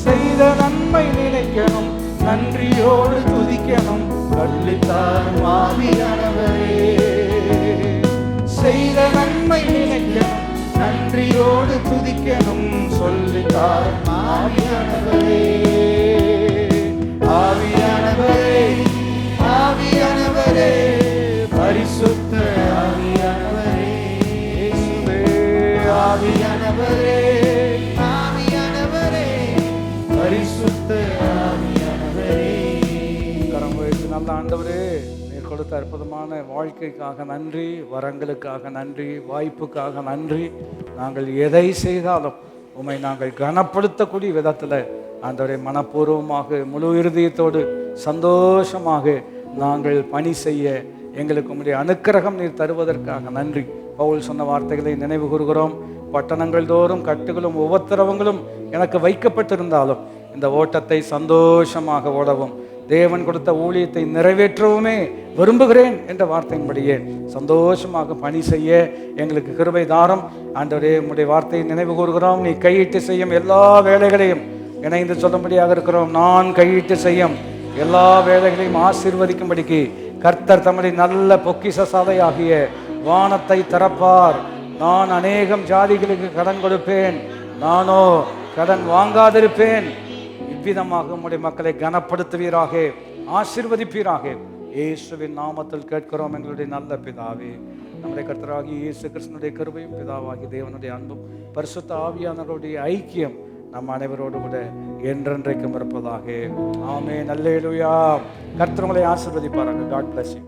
செய்த நன்மை நினைக்கணும், நன்றியோடு துதிக்கணும், கல்லித்தாரும் ஆவியானவரே, செய்த நன்மை நினைக்கணும், நன்றியோடு துதிக்கணும், சொல்லித்தாரும் ஆவியானவரே, ஆவியானவரே, ஆவியானவரே, பரிசுத்த ஆவியானவரே, ஆவியானவரே, ஆவியானவரே, பரிசுத்த ஆவியானவரே. கரம் வைத்து நல்ல ஆண்டவரே, நீர் கொடுத்த அற்புதமான வாழ்க்கைக்காக நன்றி, வரங்களுக்காக நன்றி, வாய்ப்புக்காக நன்றி. நாங்கள் எதை செய்தாலும் உம்மை நாங்கள் கனப்படுத்தக்கூடிய விதத்தில் ஆண்டவரே மனப்பூர்வமாக முழு இருதயத்தோடு சந்தோஷமாக நாங்கள் பணி செய்ய எங்களுக்கு உம்முடைய அனுக்கிரகம் நீர் தருவதற்காக நன்றி. பவுல் சொன்ன வார்த்தைகளை நினைவு கூறுகிறோம். பட்டணங்கள் தோறும் கட்டுகளும் உபத்திரவங்களும் எனக்கு வைக்கப்பட்டிருந்தாலும் இந்த ஓட்டத்தை சந்தோஷமாக ஓடவும், தேவன் கொடுத்த ஊழியத்தை நிறைவேற்றவுமே விரும்புகிறேன் என்ற வார்த்தையின்படியே சந்தோஷமாக பணி செய்ய எங்களுக்கு கிருபை தாரும். ஆண்டவரே, உம்முடைய வார்த்தையை நினைவு கூறுகிறோம். நீ கையிட்டு செய்யும் எல்லா வேலைகளையும் இணைந்து சொல்லும்படியாக இருக்கிறோம். நான் கையிட்டு செய்யும் எல்லா வேலைகளையும் ஆசீர்வதிக்கும்படிக்கு கர்த்தர் தம்முடைய நல்ல பொக்கிஷ சாலையாகிய வானத்தை திறப்பார். நான் அநேகம் ஜாதிகளுக்கு கடன் கொடுப்பேன், நானோ கடன் வாங்காதிருப்பேன். இவ்விதமாக உம்முடைய மக்களை கனப்படுத்துவீராக, ஆசீர்வதிப்பீராக. இயேசுவின் நாமத்தில் கேட்கிறோம் எங்களுடைய நல்ல பிதாவே. நம்முடைய கர்த்தராகிய இயேசு கிறிஸ்துவினுடைய கிருபையும் பிதாவாகிய தேவனுடைய அன்பும் பரிசுத்த ஆவியானவருடைய ஐக்கியம் நம் அனைவரோடு கூட என்றென்றைக்கும் இருப்பதாக. ஆமென். அல்லேலூயா. கர்த்தர் உங்களை ஆசீர்வதிப்பாராக. God bless you.